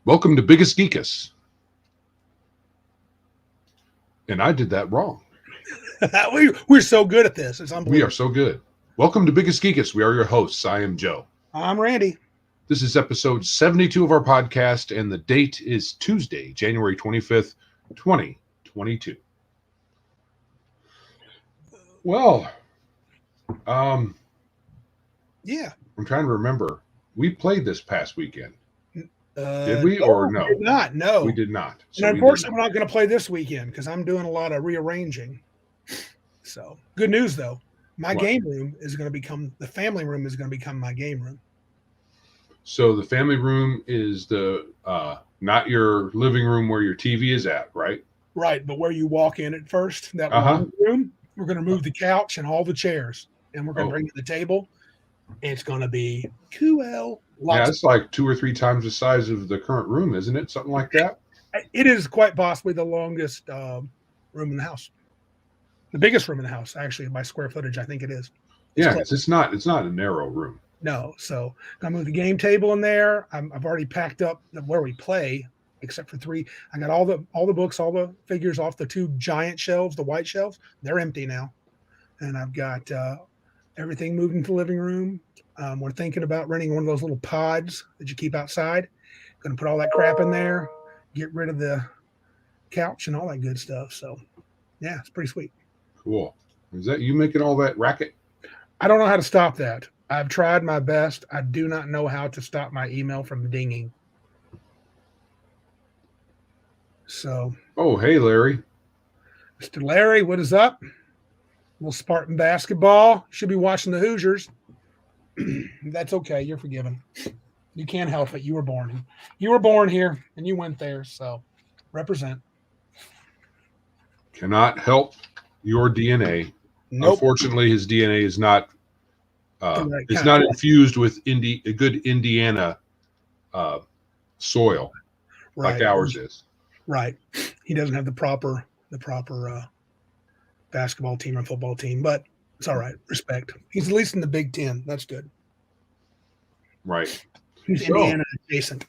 Welcome to Biggus Geekus. And I did that wrong. We're so good at this. It's We unbelievable. are so good. Welcome to Biggus Geekus. We are your hosts. I am Joe. I'm Randy. This is episode 72 of our podcast, and the date is Tuesday, January 25th, 2022. Well, Yeah. I'm trying to remember. We played this past weekend. Did we No, or no? we did not. No. We did not. And unfortunately, we're not going to play this weekend because I'm doing a lot of rearranging. So good news, though. My What? game room is going to become the family room is going to become my game room. So the family room is the not your living room where your TV is at, right? Right. But where you walk in at first, that long room, we're going to move the couch and all the chairs, and we're going to bring in the table. It's going to be cool. Yeah, it's like 2 or 3 times the size of the current room, isn't it? Something like that. It is quite possibly the longest room in the house. The biggest room in the house, actually, by square footage, I think it is. Yeah, it's not a narrow room. No, so I'm gonna move the game table in there. I've already packed up where we play, except for 3. I got all the books, all the figures off the 2 giant shelves, the white shelves. They're empty now, and I've got everything moved into the living room. We're thinking about renting one of those little pods that you keep outside. Going to put all that crap in there, get rid of the couch and all that good stuff. So, yeah, it's pretty sweet. Cool. Is that you making all that racket? I don't know how to stop that. I've tried my best. I do not know how to stop my email from dinging. So. Oh, hey, Larry. Mr. Larry, what is up? Little Spartan basketball. Should be watching the Hoosiers. That's okay. You're forgiven. You can't help it. You were born. You were born here, and you went there. So, represent. Cannot help your DNA. Nope. Unfortunately, his DNA is not. It's not infused with good Indiana soil like ours is. Right. He doesn't have the proper basketball team or football team, but it's all right. Respect. He's at least in the Big Ten. That's good. Right. He's Indiana adjacent.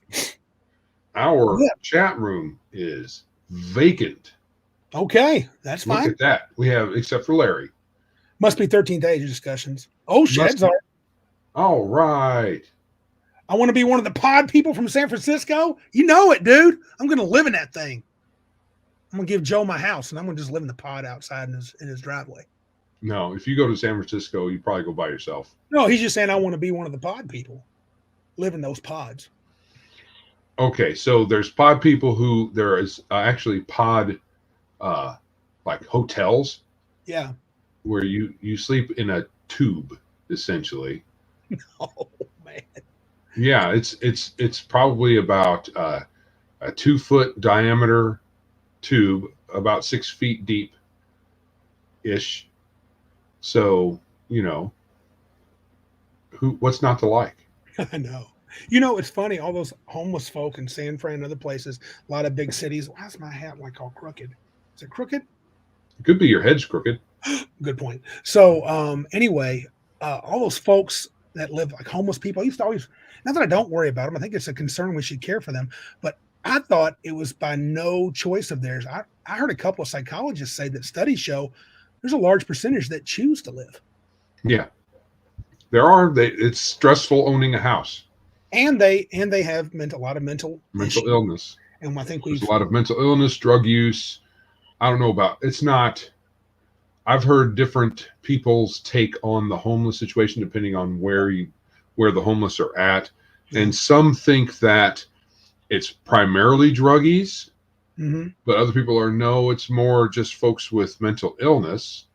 Our chat room is vacant. Okay, that's fine. Look at that. We have, except for Larry. Must be 13th age discussions. Oh, sheds are. All right. I want to be one of the pod people from San Francisco. You know it, dude. I'm going to live in that thing. I'm going to give Joe my house, and I'm going to just live in the pod outside in his driveway. No, if you go to San Francisco, you probably go by yourself. No, he's just saying I want to be one of the pod people. Live in those pods. Okay, so there's pod people who there is actually pod like hotels. Yeah. Where you sleep in a tube, essentially. Oh man. Yeah, it's probably about a 2-foot diameter tube, about 6 feet deep ish. So, what's not to like? I know. It's funny, all those homeless folk in San Fran and other places, a lot of big cities. Why's my hat like all crooked? Is it crooked? It could be your head's crooked. Good point. So anyway, all those folks that live like homeless people, I used to always, not that I don't worry about them, I think it's a concern we should care for them, but I thought it was by no choice of theirs. I heard a couple of psychologists say that studies show there's a large percentage that choose to live. Yeah. It's stressful owning a house. And they have a lot of mental illness. And I think there's a lot of mental illness, drug use. I don't know about, it's not, I've heard different people's take on the homeless situation, depending on where the homeless are at. And some think that it's primarily druggies, but other people no, it's more just folks with mental illness,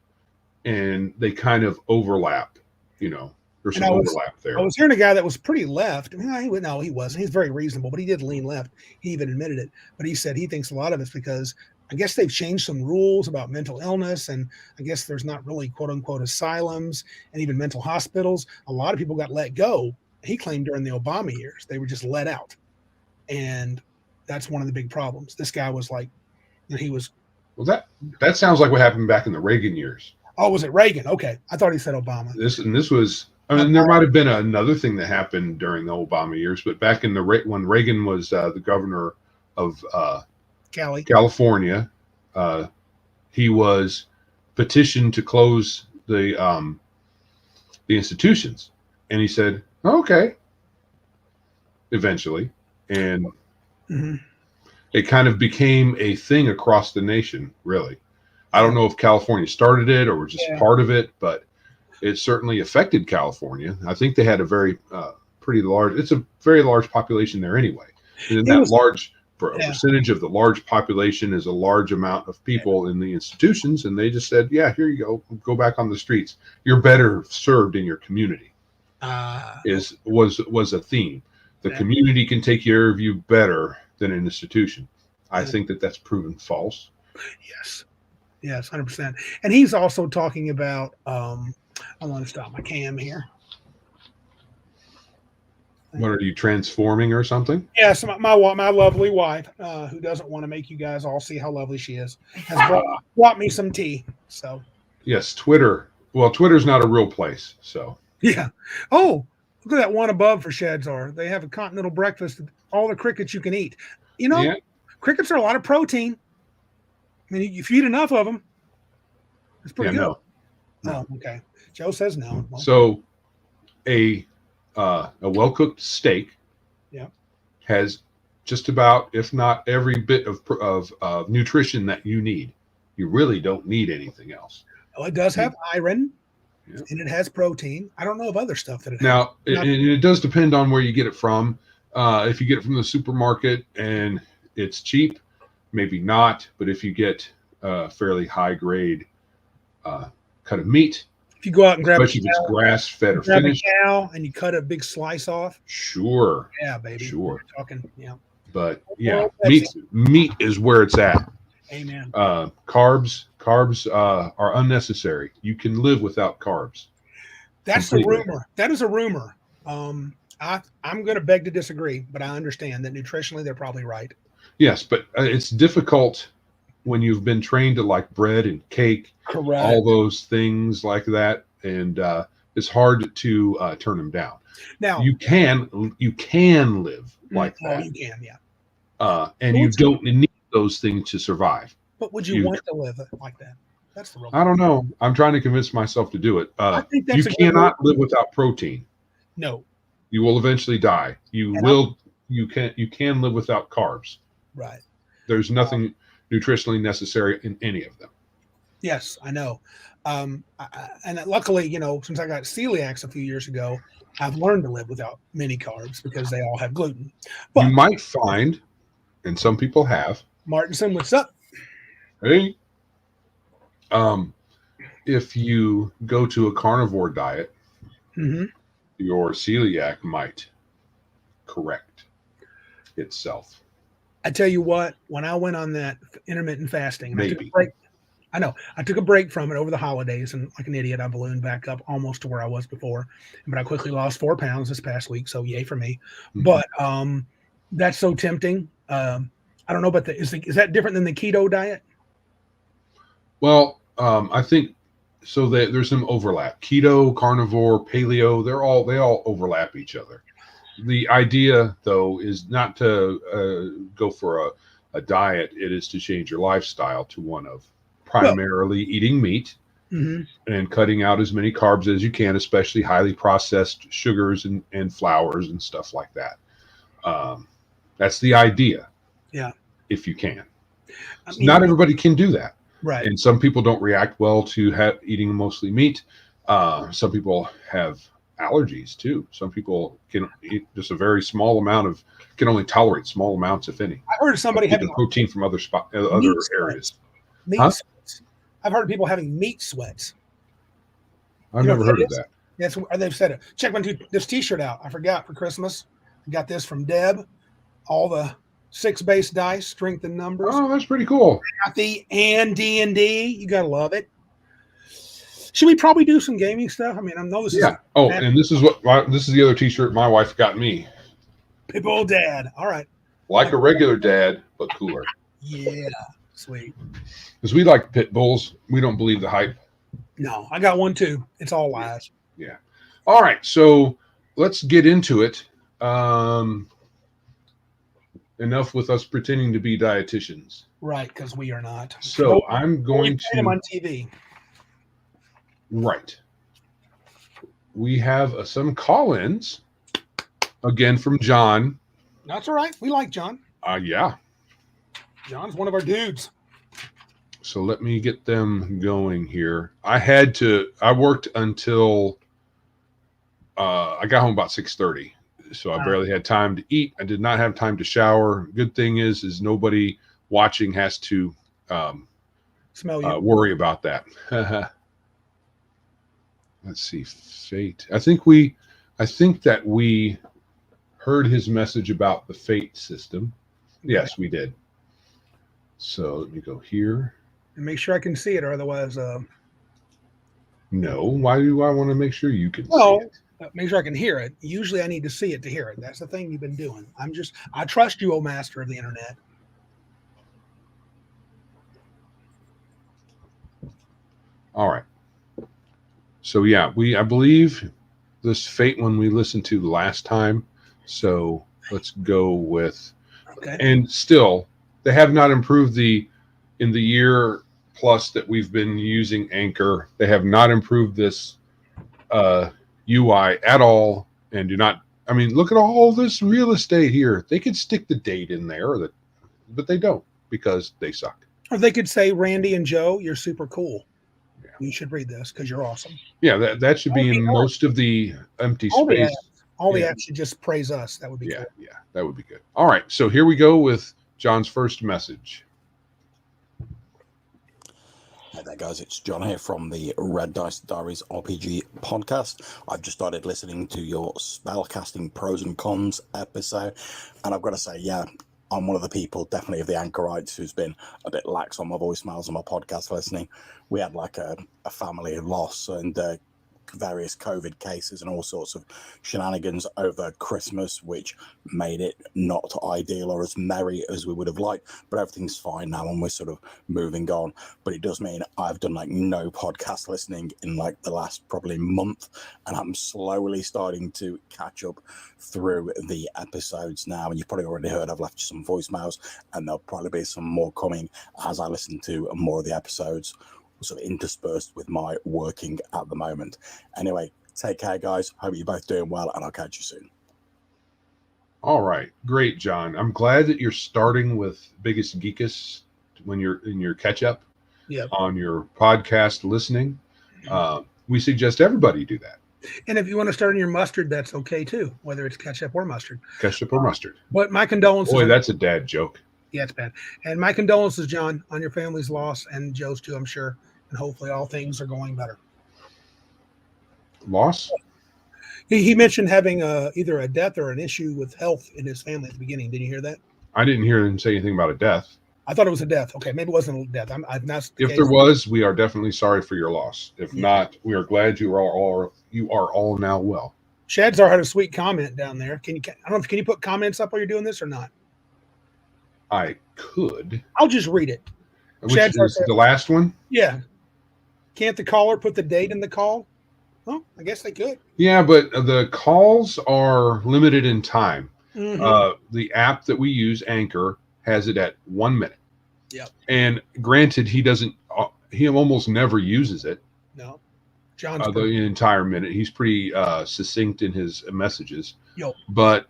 and they kind of overlap, there's some overlap there. I was hearing a guy that was pretty left. I mean, he wasn't. He's very reasonable, but he did lean left. He even admitted it. But he said he thinks a lot of it's because I guess they've changed some rules about mental illness, and I guess there's not really quote unquote asylums and even mental hospitals. A lot of people got let go. He claimed during the Obama years, they were just let out. And that's one of the big problems. This guy was like, he was. Well, that sounds like what happened back in the Reagan years. Oh, was it Reagan? Okay. I thought he said Obama. This was I mean, there might have been another thing that happened during the Obama years, but back in when Reagan was the governor of California, he was petitioned to close the institutions, and he said, "Okay." Eventually, and it kind of became a thing across the nation. Really, I don't know if California started it or was just part of it, but it certainly affected California. I think they had a very pretty large. It's a very large population there anyway, and that large percentage of the large population is a large amount of people in the institutions, and they just said, "Yeah, here you go back on the streets. You're better served in your community." Was a theme. The community can take care of you better than an institution. I think that's proven false. Yes, 100%. And he's also talking about. I want to stop my cam here. What are you transforming or something? Yes, my lovely wife, who doesn't want to make you guys all see how lovely she is, has brought me some tea. So yes, Twitter. Well, Twitter's not a real place, so yeah. Oh, look at that one above for Sheds are. They have a continental breakfast. All the crickets you can eat. You know, crickets are a lot of protein. I mean, if you eat enough of them, it's pretty good. No. Oh, okay. Joe says no. Well, so a well-cooked steak has just about, if not every bit of nutrition that you need. You really don't need anything else. Oh, it does have iron, and it has protein. I don't know of other stuff that it has. Now, it does depend on where you get it from. If you get it from the supermarket and it's cheap, maybe not. But if you get fairly high-grade cut of meat, if you go out and grab, especially if it's grass-fed or finished, a cow and you cut a big slice off, sure, yeah, baby, sure, we're talking, but meat is where it's at. Amen. Carbs are unnecessary. You can live without carbs. That's the rumor. That is a rumor. I'm going to beg to disagree, but I understand that nutritionally they're probably right. Yes, but it's difficult when you've been trained to like bread and cake, correct, all those things like that, and it's hard to turn them down. Now you can live like that. You can, and you don't need those things to survive. But would you want to live like that? That's the real I don't know. I'm trying to convince myself to do it. I think that's you cannot live without protein. No. You will eventually die. You can live without carbs. Right. There's nothing nutritionally necessary in any of them. Yes, I know. And luckily, since I got celiacs a few years ago, I've learned to live without many carbs because they all have gluten. But you might find, and some people have. Martinson, what's up? Hey. If you go to a carnivore diet, your celiac might correct itself. I tell you what, when I went on that intermittent fasting, and maybe. I took a break. I know. I took a break from it over the holidays, and like an idiot, I ballooned back up almost to where I was before. But I quickly lost 4 pounds this past week, so yay for me. But that's so tempting. I don't know, but is that different than the keto diet? Well, I think so. There's some overlap. Keto, carnivore, paleo, they all overlap each other. The idea, though, is not to go for a diet. It is to change your lifestyle to one of primarily eating meat and cutting out as many carbs as you can, especially highly processed sugars and flours and stuff like that. That's the idea. Yeah. If you can. Not everybody can do that. Right. And some people don't react well to eating mostly meat. Some people have allergies too. Some people can eat just a very small amount can only tolerate small amounts, if any. I heard of somebody having protein from other areas. Meat sweats. I've heard of people having meat sweats. I've never heard of that. Yes, they've said it. Check this T-shirt out. I forgot for Christmas. I got this from Deb. All the 6-base dice, strength and numbers. Oh, that's pretty cool. Got the D&D. You gotta love it. Should we probably do some gaming stuff? I mean, I know this is. Yeah. Oh, and this is the other T-shirt my wife got me. Pitbull Dad. All right. Like a regular dad, but cooler. Yeah. Sweet. Because we like pit bulls. We don't believe the hype. No, I got one too. It's all lies. Yeah. All right, so let's get into it. Enough with us pretending to be dietitians. Right, because we are not. So I'm going Only playing them to on TV. right. We have some call-ins again from John. That's all right. We like John. Yeah. John's one of our dudes. So let me get them going here. I worked until I got home about 6:30. So I barely had time to eat. I did not have time to shower. Good thing is nobody watching has to Smell you. worry about that. Let's see, fate. I think that we heard his message about the fate system. Yes, we did. So let me go here. And make sure I can see it, or otherwise, No. Why do I want to make sure you can see it? Make sure I can hear it. Usually, I need to see it to hear it. That's the thing you've been doing. I trust you, O master of the internet. All right. So yeah, I believe this fate one we listened to last time. So let's go with. Okay. And still, they have not improved in the year plus that we've been using Anchor. They have not improved this UI at all, and do not. I mean, look at all this real estate here. They could stick the date in there, but they don't because they suck. Or they could say, Randy and Joe, you're super cool. Yeah. You should read this because you're awesome. Yeah, that should be in most of the empty space. All the apps should just praise us. That would be cool. Yeah, that would be good. All right, so here we go with John's first message. Hey there guys, it's John here from the Red Dice Diaries RPG podcast. I've just started listening to your spellcasting pros and cons episode, and I've got to say, yeah, I'm one of the people, definitely of the anchorites, who's been a bit lax on my voicemails and my podcast listening. We had like a family loss and various COVID cases and all sorts of shenanigans over Christmas, which made it not ideal or as merry as we would have liked, but everything's fine now and we're sort of moving on. But it does mean I've done like no podcast listening in like the last probably month, and I'm slowly starting to catch up through the episodes now. And you've probably already heard I've left you some voicemails, and there'll probably be some more coming as I listen to more of the episodes, sort of interspersed with my working at the moment. Anyway, take care, guys. Hope you're both doing well, and I'll catch you soon. All right. Great, John. I'm glad that you're starting with Biggus Geekus when you're in your catch-up on your podcast listening. We suggest everybody do that. And if you want to start in your mustard, that's okay, too, whether it's ketchup or mustard. Ketchup or mustard. But my condolences. Boy, that's a dad joke. Yeah, it's bad. And my condolences, John, on your family's loss, and Joe's too, I'm sure. And hopefully all things are going better. Loss? He mentioned having either a death or an issue with health in his family at the beginning. Did you hear that? I didn't hear him say anything about a death. I thought it was a death. Okay, maybe it wasn't a death. If there was, we are definitely sorry for your loss. If not, we are glad you are all now well. Shadzar had a sweet comment down there. I don't know if can you put comments up while you're doing this or not? I could. I'll just read it. Which is the last one? Yeah. Can't the caller put the date in the call? Well, I guess they could. Yeah, but the calls are limited in time. Mm-hmm. The app that we use, Anchor, has it at 1 minute. Yeah. And granted, he almost never uses it. No. John's the entire minute. He's pretty succinct in his messages. Yep. But,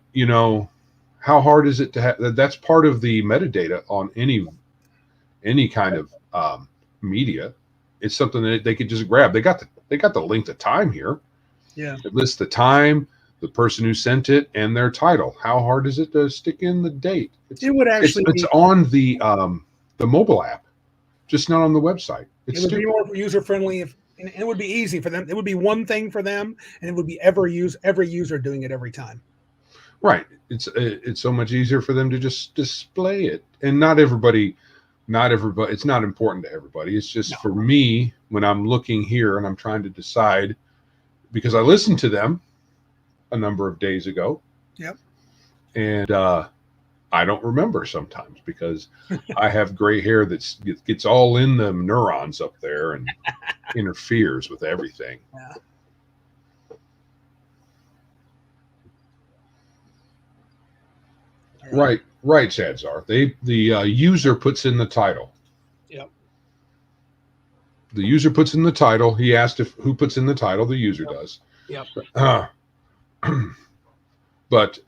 how hard is it to have? That's part of the metadata on any kind of media. It's something that they could just grab. They got the length of time here. Yeah. It lists the time, the person who sent it, and their title. How hard is it to stick in the date? It would actually it's on the mobile app, just not on the website. It would be more user friendly and it would be easy for them. It would be one thing for them, and it would be every user doing it every time. Right. It's so much easier for them to just display it, and not everybody. It's not important to everybody. It's just for me when I'm looking here and I'm trying to decide, because I listened to them a number of days ago. Yep. And I don't remember sometimes because I have gray hair that gets all in the neurons up there and interferes with everything. Yeah. Right, Chads are. The user puts in the title. Yep. The user puts in the title. He asked if who puts in the title. The user does. Yep. But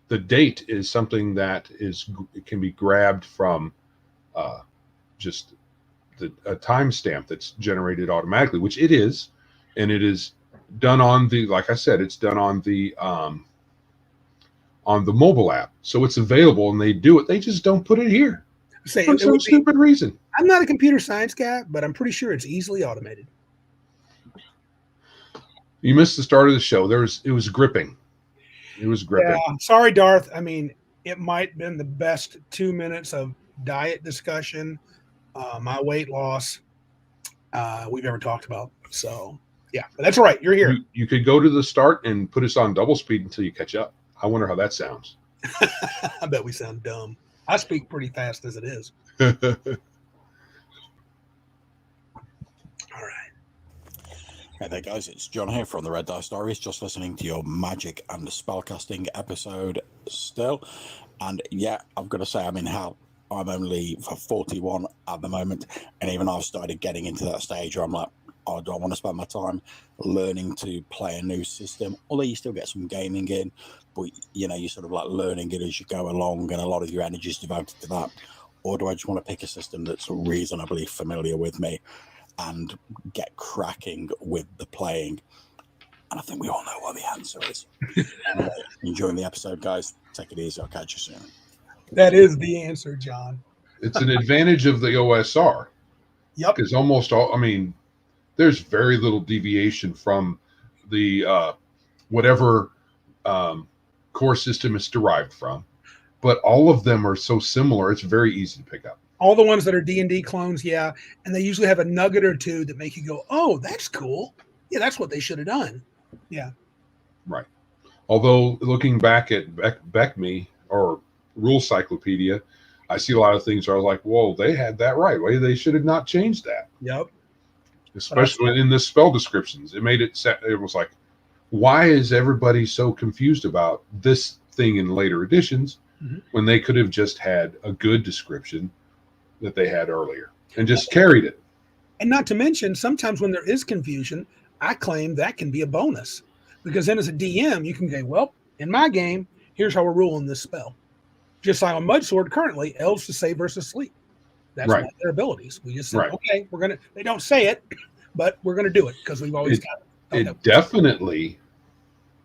the date is something that can be grabbed from just a timestamp that's generated automatically, which it is, and it is done on like I said, it's done on the mobile app, so it's available, and they do it. They just don't put it here for some stupid reason. I'm not a computer science guy, but I'm pretty sure it's easily automated. You missed the start of the show. It was gripping. It was gripping. Yeah, sorry, Darth. I mean, it might have been the best 2 minutes of diet discussion, my weight loss we've ever talked about. So, yeah, but that's all right. You're here. You could go to the start and put us on double speed until you catch up. I wonder how that sounds. I bet we sound dumb. I speak pretty fast as it is. All right. Hey there, guys. It's John here from the Red Dice Diaries. Just listening to your magic and spellcasting episode still. And yeah, I've got to say, I'm only for 41 at the moment. And even I've started getting into that stage where I'm like, oh, do I want to spend my time learning to play a new system? Although you still get some gaming in, but you're sort of like learning it as you go along, and a lot of your energy is devoted to that. Or do I just want to pick a system that's reasonably familiar with me and get cracking with the playing? And I think we all know what the answer is. Anyway, enjoying the episode, guys. Take it easy. I'll catch you soon. That is the answer, John. It's an advantage of the OSR. Yep. Because almost all, there's very little deviation from the whatever core system it's derived from, but all of them are so similar. It's very easy to pick up. All the ones that are D&D clones, yeah, and they usually have a nugget or two that make you go, "Oh, that's cool. Yeah, that's what they should have done." Yeah, right. Although looking back at BECME or Rule Cyclopedia, I see a lot of things where I was like, "Whoa, they had that right. Well, they should have not changed that." Yep. Especially in the spell descriptions, it made it. It was like, why is everybody so confused about this thing in later editions when they could have just had a good description that they had earlier and just carried it? And not to mention, sometimes when there is confusion, I claim that can be a bonus, because then as a DM, you can go, well, in my game, here's how we're ruling this spell. Just like on Mudsword currently, elves to save versus sleep. That's one of their abilities. We just say, okay, they don't say it, but we're going to do it because we've always got it. It definitely,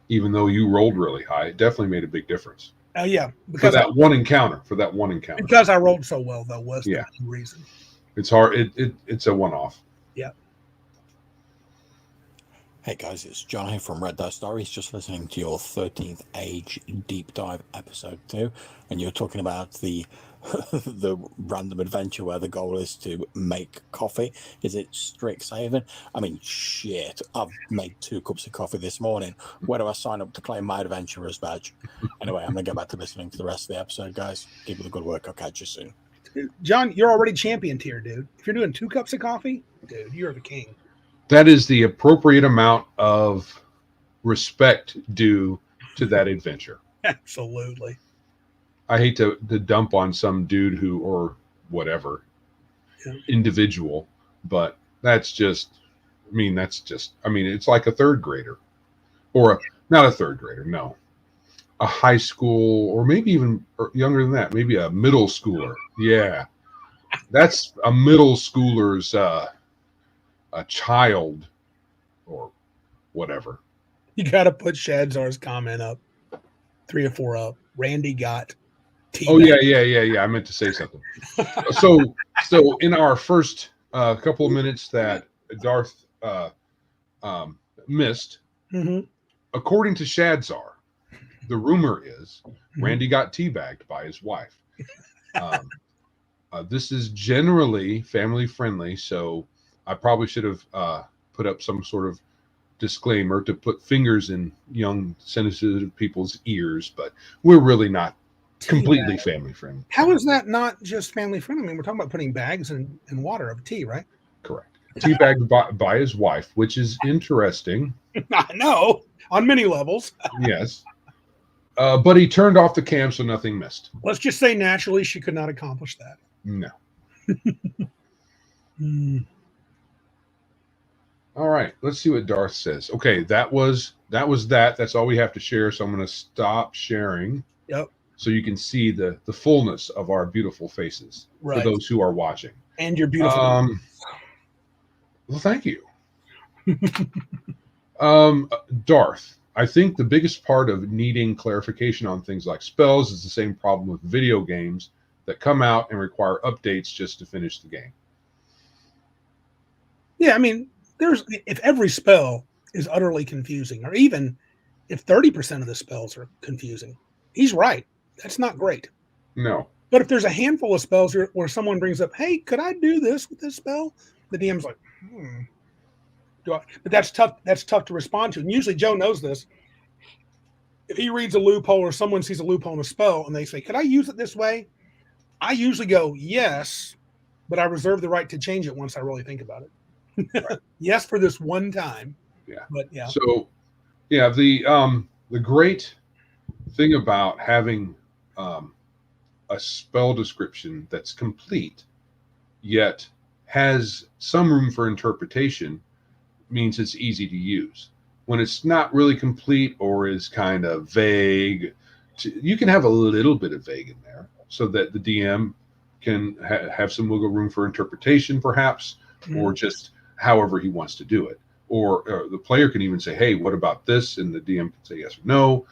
even though you rolled really high, it definitely made a big difference. Yeah. For that one encounter. Because I rolled so well, though, was the main reason. It's hard. It's a one-off. Yeah. Hey guys, it's John here from Red Dice Diaries, just listening to your 13th Age Deep Dive episode 2, and you're talking about the random adventure where the goal is to make coffee. Is it Strixhaven? Shit, I've made 2 cups of coffee this morning. Where do I sign up to claim my adventurer's badge? Anyway, I'm going to go back to listening to the rest of the episode, guys. Keep up the good work. I'll catch you soon. John, you're already champion tier, dude. If you're doing 2 cups of coffee, dude, you're the king. That is the appropriate amount of respect due to that adventure. Absolutely. I hate to dump on some dude or whatever individual, but it's like a third grader not a third grader. No, a high school, or maybe even younger than that, maybe a middle schooler. Yeah. That's a middle schooler's, a child or whatever. You got to put Shadzar's comment up, 3 or 4 up. Randy got tea. Oh yeah. I meant to say something. so in our first couple of minutes that Darth missed, according to Shadzar, the rumor is Randy got teabagged by his wife. This is generally family friendly, so I probably should have put up some sort of disclaimer to put fingers in young, sensitive people's ears, but we're really not completely family friendly. How is that not just family friendly? We're talking about putting bags in water of tea, right? Correct. Teabagged by his wife, which is interesting. I know, on many levels. Yes. But he turned off the cam so nothing missed. Let's just say naturally she could not accomplish that. No. Hmm. All right, let's see what Darth says. Okay, that was that. That's all we have to share. So I'm going to stop sharing. Yep. So you can see the fullness of our beautiful faces for Right. those who are watching. And you're beautiful. Well, thank you. Darth, I think the biggest part of needing clarification on things like spells is the same problem with video games that come out and require updates just to finish the game. Yeah, I mean, if every spell is utterly confusing, or even if 30% of the spells are confusing, he's right. That's not great. No. But if there's a handful of spells where someone brings up, hey, could I do this with this spell? The DM's like, But that's tough. That's tough to respond to. And usually Joe knows this. If he reads a loophole or someone sees a loophole in a spell and they say, could I use it this way? I usually go, yes, but I reserve the right to change it once I really think about it. Right. Yes, for this one time. Yeah. But yeah. So, yeah, the great thing about having a spell description that's complete, yet has some room for interpretation, means it's easy to use. When it's not really complete or is kind of vague, you can have a little bit of vague in there so that the DM can have some wiggle room for interpretation, perhaps, or just however he wants to do it. Or the player can even say, hey, what about this? And the DM can say yes or no,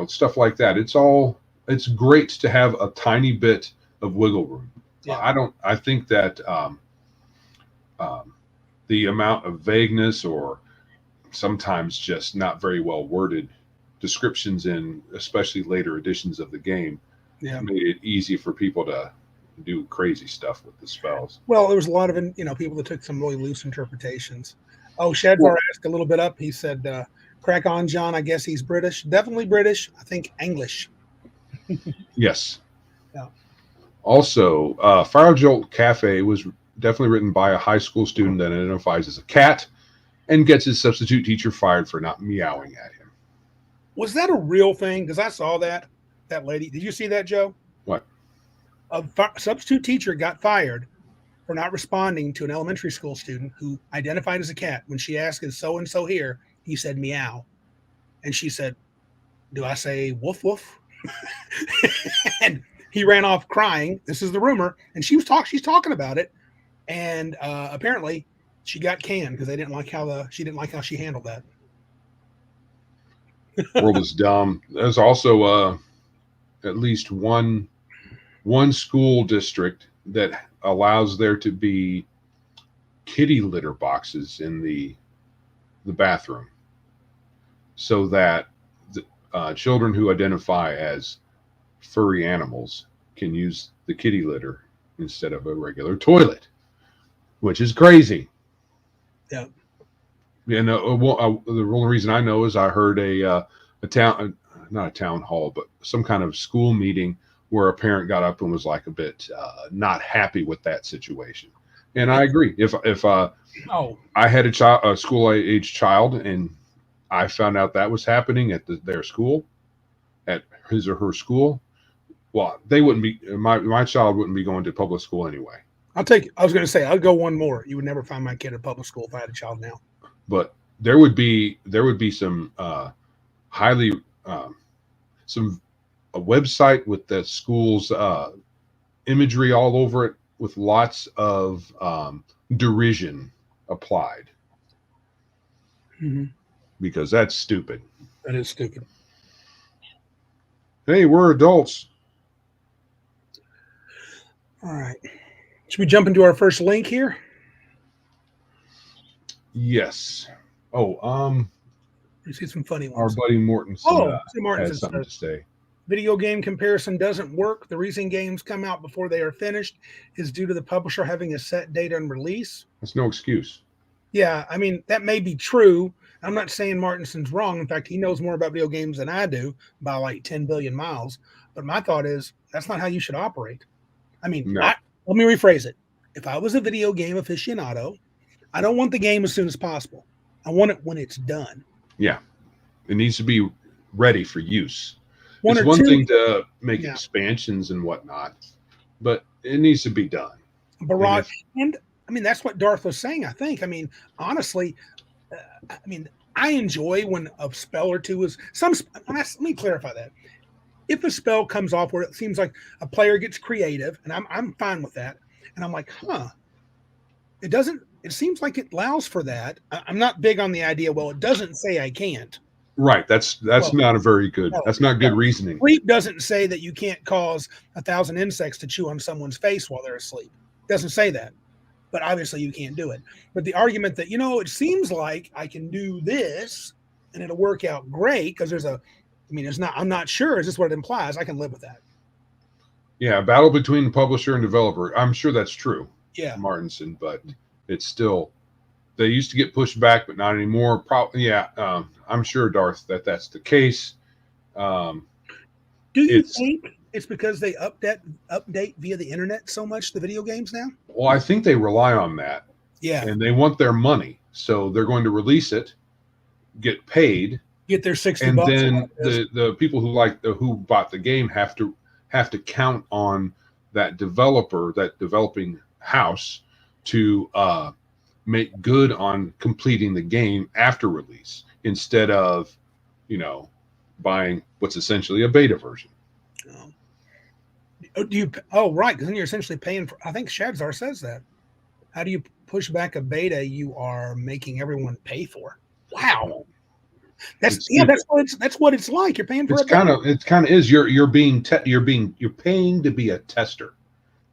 stuff like that. It's great to have a tiny bit of wiggle room. Yeah. I think that the amount of vagueness or sometimes just not very well worded descriptions in especially later editions of the game made it easy for people to do crazy stuff with the spells. Well, there was a lot of people that took some really loose interpretations. Oh, Shadvar asked a little bit up. He said, crack on, John. I guess he's British. Definitely British. I think English. Yes. Yeah. Also, Fire Jolt Cafe was definitely written by a high school student that identifies as a cat and gets his substitute teacher fired for not meowing at him. Was that a real thing? Because I saw that lady. Did you see that, Joe? What? A substitute teacher got fired for not responding to an elementary school student who identified as a cat. When she asked, is so-and-so here? He said, meow. And she said, do I say woof woof? And he ran off crying. This is the rumor. And she's talking about it. And apparently she got canned because they didn't like how she handled that. World is dumb. There's also at least one school district that allows there to be kitty litter boxes in the bathroom so that children who identify as furry animals can use the kitty litter instead of a regular toilet, which is crazy. Yeah. And the only reason I know is I heard not a town hall, but some kind of school meeting where a parent got up and was like a bit not happy with that situation. And I agree. If I had a school age child and I found out that was happening at their school, at his or her school, well, they wouldn't be. My child wouldn't be going to public school anyway. I was going to say I'll go one more. You would never find my kid at public school if I had a child now. But there would be some highly a website with the school's imagery all over it with lots of derision applied. Mm-hmm. Because that's stupid. That is stupid. Hey, we're adults. All right. Should we jump into our first link here? Yes. Oh, we see some funny our ones. buddy Mortensen has something to say. Video game comparison doesn't work. The reason games come out before they are finished is due to the publisher having a set date on release. That's no excuse. Yeah, I mean, that may be true. I'm not saying Martinsen's wrong. In fact, he knows more about video games than I do by like 10 billion miles. But my thought is that's not how you should operate. I mean, no. Let me rephrase it. If I was a video game aficionado, I don't want the game as soon as possible. I want it when it's done. Yeah. It needs to be ready for use. One it's or one two. thing to make Yeah. expansions and whatnot, but it needs to be done. Barrage. And I mean, that's what Darth was saying, I think. I mean, honestly, I mean, I enjoy when a spell or two is let me clarify that. If a spell comes off where it seems like a player gets creative, and I'm fine with that, and I'm like, it seems like it allows for that. I'm not big on the idea, well, it doesn't say I can't. Right. That's Well, not a very good. no, That's not good no. reasoning. Sleep doesn't say that you can't cause 1,000 insects to chew on someone's face while they're asleep. It doesn't say that. But obviously you can't do it. But the argument that, it seems like I can do this and it'll work out great because I'm not sure. Is this what it implies? I can live with that. Yeah, battle between the publisher and developer. I'm sure that's true. Yeah. Martinson, but it's still, they used to get pushed back, but not anymore. I'm sure, Darth, that's the case. Do you think it's because they update via the internet so much, the video games now? Well, I think they rely on that. Yeah. And they want their money. So they're going to release it, get paid, get their $60, and then the people who bought the game have to count on that developer, that developing house, to make good on completing the game after release, instead of buying what's essentially a beta version. Right, because then you're essentially paying for, I think Shadzar says that. How do you push back a beta you are making everyone pay for? Wow. That's what it's like. You're paying for it kind of is. You're paying to be a tester.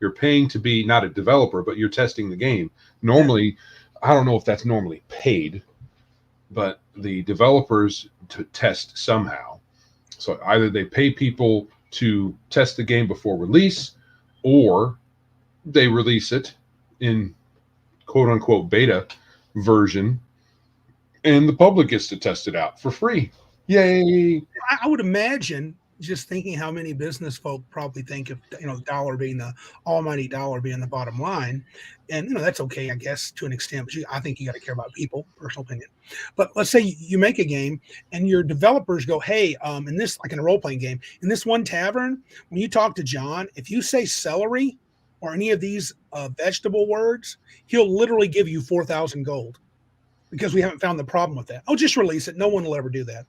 You're paying to be not a developer, but you're testing the game. Normally, I don't know if that's normally paid, but the developers to test somehow. So either they pay people to test the game before release, or they release it in quote unquote beta version, and the public gets to test it out for free. Yay! I would imagine, just thinking how many business folk probably think of dollar being the almighty dollar being the bottom line, and that's okay, I guess, to an extent. But I think you got to care about people, personal opinion. But let's say you make a game and your developers go, hey, in this, like in a role playing game, in this one tavern, when you talk to John, if you say celery or any of these vegetable words, he'll literally give you 4,000 gold, because we haven't found the problem with that. Oh, just release it. No one will ever do that.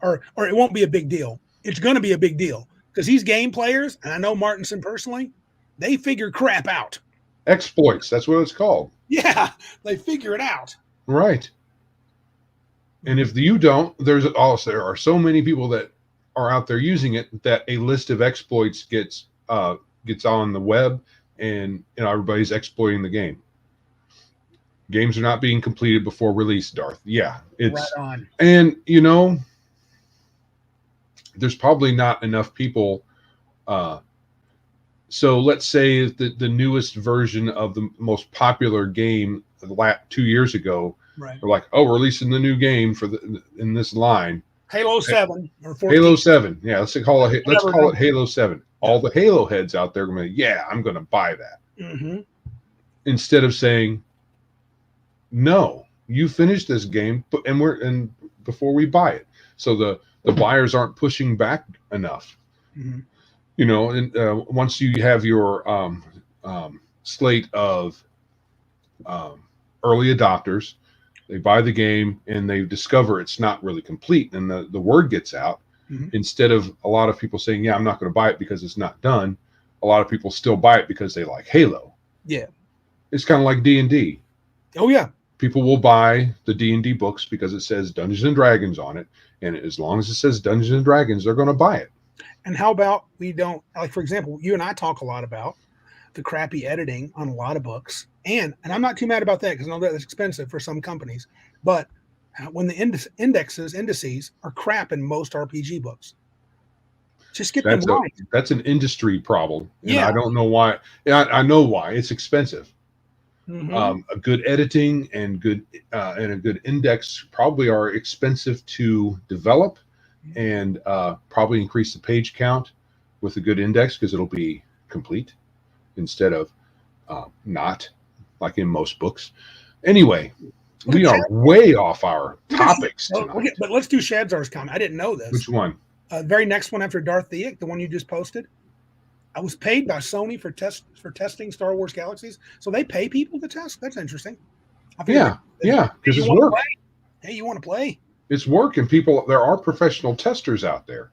Or it won't be a big deal. It's going to be a big deal, because these game players, and I know Martinson personally, they figure crap out. Exploits. That's what it's called. Yeah, they figure it out. Right. And if you don't, there are so many people that are out there using it that a list of exploits gets on the web, and everybody's exploiting the game. Games are not being completed before release, Darth. Yeah, it's right on. And there's probably not enough people. So let's say that the newest version of the most popular game 2 years ago, right, they're like, oh, we're releasing the new game in this line. Halo 7 or 14. Halo 7. Yeah, let's call it Halo 7. All the Halo heads out there are going to, I'm going to buy that. Mm-hmm. Instead of saying, no, you finish this game, and before we buy it. So the buyers aren't pushing back enough. Mm-hmm. And once you have your slate of early adopters, they buy the game and they discover it's not really complete, and the word gets out. Mm-hmm. Instead of a lot of people saying, I'm not going to buy it because it's not done, a lot of people still buy it because they like Halo. Yeah. It's kind of like D&D. Oh, yeah. People will buy the D&D books because it says Dungeons and Dragons on it, and as long as it says Dungeons and Dragons, they're going to buy it. And how about we don't, like, for example, you and I talk a lot about the crappy editing on a lot of books, and I'm not too mad about that, because I know that's expensive for some companies, but when the indices are crap in most RPG books, just get them right. That's an industry problem. And yeah. I don't know why. I know why. It's expensive. Mm-hmm. A good editing and a good index probably are expensive to develop, and probably increase the page count with a good index, because it'll be complete instead of not, like in most books. Anyway, we are way off our topics tonight. But let's do Shadzar's comment. I didn't know this. Which one? Very next one after Darth Theik, the one you just posted. I was paid by Sony for testing Star Wars Galaxies, so they pay people to test. That's interesting. Yeah, because it's work. Hey, you want to play? It's work, and there are professional testers out there,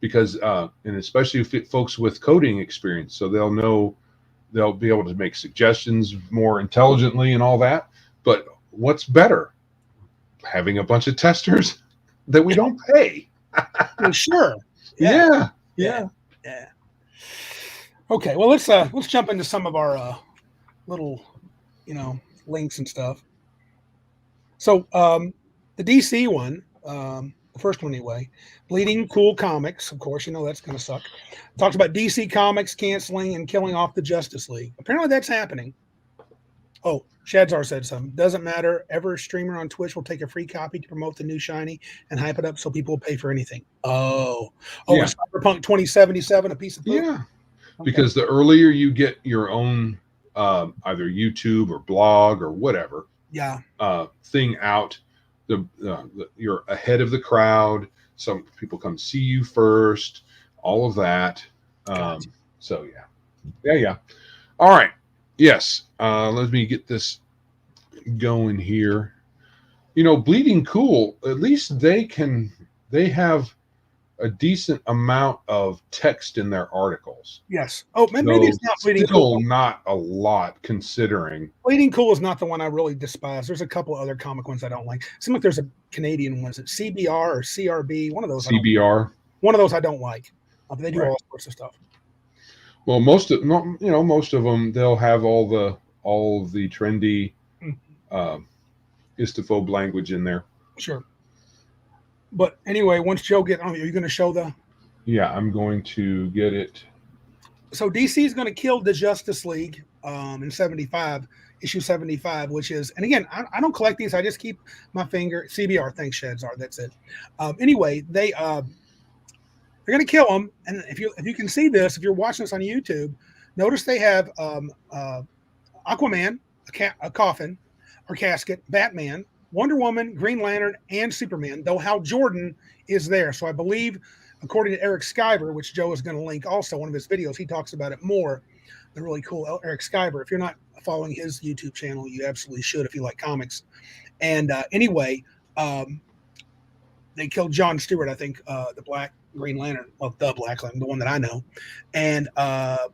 because and especially folks with coding experience, so they'll be able to make suggestions more intelligently and all that. But what's better, having a bunch of testers that we don't pay? Well, sure. Yeah. Okay, well let's jump into some of our little, links and stuff. So the DC one, the first one anyway, Bleeding Cool Comics, of course, that's going to suck. Talks about DC Comics canceling and killing off the Justice League. Apparently that's happening. Oh, Shadzar said something. Doesn't matter. Every streamer on Twitch will take a free copy to promote the new shiny and hype it up so people will pay for anything. Oh, yeah. Cyberpunk 2077, a piece of poop? Yeah. Okay. Because the earlier you get your own either YouTube or blog or whatever thing out, you're ahead of the crowd. Some people come see you first, all of that. Gotcha. So yeah. All right. Yes. Let me get this going here. Bleeding Cool, at least they have a decent amount of text in their articles. Yes. Oh, maybe it's not Bleeding Cool. Not a lot, considering. Bleeding Cool is not the one I really despise. There's a couple other comic ones I don't like. Seems like there's a Canadian one. Is it CBR or CRB? One of those. CBR. One of those I don't like. But they do all sorts of stuff. Well, most of them, they'll have all the trendy istophobe language in there. Sure. But anyway, once Joe gets on, are you going to show the? Yeah, I'm going to get it. So DC is going to kill the Justice League in issue 75, which is, and again, I don't collect these. I just keep my finger. CBR, thanks, Shadzar. That's it. Anyway, they're going to kill them. And if you can see this, if you're watching this on YouTube, notice they have Aquaman, a coffin or casket, Batman, Wonder Woman, Green Lantern, and Superman, though Hal Jordan is there. So I believe, according to Eric Skyber, which Joe is going to link also, one of his videos, he talks about it more. The really cool Eric Skyber. If you're not following his YouTube channel, you absolutely should if you like comics. And anyway, they killed John Stewart, I think, the Black Green Lantern, well, the Black Lantern, the one that I know. And why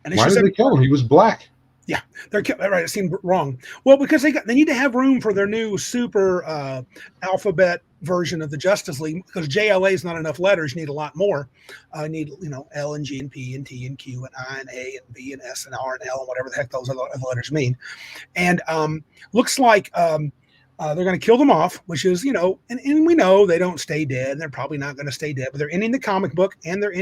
did they kill him? He was black. Yeah, they're right. It seemed wrong. Well, because they need to have room for their new super alphabet version of the Justice League. Because JLA is not enough letters. You need a lot more. You need L and G and P and T and Q and I and A and B and S and R and L and whatever the heck those other letters mean. And looks like they're going to kill them off, which is and we know they don't stay dead. They're probably not going to stay dead, but they're ending the comic book and they're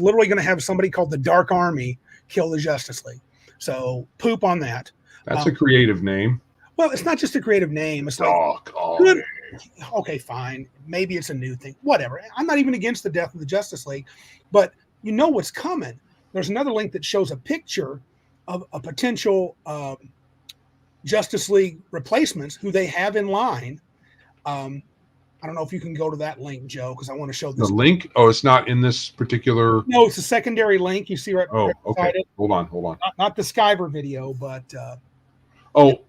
literally going to have somebody called the Dark Army kill the Justice League. So poop on that. That's a creative name. Well, it's not just a creative name. It's like, okay, fine. Maybe it's a new thing. Whatever. I'm not even against the death of the Justice League, but you know what's coming. There's another link that shows a picture of a potential Justice League replacements who they have in line. I don't know if you can go to that link, Joe, because I want to show this. The link? Oh, it's not in this particular. No, it's a secondary link. You see right. Oh, okay. Hold on. Not the Skyver video, but. The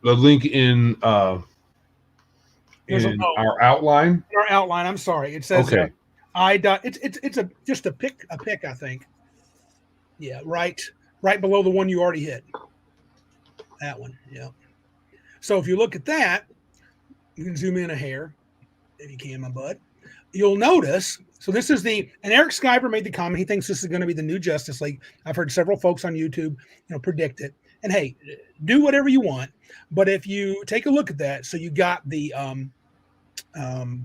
link in our outline. In our outline. I'm sorry. It says. Okay. It's just a pick. I think. Yeah, right below the one you already hit. That one. Yeah. So if you look at that, you can zoom in a hair. If you can, my bud, you'll notice. So this is and Eric Skyber made the comment. He thinks this is going to be the new Justice League. I've heard several folks on YouTube, predict it. And hey, do whatever you want. But if you take a look at that, so you got the that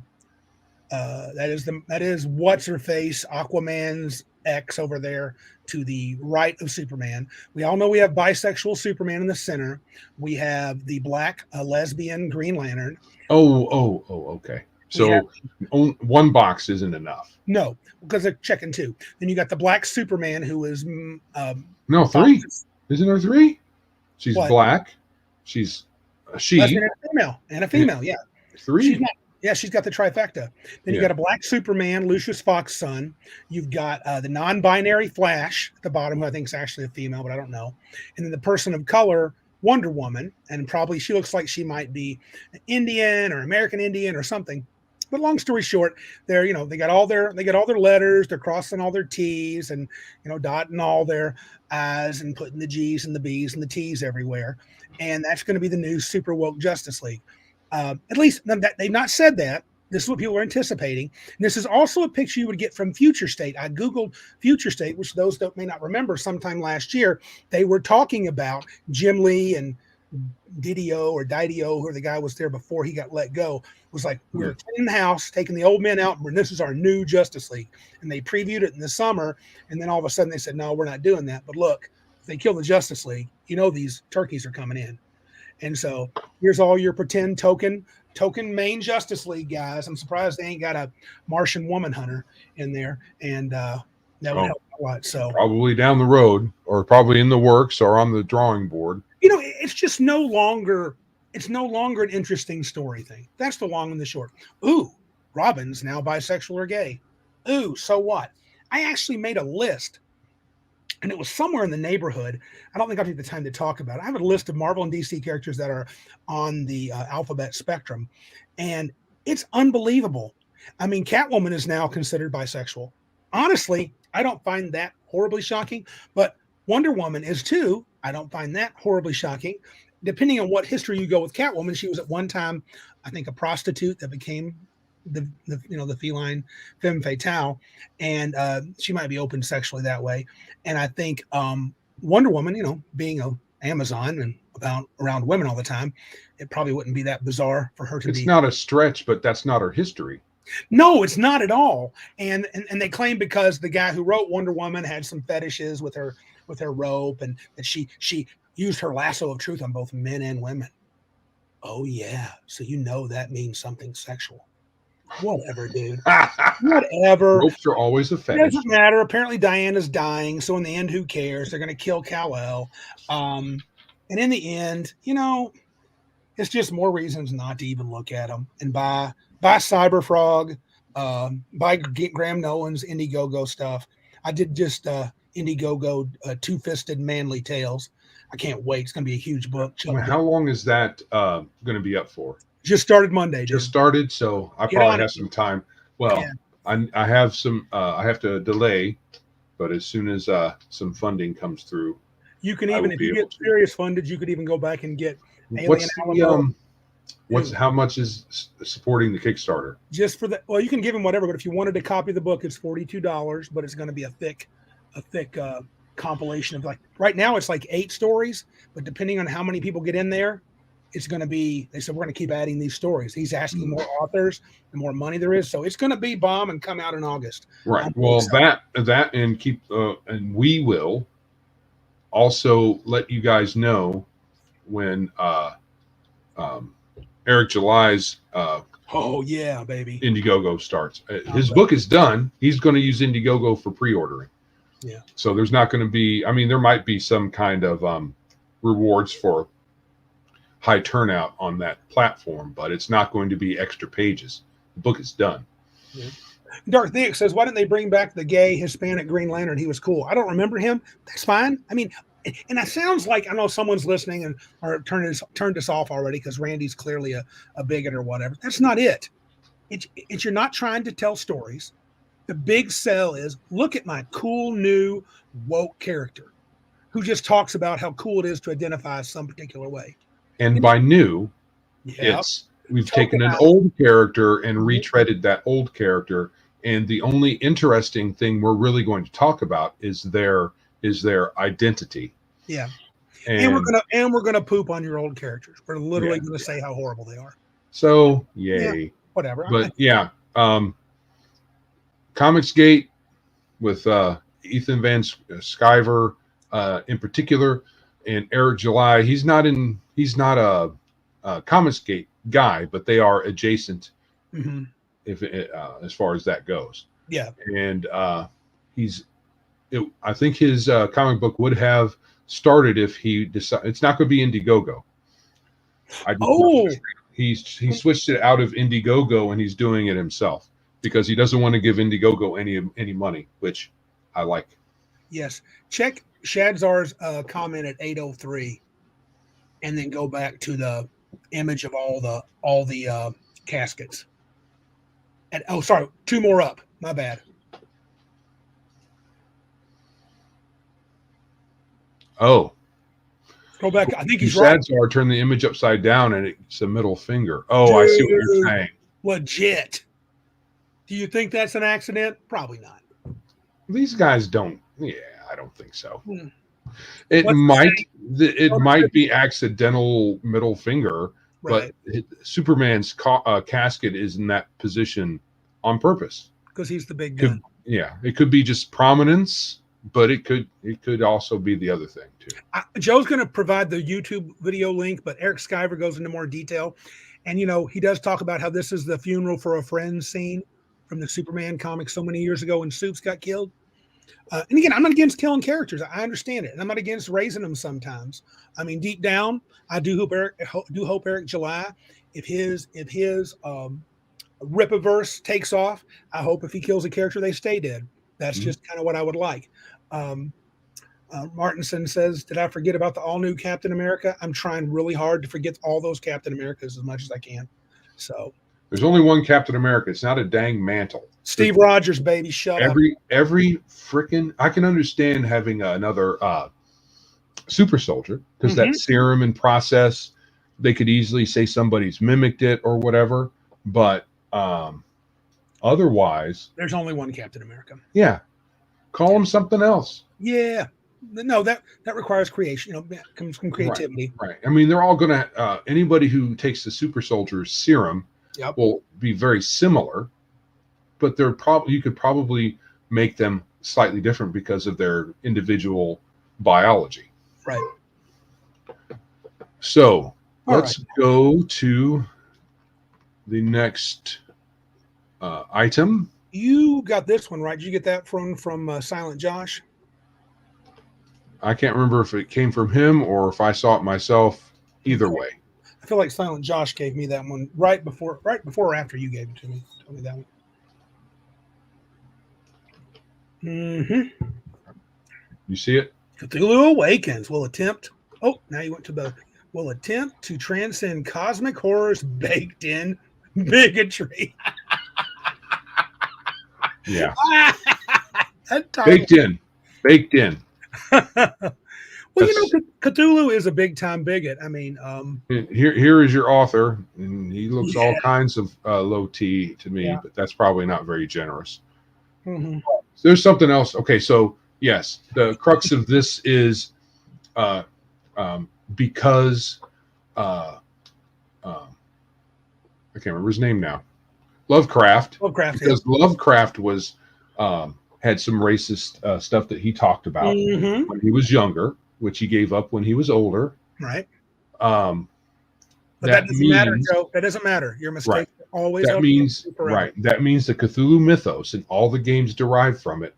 is what's her face, Aquaman's ex over there to the right of Superman. We all know we have bisexual Superman in the center. We have the black lesbian Green Lantern. Oh, okay. So one box isn't enough. No, because they're checking two. Then you got the black Superman, who is three. Isn't there three? She's black. She's a she and a female. Yeah, three. Yeah, she's got the trifecta. Then you got a black Superman, Lucius Fox's son. You've got the non-binary Flash at the bottom, who I think is actually a female, but I don't know. And then the person of color, Wonder Woman, and probably she looks like she might be an Indian or American Indian or something. But long story short, they're they got all their letters. They're crossing all their T's and dotting all their I's and putting the G's and the B's and the T's everywhere. And that's going to be the new super woke Justice League. At least they've not said that. This is what people are anticipating. And this is also a picture you would get from Future State. I Googled Future State, which those that may not remember, sometime last year, they were talking about Jim Lee and Didio, who the guy was there before he got let go, was like, we're in the house, taking the old men out, and this is our new Justice League. And they previewed it in the summer, and then all of a sudden they said, no, we're not doing that. But look, if they kill the Justice League, these turkeys are coming in. And so here's all your pretend token main Justice League guys. I'm surprised they ain't got a Martian woman hunter in there, and that would help a lot. So probably down the road, or probably in the works, or on the drawing board. It's just no longer an interesting story thing. That's the long and the short. Ooh, Robin's now bisexual or gay. Ooh, so what? I actually made a list. And it was somewhere in the neighborhood. I don't think I'll take the time to talk about it. I have a list of Marvel and DC characters that are on the alphabet spectrum, and it's unbelievable. I mean, Catwoman is now considered bisexual. Honestly, I don't find that horribly shocking, but Wonder Woman is too. I don't find that horribly shocking. Depending on what history you go with Catwoman, she was at one time, I think, a prostitute that became the feline femme fatale, and she might be open sexually that way. And I think Wonder Woman, being a Amazon and around women all the time, it probably wouldn't be that bizarre for her to be. It's not a stretch, but that's not her history. No, it's not at all. And they claim because the guy who wrote Wonder Woman had some fetishes with her rope, and that she used her lasso of truth on both men and women. Oh yeah, so that means something sexual. Whatever, dude. Whatever. Ropes are always a fetish. It doesn't matter. Apparently, Diana's dying, so in the end, who cares? They're going to kill Kal-El. And in the end, it's just more reasons not to even look at them. And buy Cyberfrog, buy Graham Nolan's Indiegogo stuff. I did just Indiegogo Two-Fisted Manly Tales. I can't wait. It's going to be a huge book. How long is that going to be up for? Just started Monday. Just started, so I probably have some time. Well, yeah. I have some. I have to delay, but as soon as some funding comes through, you can even, if you get serious funded, you could even go back and get Alien. How much is supporting the Kickstarter? Just for well, you can give them whatever, but if you wanted to copy the book, it's $42, but it's going to be a thick compilation of, like, right now it's like 8 stories, but depending on how many people get in there, it's going to be, they said, we're going to keep adding these stories. He's asking more authors, the more money there is. So it's going to be bomb and come out in August. Right. Well, that and keep, and we will also let you guys know when Eric July's oh yeah, baby, Indiegogo starts. His book is done. He's going to use Indiegogo for pre-ordering. Yeah. So there's not going to be, there might be some kind of rewards for high turnout on that platform, but it's not going to be extra pages. The book is done. Yeah. Dark Thick says, why didn't they bring back the gay Hispanic Green Lantern? He was cool. I don't remember him. That's fine. And that sounds like, I know someone's listening and or turned us off already because Randy's clearly a bigot or whatever. That's not it. It's you're not trying to tell stories. The big sell is, look at my cool new woke character who just talks about how cool it is to identify some particular way. And by new, we've taken an old character and retreaded that old character. And the only interesting thing we're really going to talk about is their identity. Yeah. And we're gonna poop on your old characters. We're literally gonna say how horrible they are. So yay. Yeah, whatever. But Comicsgate with Ethan Van Sciver in particular, and Eric July. He's not a Comicsgate guy, but they are adjacent. Mm-hmm. As far as that goes. Yeah. And I think his comic book would have started if he decided. It's not going to be Indiegogo. he switched it out of Indiegogo and he's doing it himself because he doesn't want to give Indiegogo any money, which I like. Yes. Check Shadzar's comment at 8:03, and then go back to the image of all the caskets. And sorry, 2 more up. My bad. Oh, Go back. I think he's right. Shadzar turned the image upside down and it's a middle finger. Oh, I see what you're saying. Legit. Do you think that's an accident? Probably not. These guys don't. Yeah, I don't think so. Hmm. It What's might be accidental middle finger, Right. but Superman's casket is in that position on purpose. Because he's the big gun. It could be just prominence, but it could also be the other thing too. Joe's going to provide the YouTube video link, but Eric Skyver goes into more detail. And, he does talk about how this is the funeral for a friend scene from the Superman comic so many years ago when Supes got killed. And again, I'm not against killing characters. I understand it. And I'm not against raising them sometimes. I mean, deep down, I do hope Eric July, if his Rippaverse takes off, I hope if he kills a character, they stay dead. That's just kind of what I would like. Martinson says, did I forget about the all-new Captain America? I'm trying really hard to forget all those Captain Americas as much as I can. So there's only one Captain America. It's not a dang mantle. Steve Rogers, baby, shut up. Every freaking, I can understand having another super soldier because that serum and process, they could easily say somebody's mimicked it or whatever. But otherwise, there's only one Captain America. Yeah, call him something else. Yeah, no, that requires creation. Comes from creativity. Right. I mean, they're all gonna. Anybody who takes the super soldier's serum will be very similar, but you could probably make them slightly different because of their individual biology. Right. So let's go to the next item. You got this one right. Did you get that from Silent Josh? I can't remember if it came from him or if I saw it myself. Either way, I feel like Silent Josh gave me that one right before or after you gave it to me. Told me that one. Mm-hmm. You see it? Cthulhu Awakens will attempt. Oh, now you went to the. Will attempt to transcend cosmic horrors baked in bigotry. Yeah. Baked in. Well, Cthulhu is a big time bigot. I mean, here is your author, and he looks all kinds of low T to me, but that's probably not very generous. Mm-hmm. There's something else. Okay, so yes, the crux of this is because I can't remember his name now. Lovecraft, because Lovecraft was had some racist stuff that he talked about when he was younger, which he gave up when he was older. Right. But that doesn't matter, Joe. That doesn't matter. Your mistakes are always. That means That means the Cthulhu mythos and all the games derived from it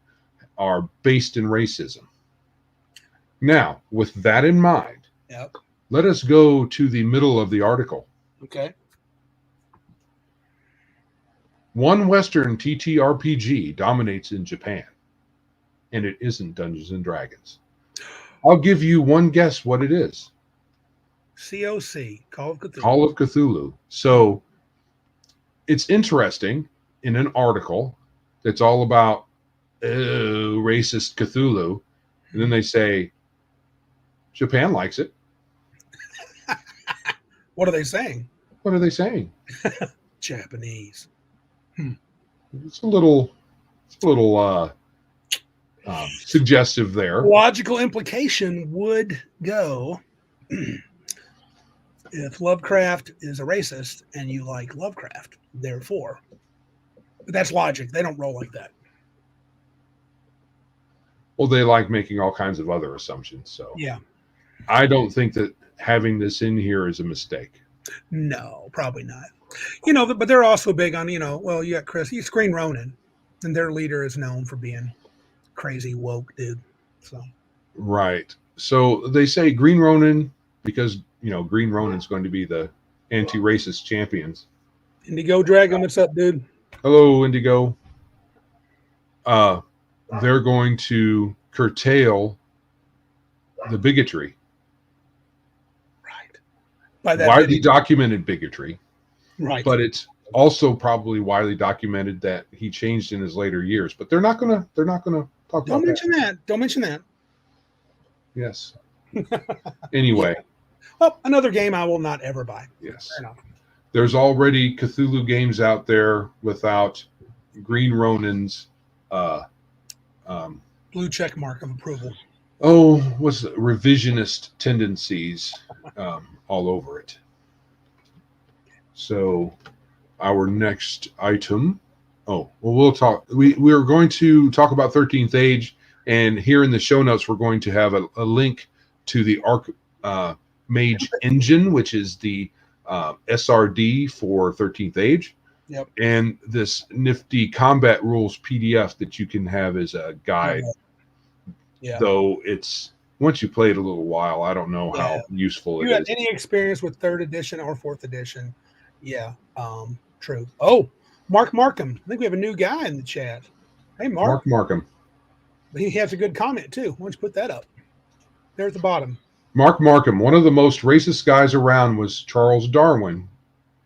are based in racism. Now, with that in mind, let us go to the middle of the article. Okay. One Western TTRPG dominates in Japan, and it isn't Dungeons and Dragons. I'll give you one guess what it is. COC, Call of Cthulhu. Call of Cthulhu. So it's interesting in an article that's all about racist Cthulhu, and then they say Japan likes it. What are they saying? What are they saying? Japanese. It's a little suggestive there. Logical implication would go if Lovecraft is a racist and you like Lovecraft, therefore. But that's logic. They don't roll like that. Well, they like making all kinds of other assumptions. So yeah, I don't think that having this in here is a mistake. No, probably not. But they're also big on, you got he's Green Ronin, and their leader is known for being crazy woke dude. So right. So they say Green Ronin because Green Ronin's going to be the anti-racist champions. Indigo Dragon, what's up, dude? Hello, Indigo. They're going to curtail the bigotry. Right. By that Widely documented bigotry. right. But it's also probably widely documented that he changed in his later years. But they're not gonna talk Don't about mention that. Don't mention that. Yes. Anyway. Yeah. Well, another game I will not ever buy. Yes. Fair enough. There's already Cthulhu games out there without Green Ronin's blue check mark of approval. was revisionist tendencies all over it. So our next item. We'll talk. We're going to talk about 13th Age, and here in the show notes we're going to have a link to the Mage engine, which is the SRD for 13th Age. Yep. And this nifty combat rules PDF that you can have as a guide. Yeah. Though it's once you play it a little while, I don't know how useful it is. You have any experience with 3rd edition or 4th edition? Yeah. True. Oh, Mark Markham. I think we have a new guy in the chat. Hey, Mark. Mark Markham. He has a good comment too. Why don't you put that up? There at the bottom. Mark Markham. One of the most racist guys around was Charles Darwin,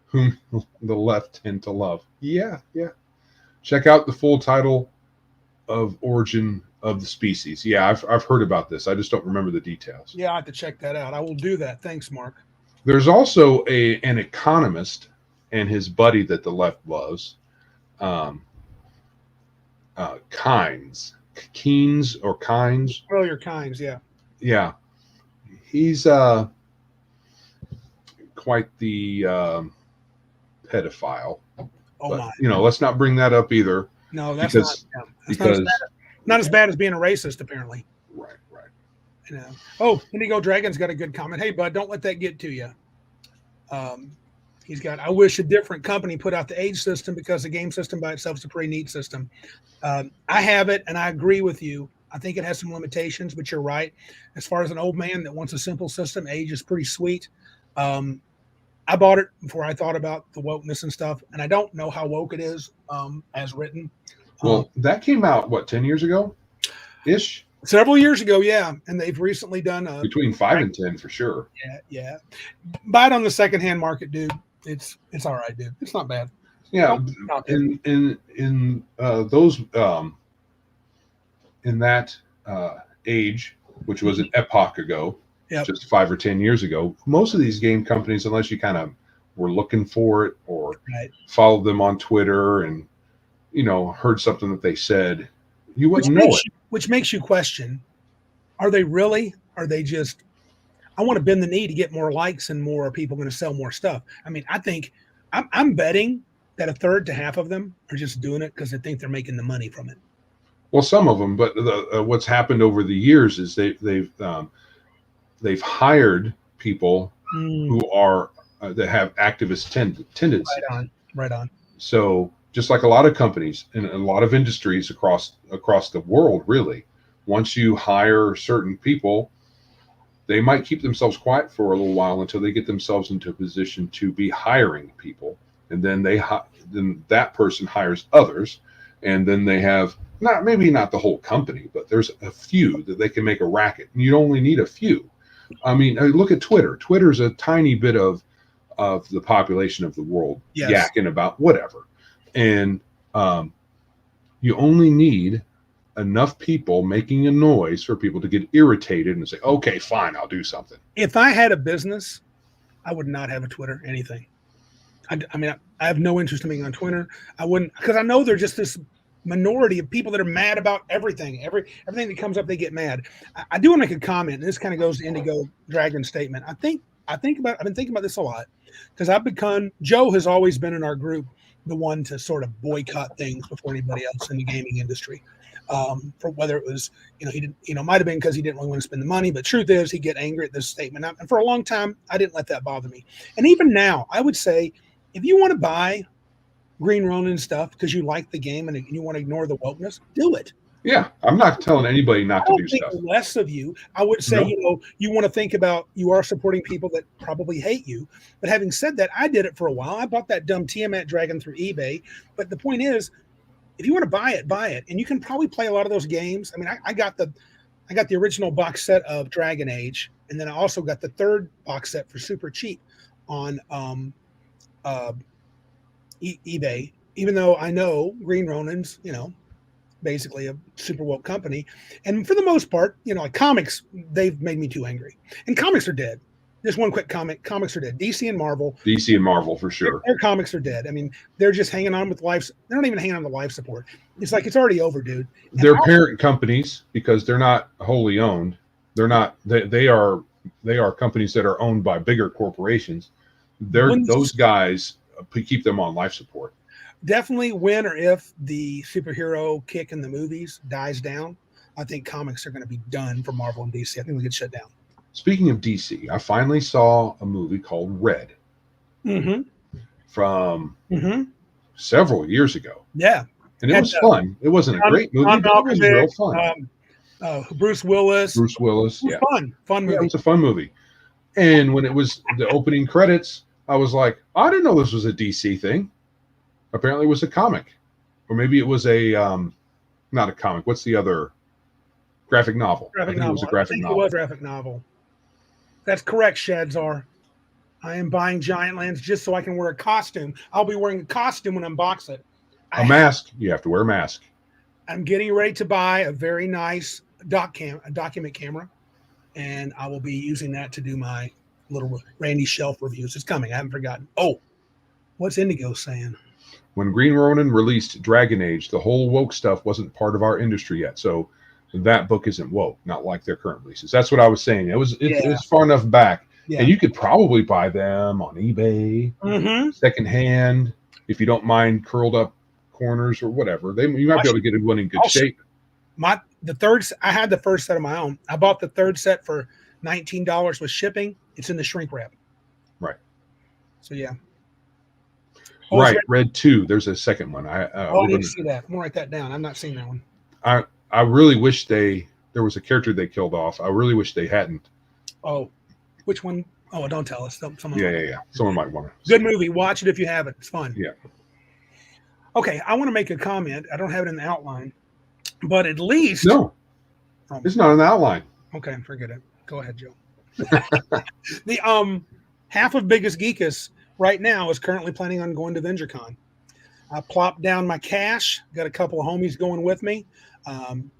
whom the left tend to love. Yeah. Check out the full title of Origin of the Species. Yeah, I've heard about this. I just don't remember the details. Yeah, I have to check that out. I will do that. Thanks, Mark. There's also an economist and his buddy that the left loves, Keynes. Well, your Keynes, yeah. Yeah. He's quite the pedophile. Oh, but, my. Let's not bring that up either. No, that's not as bad as being a racist, apparently. Right. Oh, Indigo Dragon's got a good comment. Hey, bud, don't let that get to you. He's got, I wish a different company put out the age system because the game system by itself is a pretty neat system. I have it, and I agree with you. I think it has some limitations, but you're right. As far as an old man that wants a simple system, age is pretty sweet. I bought it before I thought about the wokeness and stuff, and I don't know how woke it is as written. Well, that came out, 10 years ago? Ish? Several years ago, yeah. And they've recently done between 5 and 10 for sure. Yeah. Buy it on the secondhand market, dude. It's all right, dude. It's not bad. Yeah. In those in that age, which was an epoch ago, just 5 or 10 years ago, most of these game companies, unless you kind of were looking for it or followed them on Twitter and heard something that they said, you wouldn't know it. Which makes you question, are they really? Are they just, I want to bend the knee to get more likes and more people going to sell more stuff. I mean, I think, I'm betting that a third to half of them are just doing it because they think they're making the money from it. Well, some of them, but what's happened over the years is they've hired people who are that have activist tendencies. Right on. So just like a lot of companies and a lot of industries across the world, really, once you hire certain people, they might keep themselves quiet for a little while until they get themselves into a position to be hiring people, and then then that person hires others, and then they have maybe not the whole company, but there's a few that they can make a racket, and you only need a few. I mean, look at Twitter. Twitter's a tiny bit of the population of the world yakking about whatever. And you only need enough people making a noise for people to get irritated and say, okay, fine, I'll do something. If I had a business, I would not have a Twitter, anything. I mean, I have no interest in being on Twitter. I wouldn't, because I know they're just this minority of people that are mad about everything. Everything that comes up, they get mad. I do want to make a comment, and this kind of goes to Indigo Dragon's statement. I've been thinking about this a lot because Joe has always been in our group the one to sort of boycott things before anybody else in the gaming industry. For whether it was, he didn't, might have been because he didn't really want to spend the money, but truth is he'd get angry at this statement. And for a long time, I didn't let that bother me. And even now, I would say, if you want to buy Green Ronin stuff because you like the game and you want to ignore the wokeness, do it. Yeah, I'm not telling anybody I not to don't do think stuff. less of you. I would say, No. you want to think about, you are supporting people that probably hate you. But having said that, I did it for a while. I bought that dumb Tiamat dragon through eBay. But the point is, if you want to buy it, buy it. And you can probably play a lot of those games. I mean, I got the original box set of Dragon Age, and then I also got the third box set for super cheap on uh, eBay. Even though I know Green Ronin's, basically a super woke company, and for the most part, like comics, they've made me too angry, and comics are dead. Just one quick comment: comics are dead. DC and Marvel, DC and Marvel for sure. their comics are dead. I mean, they're just hanging on with life. They're not even hanging on to life support. It's like it's already over, dude. And They're parent companies because they're not wholly owned. They're not. They are companies that are owned by bigger corporations. Those guys keep them on life support. Definitely when or if the superhero kick in the movies dies down, I think comics are going to be done for Marvel and DC. I think we get shut down. Speaking of DC, I finally saw a movie called Red from several years ago. Yeah. And it was fun. It wasn't a great movie, but it was real fun. Bruce Willis. Yeah. Fun movie. Yeah, it was a fun movie. And when it was the opening credits, I was like, I didn't know this was a DC thing. Apparently it was a comic. Or maybe it was a not a comic. What's the other? Graphic novel. Graphic novel. It was a graphic novel. It was a graphic novel. That's correct, Shadzar. I am buying Giant Lands just so I can wear a costume. I'll be wearing a costume when I unbox it. A mask. You have to wear a mask. I'm getting ready to buy a very nice document camera, and I will be using that to do my little Randy Shelf reviews. It's coming. I haven't forgotten. Oh, what's Indigo saying? When Green Ronin released Dragon Age, the whole woke stuff wasn't part of our industry yet. So that book isn't woke, not like their current releases. That's what I was saying. It's far enough back. Yeah. And you could probably buy them on eBay, secondhand, if you don't mind curled up corners or whatever. You might be able to get one in good shape. I had the first set of my own. I bought the third set for $19 with shipping. It's in the shrink wrap. Right. So yeah. Right. Red 2. There's a second one. I didn't see that. I'm gonna write that down. I've not seen that one. I really wish there was a character they killed off. I really wish they hadn't. Oh, which one? Oh, don't tell us. Yeah. Someone might want to. Good movie. Watch it if you haven't. It's fun. Yeah. Okay, I want to make a comment. I don't have it in the outline, but at least it's not in the outline. Okay, forget it. Go ahead, Joe. The half of Biggus Geekus right now is currently planning on going to VentureCon. I plopped down my cash. Got a couple of homies going with me.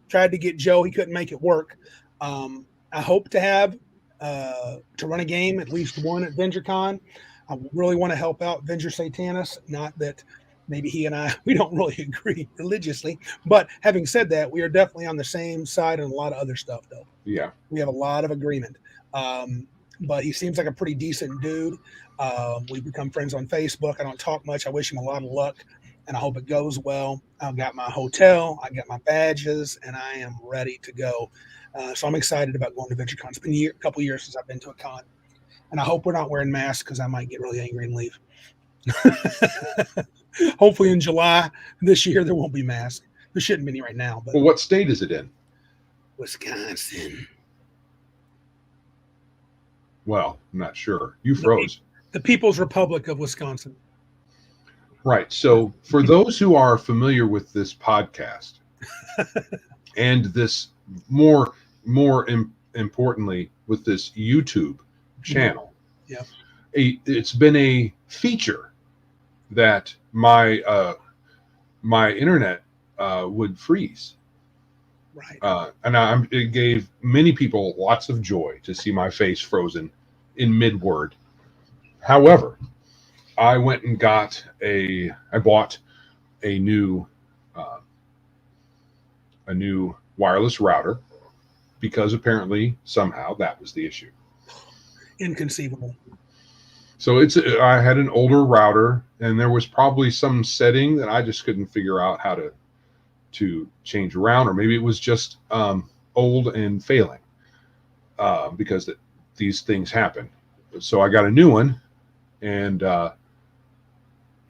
Tried to get Joe. He couldn't make it work. I hope to have to run a game, at least one at VentureCon. I really want to help out Venger Satanis. Not that maybe he and we don't really agree religiously. But having said that, we are definitely on the same side on a lot of other stuff, though. Yeah. We have a lot of agreement. But he seems like a pretty decent dude. We've become friends on Facebook. I don't talk much. I wish him a lot of luck, and I hope it goes well. I've got my hotel. I got my badges, and I am ready to go. So I'm excited about going to VentureCon. It's been a couple of years since I've been to a con. And I hope we're not wearing masks because I might get really angry and leave. Hopefully in July this year, there won't be masks. There shouldn't be any right now. But well, what state is it in? Wisconsin. Well, I'm not sure. You froze. The People's Republic of Wisconsin. Right. So for those who are familiar with this podcast and this more importantly with this YouTube channel, it's been a feature that my internet would freeze. Right. And it gave many people lots of joy to see my face frozen in mid-word. However, I went and I bought a new wireless router because apparently somehow that was the issue. Inconceivable. So I had an older router, and there was probably some setting that I just couldn't figure out how to change around, or maybe it was just old and failing because these things happen. So I got a new one, and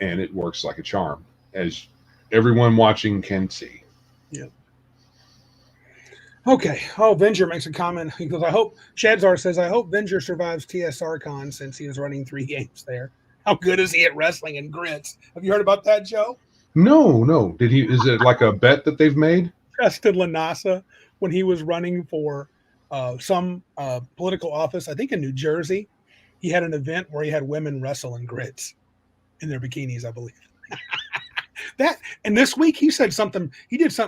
it works like a charm, as everyone watching can see. Yeah. Okay. Oh, Venger makes a comment. He goes, Shadzar says, I hope Venger survives TSR Con since he is running 3 games there. How good is he at wrestling and grits? Have you heard about that, Joe? No. Is it like a bet that they've made? Justin Lanasa, when he was running for some political office, I think in New Jersey, he had an event where he had women wrestle in grits in their bikinis, I believe. And this week he did something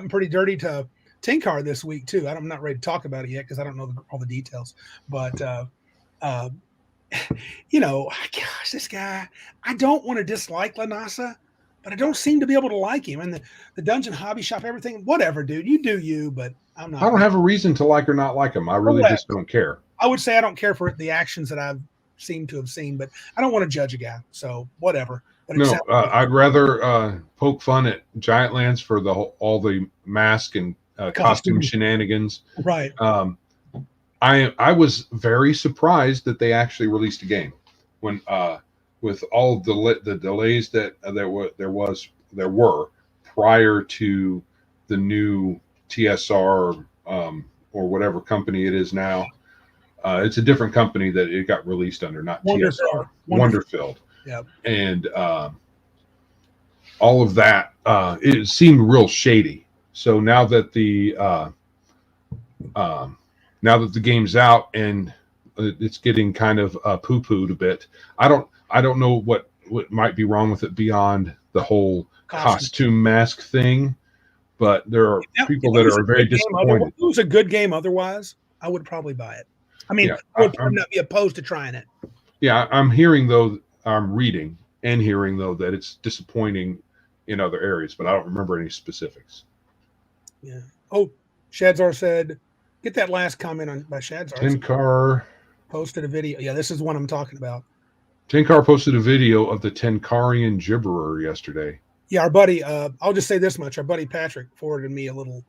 pretty dirty to Tinkar this week too. I'm not ready to talk about it yet because I don't know all the details. But gosh, this guy, I don't want to dislike Lanasa, but I don't seem to be able to like him. And the Dungeon Hobby Shop, everything, whatever, dude. You do you, but I'm not. I don't have a reason to like or not like him. I really just don't care. I would say I don't care for the actions that I've seemed to have seen, but I don't want to judge a guy. So whatever. But no, I'd rather poke fun at Giantlands for all the mask and costume shenanigans. Right. I was very surprised that they actually released a game when with all of the delays that there were prior to the new TSR or whatever company it is now. It's a different company that it got released under, not TSR. Wonderfield. Yeah. And all of that, it seemed real shady. So now that the game's out and it's getting kind of poo-pooed a bit, I don't know what might be wrong with it beyond the whole costume mask thing, but there are people that are very disappointed. If it was a good game otherwise, I would probably buy it. I mean, I would not be opposed to trying it. Yeah, I'm reading and hearing though that it's disappointing in other areas, but I don't remember any specifics. Yeah. Oh, Shadzar said, get that last comment by Shadzar. Tenkar posted a video. Yeah, this is one I'm talking about. Tenkar posted a video of the Tenkarian gibberer yesterday. Yeah, our buddy, I'll just say this much. Our buddy Patrick forwarded me a little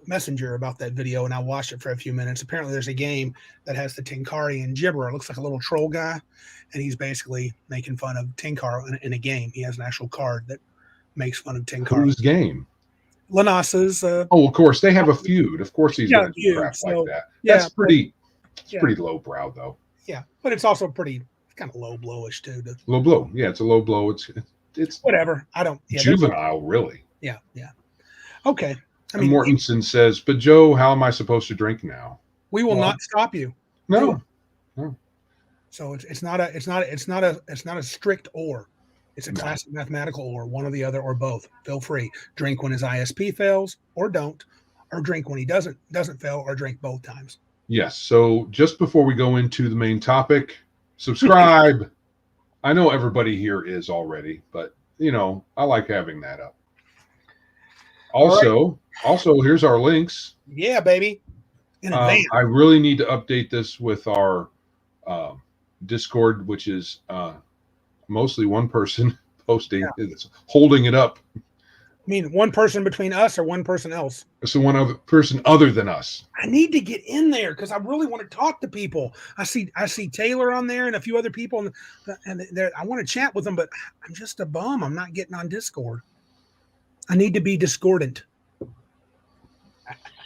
messenger about that video, and I watched it for a few minutes. Apparently there's a game that has the Tenkarian gibberer. It looks like a little troll guy, and he's basically making fun of Tenkar in a game. He has an actual card that makes fun of Tenkar. Whose game? Lanasa's. Of course they have a feud. Of course he's going to do crap like that. That's pretty lowbrow though. Yeah, but it's also pretty kind of low blowish too. Low blow. Yeah, it's a low blow. It's whatever. I don't. Yeah, juvenile, really. Yeah. Okay. I mean, Mortensen says, but Joe, how am I supposed to drink now? We will not stop you. No. So it's not a strict or. It's a classic mathematical or, one or the other or both. Feel free. Drink when his ISP fails or don't, or drink when he doesn't fail, or drink both times. Yes. So just before we go into the main topic, subscribe. I know everybody here is already, but I like having that up. Also, here's our links. Yeah, baby. In advance. I really need to update this with our Discord, which is mostly one person posting, it's holding it up. I mean, one person between us or one person else? So one other person other than us. I need to get in there because I really want to talk to people. I see Taylor on there and a few other people, and I want to chat with them, but I'm just a bum. I'm not getting on Discord. I need to be discordant.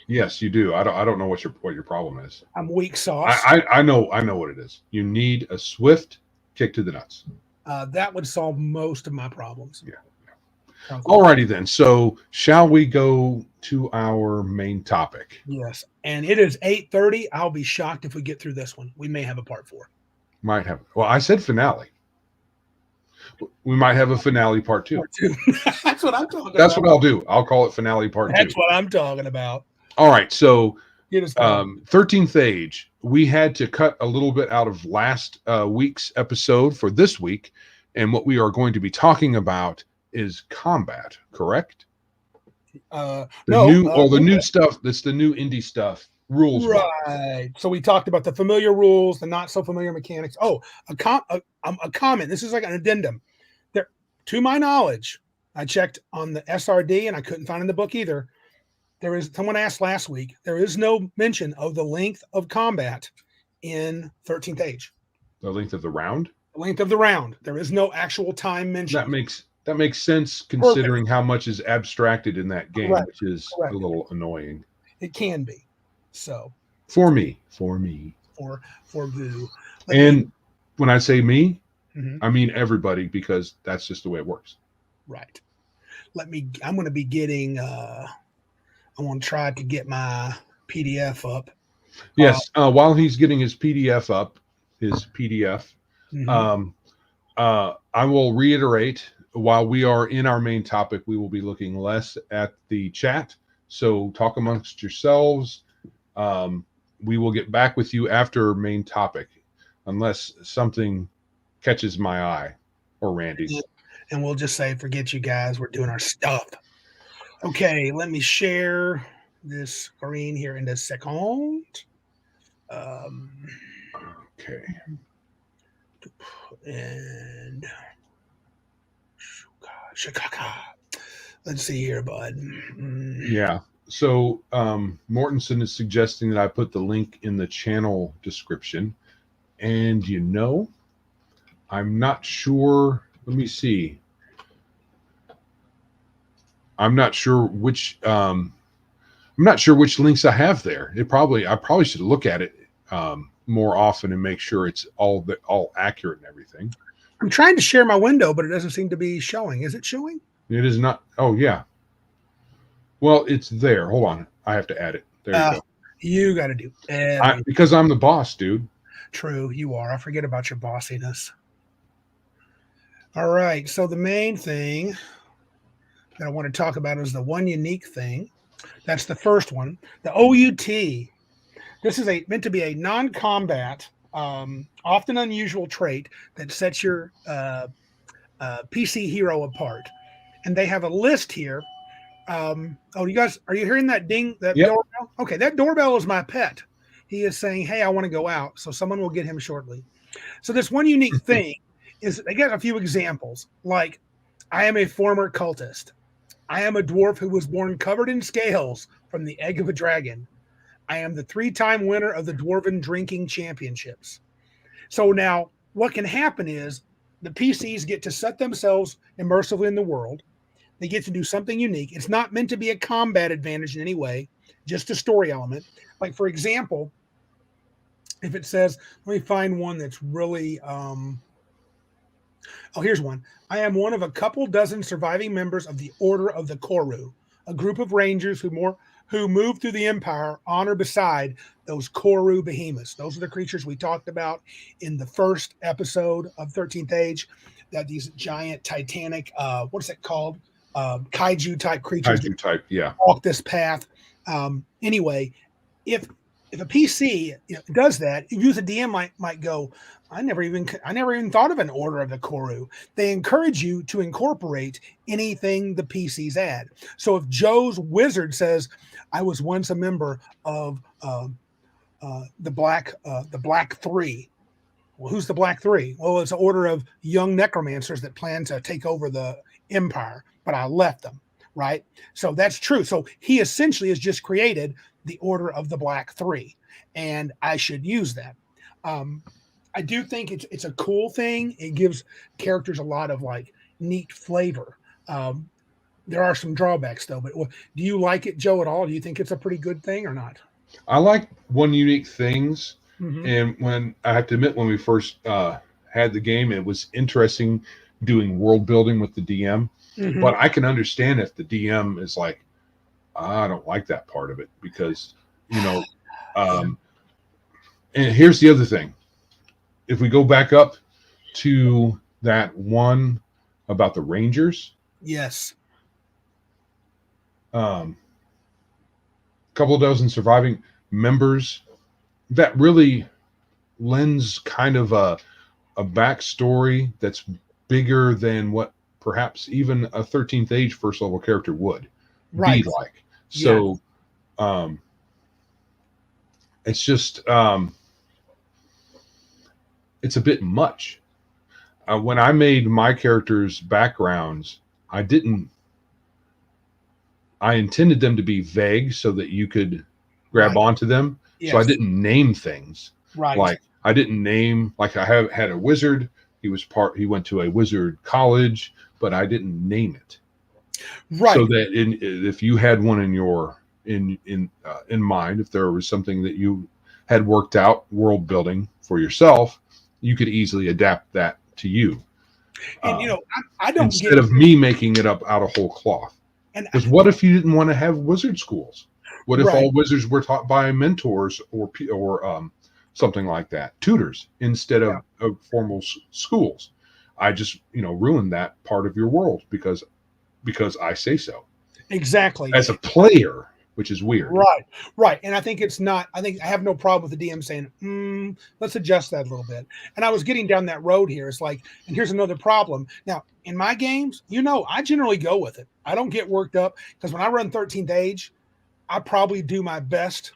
Yes, you do. I don't know what your problem is. I'm weak sauce. I know what it is. You need a swift kick to the nuts. That would solve most of my problems. Yeah. Alrighty then. So shall we go to our main topic? Yes. And it is 8:30. I'll be shocked if we get through this one. We may have a part 4. Might have. Well, I said finale. We might have a finale part 2. That's what I'm talking about. That's what I'll do. I'll call it finale part 2. That's what I'm talking about. All right. So 13th Age, we had to cut a little bit out of last week's episode for this week. And what we are going to be talking about is combat, correct? The new stuff. That's the new indie stuff. Rules. Right. So we talked about the familiar rules, the not so familiar mechanics. Oh, a comment. This is like an addendum. There, to my knowledge, I checked on the SRD and I couldn't find in the book either. Someone asked last week, there is no mention of the length of combat in 13th Age. The length of the round? The length of the round. There is no actual time mentioned. That makes sense considering how much is abstracted in that game, which is a little annoying. It can be. So For me. for Vu. And when I say me, Mhm. I mean everybody, because that's just the way it works. Right. I'm going to be getting, I want to try to get my PDF up. Yes. While he's getting his PDF up, his PDF, Mhm. um, I will reiterate, while we are in our main topic, we will be looking less at the chat. So talk amongst yourselves. We will get back with you after main topic, unless something catches my eye or Randy's. And we'll just say, forget you guys, we're doing our stuff. Okay, let me share this screen here in a second. Okay. And Chicago. Let's see here, bud. Yeah. So Mortensen is suggesting that I put the link in the channel description. And I'm not sure. Let me see. I'm not sure which links I have there. I probably should look at it more often and make sure it's all accurate and everything. I'm trying to share my window, but it doesn't seem to be showing. Is it showing? It is not. Oh yeah. Well, it's there. Hold on. I have to add it. There you go. You got to do because I'm the boss, dude. True, you are. I forget about your bossiness. All right. So the main thing that I want to talk about is the one unique thing. That's the first one. The OUT. This is meant to be a non-combat, often unusual trait that sets your PC hero apart. And they have a list here. You guys, are you hearing that ding? That Yep. doorbell? Okay, that doorbell is my pet. He is saying, "Hey, I want to go out." So someone will get him shortly. So this one unique thing is they got a few examples. Like, I am a former cultist. I am a dwarf who was born covered in scales from the egg of a dragon. I am the 3-time winner of the Dwarven Drinking Championships. So now what can happen is the PCs get to set themselves immersively in the world. They get to do something unique. It's not meant to be a combat advantage in any way, just a story element. Like, for example, if it says, let me find one that's really, here's one. I am one of a couple dozen surviving members of the Order of the Koru, a group of rangers who move through the Empire on or beside those Koru behemoths. Those are the creatures we talked about in the first episode of 13th Age, that these giant titanic, what's it called? Kaiju type creatures walk this path. Anyway, if a PC does that, you as a DM might go, I never even thought of an Order of the Koru. They encourage you to incorporate anything the PCs add. So if Joe's wizard says, I was once a member of the Black Three. Well, who's the Black Three? Well, it's an order of young necromancers that plan to take over the Empire, but I left them, right? So that's true. So he essentially has just created the Order of the Black Three, and I should use that. I do think it's a cool thing. It gives characters a lot of like neat flavor. There are some drawbacks though, but do you like it, Joe, at all? Do you think it's a pretty good thing or not? I like one unique things. Mm-hmm. And when I have to admit, when we first had the game, it was interesting doing world building with the DM. Mm-hmm. But I can understand if the DM is like, I don't like that part of it because, and here's the other thing. If we go back up to that one about the Rangers. Yes. Couple dozen surviving members, that really lends kind of a backstory that's bigger than what perhaps even a 13th Age first level character would be like. So it's just it's a bit much. When I made my characters' backgrounds, I intended them to be vague so that you could grab onto them. Yes. So I didn't name things. Right. Like I didn't name, like I had a wizard. He went to a wizard college, but I didn't name it. Right. So that if you had one in your in mind. If there was something that you had worked out world building for yourself, you could easily adapt that to you. And I don't Instead get of me making it up out of whole cloth. and Because what if you didn't want to have wizard schools? What if Right. all wizards were taught by mentors or something like that, tutors instead of formal schools? I just ruined that part of your world because I say so exactly as a player, which is weird. right. And I think it's not. I think I have no problem with the DM saying, let's adjust that a little bit. And I was getting down that road here. It's like, and here's another problem. Now, in my games, I generally go with it. I don't get worked up because when I run 13th Age, I probably do my best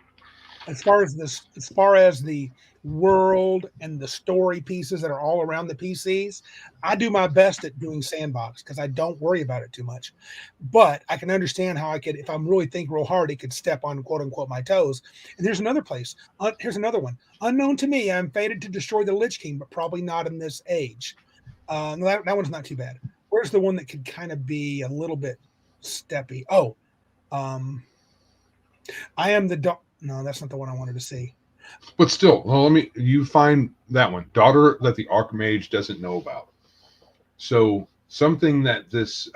as far as the world and the story pieces that are all around the PCs. I do my best at doing sandbox because I don't worry about it too much. But I can understand how I could, if I'm really think real hard, it could step on quote unquote my toes. And there's another place. Here's another one. Unknown to me, I'm fated to destroy the Lich King, but probably not in this age. That one's not too bad. Where's the one that could kind of be a little bit steppy? Oh, I am the no, that's not the one I wanted to see. But still, well, you find that one, daughter that the Archmage doesn't know about. So something that this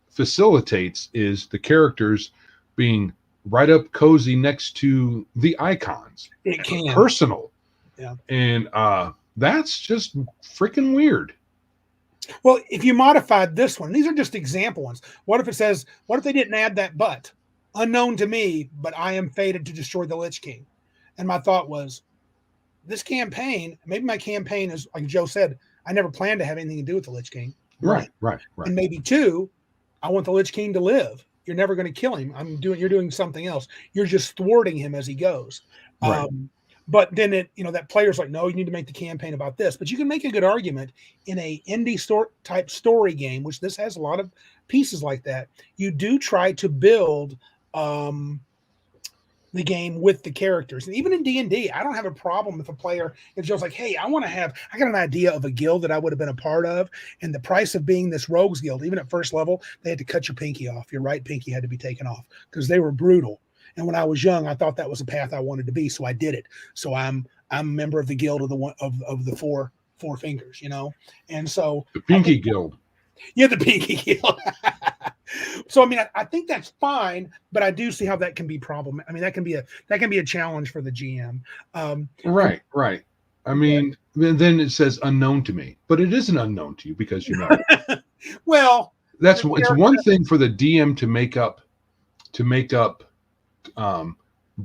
facilitates is the characters being right up cozy next to the icons. It can personal. Yeah. And that's just freaking weird. Well, if you modified this one, these are just example ones. What if they didn't add that but? Unknown to me, but I am fated to destroy the Lich King. And my thought was, this campaign, maybe my campaign is, like Joe said, I never planned to have anything to do with the Lich King. Right. And maybe two, I want the Lich King to live. You're never going to kill him. You're doing something else. You're just thwarting him as he goes. Right. But then that player's like, no, you need to make the campaign about this. But you can make a good argument in a indie type story game, which this has a lot of pieces like that. You do try to build the game with the characters. And even in D&D, I don't have a problem if a player is just like, hey, I got an idea of a guild that I would have been a part of. And the price of being this rogues guild, even at first level, they had to cut your pinky off. Your right pinky had to be taken off because they were brutal. And when I was young, I thought that was a path I wanted to be. So I did it. So I'm a member of the guild of the four fingers, And so the Pinky Guild. Yeah, the Pinky Guild. So I think that's fine, but I do see how that can be problem. That can be a challenge for the GM. Right. Then it says unknown to me, but it isn't unknown to you because you know. Well, it's one thing for the DM to make up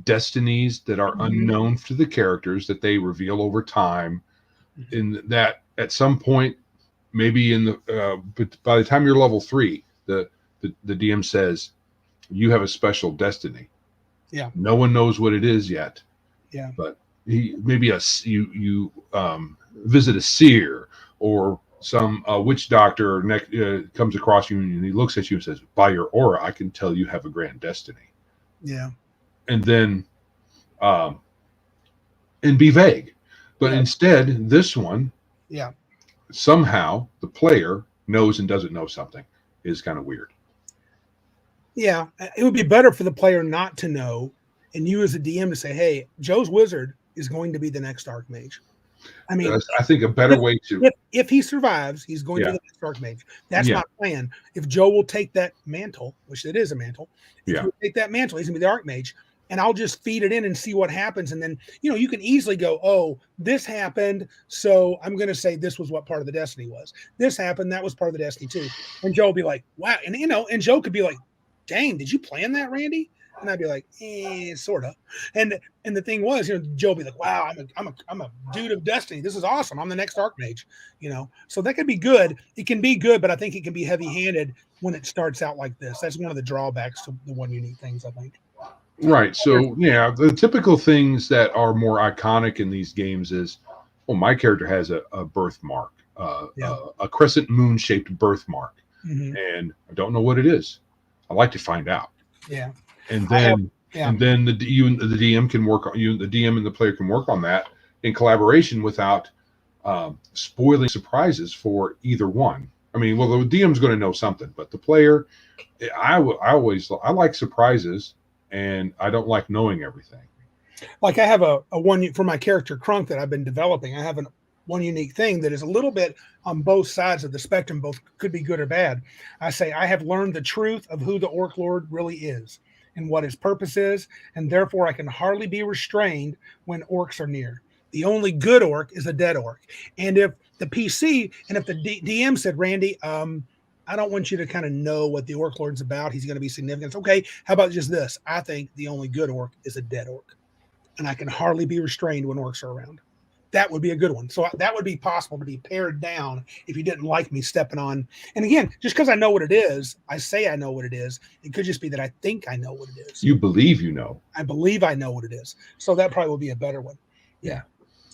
destinies that are unknown to the characters that they reveal over time. In that, at some point, maybe but by the time you're level 3, the DM says you have a special destiny. Yeah. No one knows what it is yet. Yeah. But you visit a seer or some witch doctor comes across you and he looks at you and says, by your aura, I can tell you have a grand destiny. Yeah. And then and be vague. But instead, this one, somehow the player knows and doesn't know something is kind of weird. Yeah, it would be better for the player not to know, and you as a DM to say, "Hey, Joe's wizard is going to be the next Archmage." I think a better way to if he survives, he's going to be the next Archmage. That's my plan. If Joe will take that mantle, which it is a mantle, if he will take that mantle, he's gonna be the Archmage, and I'll just feed it in and see what happens. And then you can easily go, "Oh, this happened, so I'm gonna say this was what part of the destiny was. This happened, that was part of the destiny too." And Joe will be like, "Wow," and Joe could be like, "Dang, did you plan that, Randy?" And I'd be like, sort of. And the thing was, Joe would be like, "Wow, I'm a dude of destiny. This is awesome. I'm the next Archmage." So that could be good. It can be good, but I think it can be heavy-handed when it starts out like this. That's one of the drawbacks to the one unique things, I think. Right. So the typical things that are more iconic in these games is, my character has a birthmark, a crescent moon shaped birthmark, and I don't know what it is. I like to find out. Yeah. And then the DM can work on the DM and the player can work on that in collaboration without spoiling surprises for either one. The DM's going to know something, but the player, I like surprises. and I don't like knowing everything. Like I have a one for my character Crunk that I've been developing. I have one unique thing that is a little bit on both sides of the spectrum, both could be good or bad. I say I have learned the truth of who the Orc Lord really is and what his purpose is, and therefore I can hardly be restrained when orcs are near. The only good orc is a dead orc. And if the PC and if the DM said, Randy, I don't want you to kind of know what the Orc Lord's about. He's going to be significant. Okay, how about just this? I think the only good orc is a dead orc, and I can hardly be restrained when orcs are around. That would be a good one. So that would be possible to be pared down if you didn't like me stepping on. And again, just because I know what it is, I say I know what it is. It could just be that I think I know what it is. You believe you know. I believe I know what it is. So that probably will be a better one. Yeah.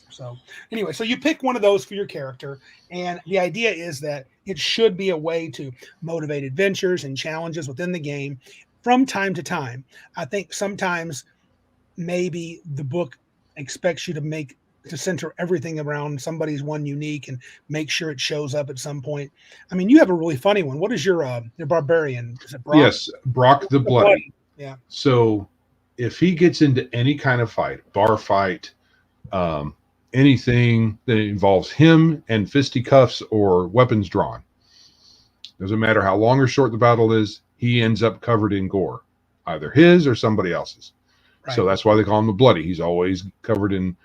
So anyway, so you pick one of those for your character. And the idea is that it should be a way to motivate adventures and challenges within the game from time to time. I think sometimes maybe the book expects you to center everything around somebody's one unique and make sure it shows up at some point. I mean, you have a really funny one. What is your barbarian? Is it Brock? Yes, Brock the Bloody. Yeah. So if he gets into any kind of fight, bar fight, anything that involves him and fisticuffs or weapons drawn, doesn't matter how long or short the battle is, he ends up covered in gore, either his or somebody else's. Right. So that's why they call him the Bloody. He's always covered in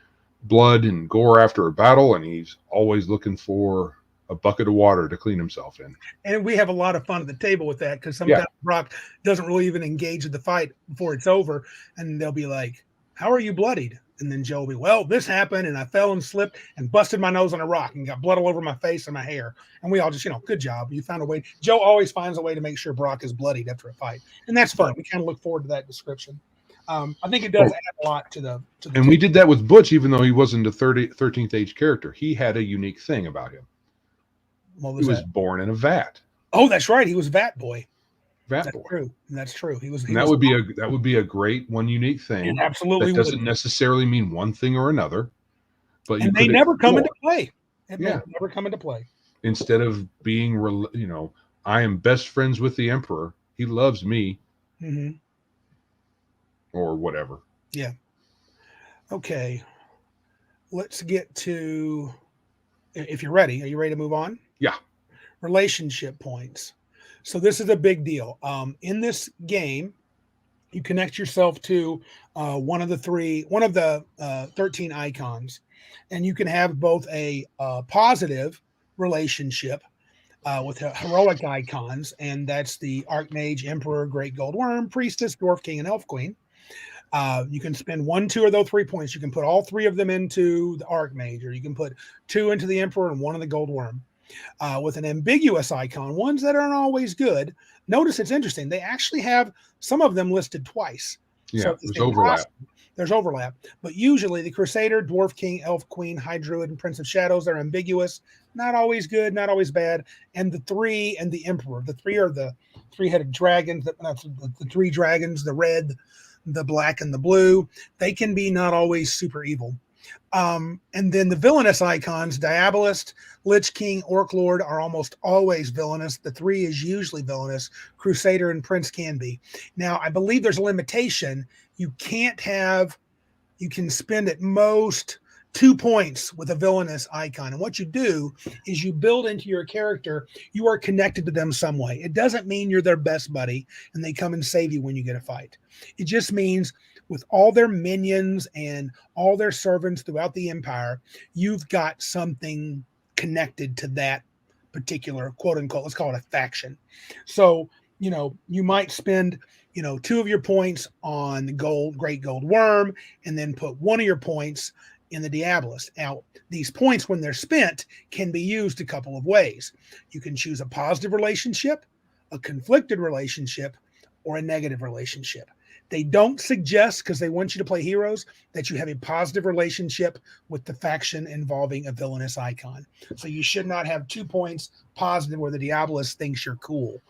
blood and gore after a battle, and he's always looking for a bucket of water to clean himself in. And we have a lot of fun at the table with that, because sometimes Brock doesn't really even engage in the fight before it's over, and they'll be like, how are you bloodied? And then Joe will be, well, this happened, and I fell and slipped and busted my nose on a rock and got blood all over my face and my hair. And we all just, good job. You found a way. Joe always finds a way to make sure Brock is bloodied after a fight. And that's fun. We kind of look forward to that description. I think it does add a lot to the and we did that with Butch, even though he wasn't a 13th age character. He had a unique thing about him. What was he was born in a vat. Oh, that's right. He was Vat Boy. Vat Boy. True. That's true. He was. That would be a great one unique thing. It absolutely that doesn't necessarily mean one thing or another. But and they never come into play. Never come into play. Instead of being, I am best friends with the Emperor. He loves me. Mm-hmm. Or whatever. Yeah. Okay. Let's get to, if you're ready, are you ready to move on? Yeah. Relationship points. So this is a big deal. In this game, you connect yourself to one of the 13 icons, and you can have both a positive relationship with heroic icons, and that's the Archmage, Emperor, Great Gold Worm, Priestess, Dwarf King, and Elf Queen. You can spend 1, 2, or those 3 points. You can put all 3 of them into the Archmage, or you can put 2 into the Emperor and 1 in the Gold Worm. With an ambiguous icon, ones that aren't always good. Notice it's interesting. They actually have some of them listed twice. Yeah, so there's overlap. There's overlap. But usually the Crusader, Dwarf King, Elf Queen, High Druid, and Prince of Shadows are ambiguous. Not always good, not always bad. And the 3 and the Emperor. The 3 are the 3-headed dragons. The 3 dragons, the red, the black, and the blue. They can be not always super evil. And then the villainous icons, Diabolist, Lich King, Orc Lord, are almost always villainous. The 3 is usually villainous. Crusader and Prince can be. Now, I believe there's a limitation. You can spend at most 2 points with a villainous icon. And what you do is you build into your character, you are connected to them some way. It doesn't mean you're their best buddy and they come and save you when you get a fight. It just means with all their minions and all their servants throughout the empire, you've got something connected to that particular quote unquote, let's call it a faction. So, you might spend, 2 of your points on the Great Gold Worm, and then put 1 of your points in the Diabolist. Now, these points, when they're spent, can be used a couple of ways. You can choose a positive relationship, a conflicted relationship, or a negative relationship. They don't suggest, because they want you to play heroes, that you have a positive relationship with the faction involving a villainous icon. So you should not have 2 points positive where the Diabolist thinks you're cool.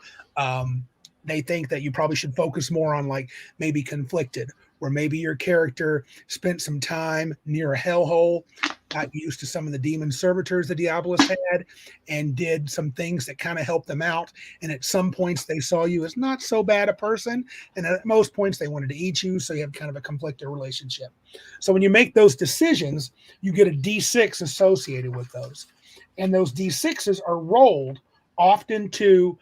they think that you probably should focus more on like maybe conflicted, where maybe your character spent some time near a hellhole, got used to some of the demon servitors the Diabolist had, and did some things that kind of helped them out. And at some points they saw you as not so bad a person, and at most points they wanted to eat you, so you have kind of a conflicted relationship. So when you make those decisions, you get a D6 associated with those, and those D6s are rolled often to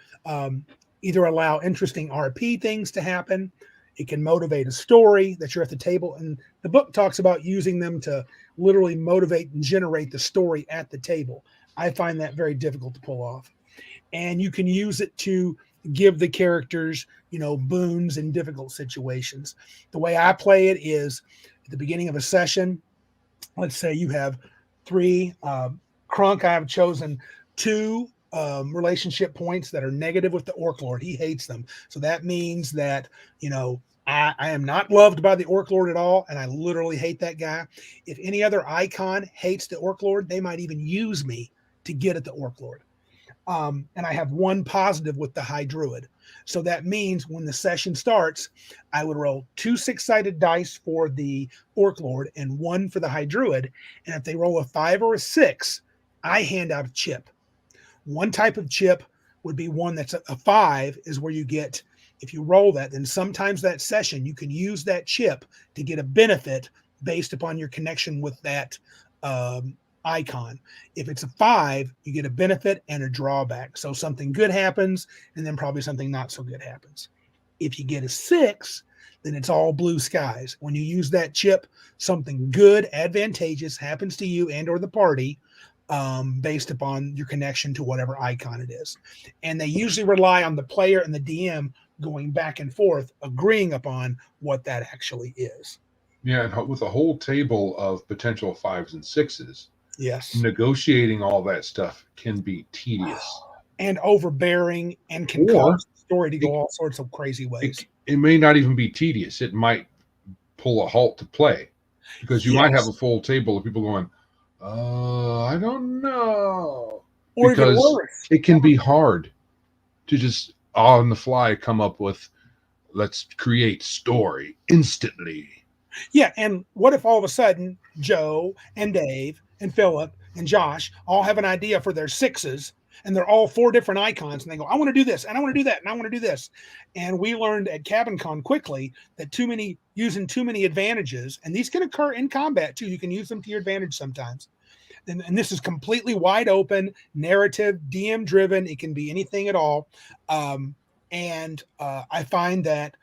either allow interesting RP things to happen. It can motivate a story that you're at the table. And the book talks about using them to literally motivate and generate the story at the table. I find that very difficult to pull off. And you can use it to give the characters, boons in difficult situations. The way I play it is at the beginning of a session, let's say you have 3 Crunk. I have chosen 2 relationship points that are negative with the Orc Lord. He hates them. So that means that, I am not loved by the Orc Lord at all, and I literally hate that guy. If any other icon hates the Orc Lord, they might even use me to get at the Orc Lord. And I have 1 positive with the High Druid. So that means when the session starts, I would roll 2 6-sided dice for the Orc Lord and 1 for the High Druid. And if they roll a 5 or a 6, I hand out a chip. One type of chip would be one that's a 5, is where you get, if you roll that, then sometimes that session you can use that chip to get a benefit based upon your connection with that icon. If it's a 5, you get a benefit and a drawback. So something good happens, and then probably something not so good happens. If you get a 6, then it's all blue skies. When you use that chip, something good, advantageous happens to you and or the party, based upon your connection to whatever icon it is. And they usually rely on the player and the DM going back and forth, agreeing upon what that actually is. Yeah, and with a whole table of potential 5s and 6s, yes, negotiating all that stuff can be tedious and overbearing, and can cause the story to go all sorts of crazy ways. It may not even be tedious. It might pull a halt to play, because you might have a full table of people going, I don't know. Or because even worse, it can be hard to just on the fly come up with, let's create story instantly. Yeah, and what if all of a sudden Joe and Dave and Philip and Josh all have an idea for their 6s, and they're all 4 different icons, and they go, I want to do this, and I want to do that, and I want to do this. And we learned at CabinCon quickly that using too many advantages, and these can occur in combat too. You can use them to your advantage sometimes. And this is completely wide open, narrative, DM driven. It can be anything at all. And I find that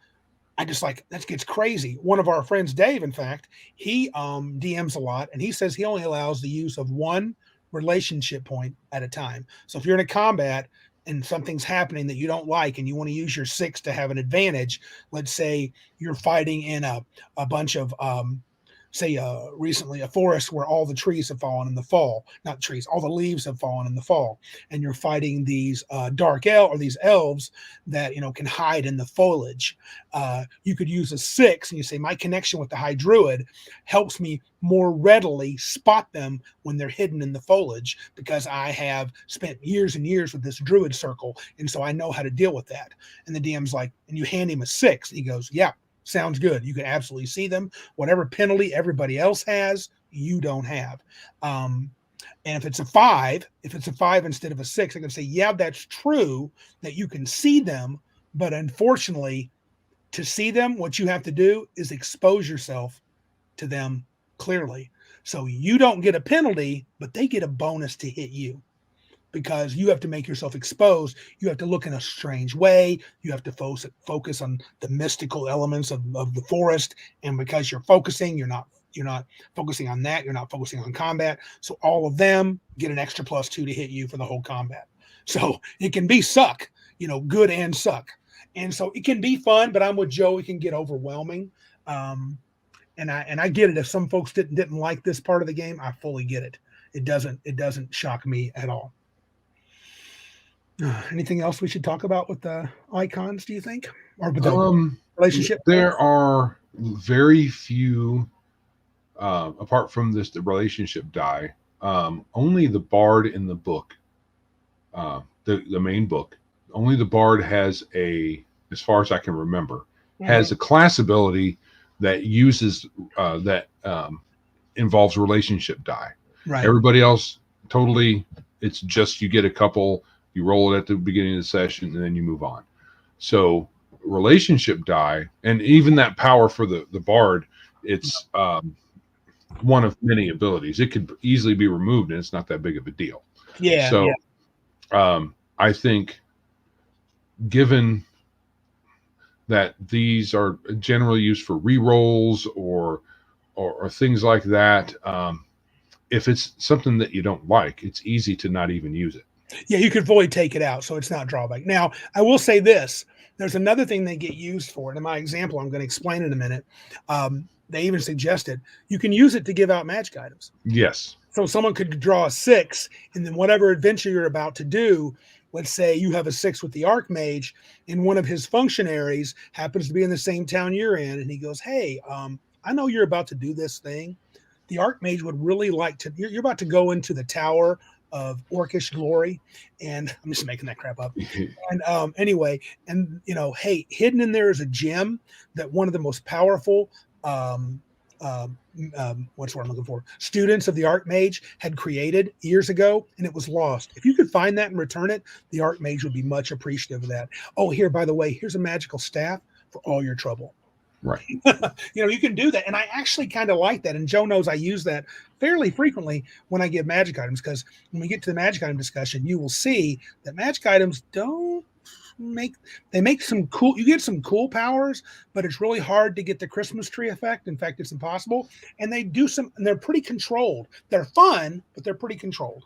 that gets crazy. One of our friends, Dave, in fact, he DMs a lot, and he says he only allows the use of 1 relationship point at a time. So if you're in a combat and something's happening that you don't like, and you want to use your 6 to have an advantage, let's say you're fighting in a bunch of recently a forest where all the trees have fallen in the fall, not trees, all the leaves have fallen in the fall, and you're fighting these these elves that can hide in the foliage. You could use a 6, and you say, my connection with the High Druid helps me more readily spot them when they're hidden in the foliage, because I have spent years and years with this Druid circle, and so I know how to deal with that. And the DM's like, and you hand him a 6, and he goes, yeah, sounds good. You can absolutely see them. Whatever penalty everybody else has, you don't have. And if it's a 5 instead of a 6, I can say, yeah, that's true that you can see them, but unfortunately, to see them, what you have to do is expose yourself to them clearly. So you don't get a penalty, but they get a bonus to hit you, because you have to make yourself exposed. You have to look in a strange way. You have to focus on the mystical elements of the forest. And because you're focusing, you're not focusing on that. You're not focusing on combat. So all of them get an extra +2 to hit you for the whole combat. So it can be suck, good and suck. And so it can be fun, but I'm with Joe. It can get overwhelming. And I get it. If some folks didn't like this part of the game, I fully get it. It doesn't shock me at all. Anything else we should talk about with the icons, do you think? Or with the relationship? There are very few, apart from the relationship die, only the bard in the book, the main book, only the bard has a as far as I can remember, has a class ability that uses that involves relationship die. Right. Everybody else totally, it's just you get a couple, you roll it at the beginning of the session, and then you move on. So relationship die, and even that power for the bard, it's one of many abilities. It could easily be removed, and it's not that big of a deal. Yeah. So I think, given that these are generally used for re-rolls or things like that, if it's something that you don't like, it's easy to not even use it. Yeah, you could fully take it out, so it's not drawback. Now, I will say this. There's another thing they get used for, and in my example, I'm going to explain in a minute. They even suggested you can use it to give out magic items. Yes. So someone could draw a 6, and then whatever adventure you're about to do, let's say you have a 6 with the Archmage, and one of his functionaries happens to be in the same town you're in, and he goes, hey, I know you're about to do this thing. The Archmage would really like to, you're about to go into the Tower of Orcish Glory, and I'm just making that crap up. And anyway, and hey, hidden in there is a gem that one of the most powerful what's what I'm looking for, students of the Archmage had created years ago, and it was lost. If you could find that and return it, the Archmage would be much appreciative of that. Oh, here, by the way, here's a magical staff for all your trouble. Right. You can do that. And I actually kind of like that. And Joe knows I use that fairly frequently when I give magic items, because when we get to the magic item discussion, you will see that magic items make some cool, you get some cool powers, but it's really hard to get the Christmas tree effect. In fact, it's impossible. And they do and they're pretty controlled. They're fun, but they're pretty controlled.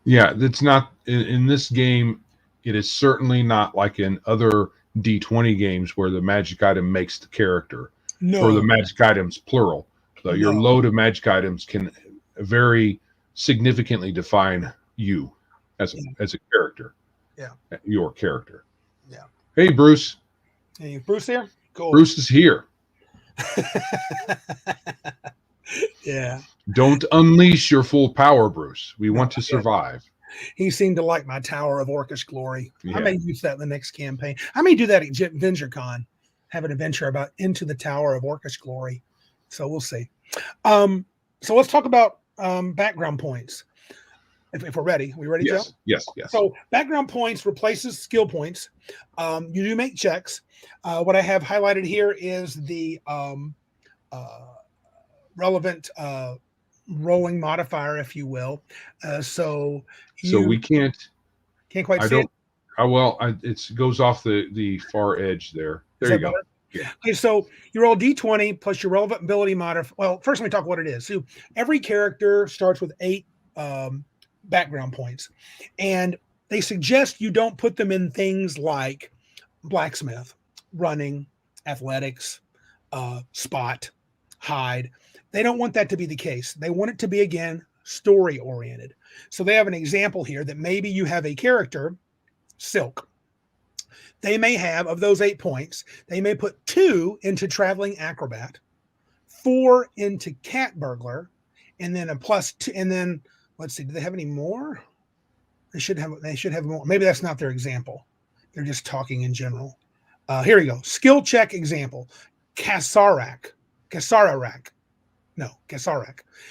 Yeah, it's not in this game. It is certainly not like in other D20 games where the magic item makes the character. No. For the magic items, plural. So your load of magic items can very significantly define you as a character. Yeah. Your character. Yeah. Hey, Bruce. Hey, Bruce here? Cool. Bruce is here. Yeah. Don't unleash your full power, Bruce. We want to survive. He seemed to like my Tower of Orcish Glory. Yeah. I may use that in the next campaign. I may do that at VentureCon. Have an adventure about into the Tower of Orcish Glory. So we'll see. So let's talk about background points. If we're ready. We ready, yes. Joe? Yes. So background points replaces skill points. You do make checks. What I have highlighted here is the relevant rolling modifier, if you will. So we can't quite see it. It goes off the far edge there. There you go. Yeah. Okay, so you roll D20 plus your relevant ability modifier. Well, first let me talk what it is. So every character starts with 8 background points, and they suggest you don't put them in things like blacksmith, running, athletics, spot, hide. They don't want that to be the case. They want it to be, again, story oriented. So they have an example here that maybe you have a character, Silk. They may have, of those 8 points, they may put 2 into traveling acrobat, 4 into cat burglar, and then a +2. And then let's see, do they have any more? They should have more. Maybe that's not their example. They're just talking in general. Here we go. Skill check example. Kasarak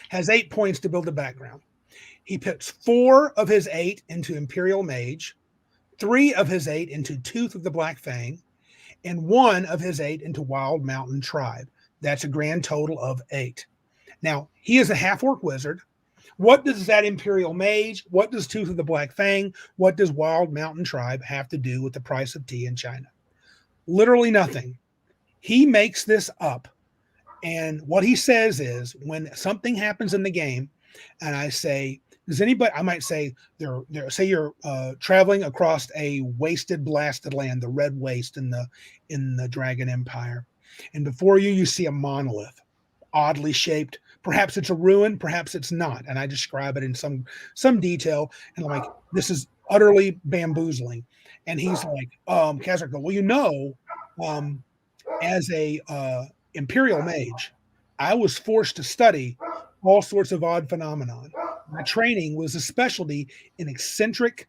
has 8 points to build a background. He puts 4 of his 8 into Imperial Mage, 3 of his 8 into Tooth of the Black Fang, and 1 of his 8 into Wild Mountain Tribe. That's a grand total of 8. Now, he is a half-orc wizard. What does that Imperial Mage, what does Tooth of the Black Fang, what does Wild Mountain Tribe have to do with the price of tea in China? Literally nothing. He makes this up. And what he says is, when something happens in the game, and I say, does anybody, I might say, say you're traveling across a wasted, blasted land, the Red Waste in the Dragon Empire. And before you see a monolith, oddly shaped. Perhaps it's a ruin, perhaps it's not. And I describe it in some detail. And I'm like, this is utterly bamboozling. And he's like, Kazakh, well, as a Imperial Mage, I was forced to study all sorts of odd phenomenon. My training was a specialty in eccentric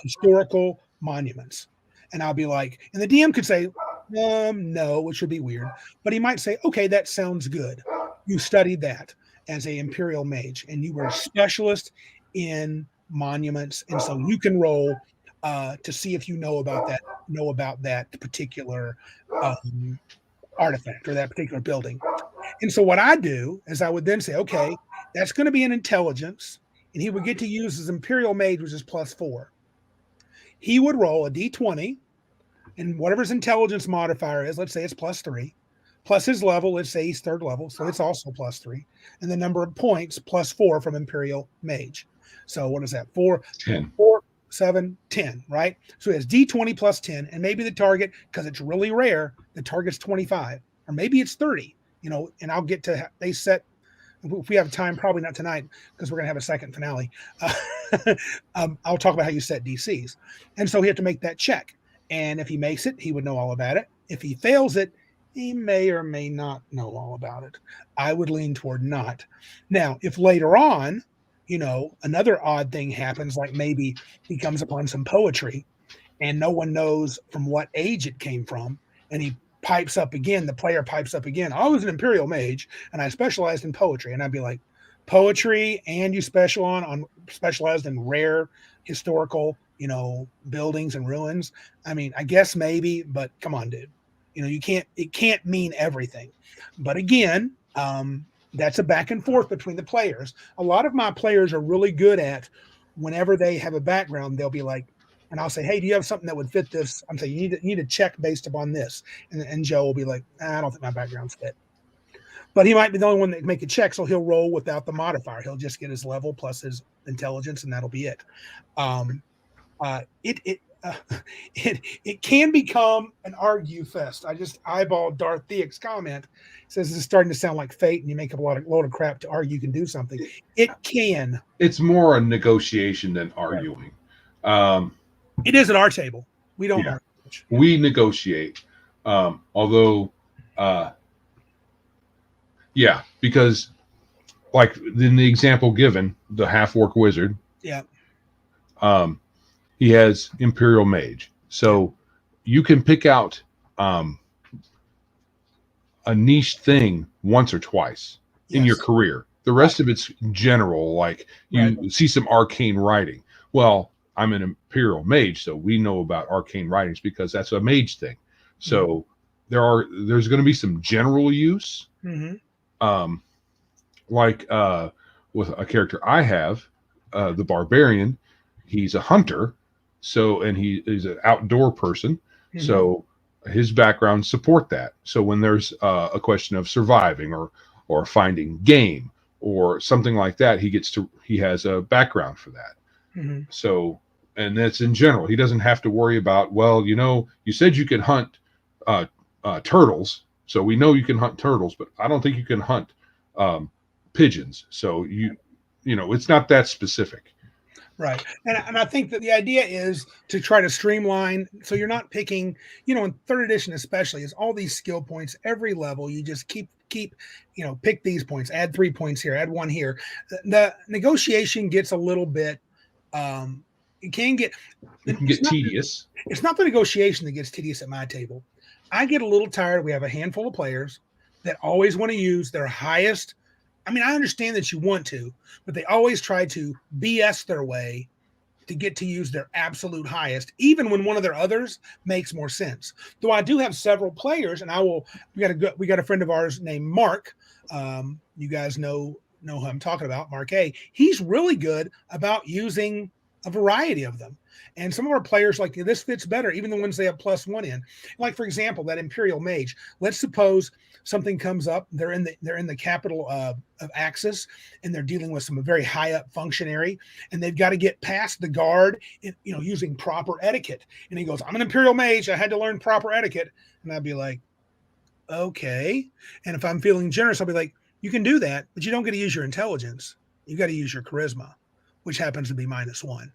historical monuments. And I'll be like, and the DM could say, no, which would be weird. But he might say, okay, that sounds good. You studied that as a Imperial Mage, and you were a specialist in monuments, and so you can roll to see if you know about that particular artifact or that particular building. And so what I do is I would then say, okay, that's going to be an intelligence, and he would get to use his Imperial Mage, which is +4. He would roll a d20, and whatever his intelligence modifier is, let's say it's +3, plus his level, let's say he's 3rd level, so it's also +3, and the number of points +4 from Imperial Mage. So what is that? 10. 4, 7, 10, right? So he has d20 plus 10, and maybe the target, because it's really rare, the target's 25, or maybe it's 30, and I'll get to, they set, if we have time, probably not tonight, because we're going to have a second finale. I'll talk about how you set DCs. And so he had to make that check. And if he makes it, he would know all about it. If he fails it, he may or may not know all about it. I would lean toward not. Now, if later on, another odd thing happens, like maybe he comes upon some poetry and no one knows from what age it came from, and he pipes up again, the player pipes up again, I was an Imperial Mage and I specialized in poetry. And I'd be like, poetry, and you specialized in rare historical, buildings and ruins. I mean, I guess maybe, but come on, dude. It can't mean everything. But again, that's a back and forth between the players. A lot of my players are really good at, whenever they have a background, they'll be like, and I'll say, hey, do you have something that would fit this? I'm saying, you need to check based upon this. And Joe will be like, I don't think my background's fit. But he might be the only one that can make a check, so he'll roll without the modifier. He'll just get his level plus his intelligence, and that'll be it. It can become an argue fest. I just eyeballed Darth Theic's comment. It says this is starting to sound like fate, and you make up a load of crap to argue you can do something. It can. It's more a negotiation than arguing. It is at our table. We don't argue much. We negotiate. Although, because like in the example given, the half-orc wizard, he has Imperial Mage. So you can pick out a niche thing once or twice in your career. The rest of it's general, like you see some arcane writing. Well, I'm an Imperial Mage, so we know about arcane writings because that's a mage thing. So there's going to be some general use. Like with a character I have, the Barbarian, he's a hunter, and he is an outdoor person, so his background support that. So when there's a question of surviving or finding game or something like that, he has a background for that. So, and that's in general. He doesn't have to worry about, well, you said you could hunt turtles, so we know you can hunt turtles, but I don't think you can hunt pigeons. So it's not that specific. Right. And I think that the idea is to try to streamline, so you're not picking, in 3rd edition especially, is all these skill points every level. You just keep pick these points, add 3 points here, add 1 here. The negotiation gets a little bit it can get tedious. It's not the negotiation that gets tedious at my table. I get a little tired. We have a handful of players that always want to use their highest. I mean, I understand that you want to, but they always try to BS their way to get to use their absolute highest, even when one of their others makes more sense. Though I do have several players, and we got a friend of ours named Mark. You guys know who I'm talking about, Mark A. He's really good about using a variety of them. And some of our players like, this fits better, even the ones they have +1 in. Like, for example, that Imperial Mage. Let's suppose something comes up. They're in the capital of Axis, and they're dealing with some very high up functionary, and they've got to get past the guard, using proper etiquette. And he goes, I'm an Imperial Mage. I had to learn proper etiquette. And I'd be like, okay. And if I'm feeling generous, I'll be like, you can do that, but you don't get to use your intelligence. You got to use your charisma, which happens to be -1.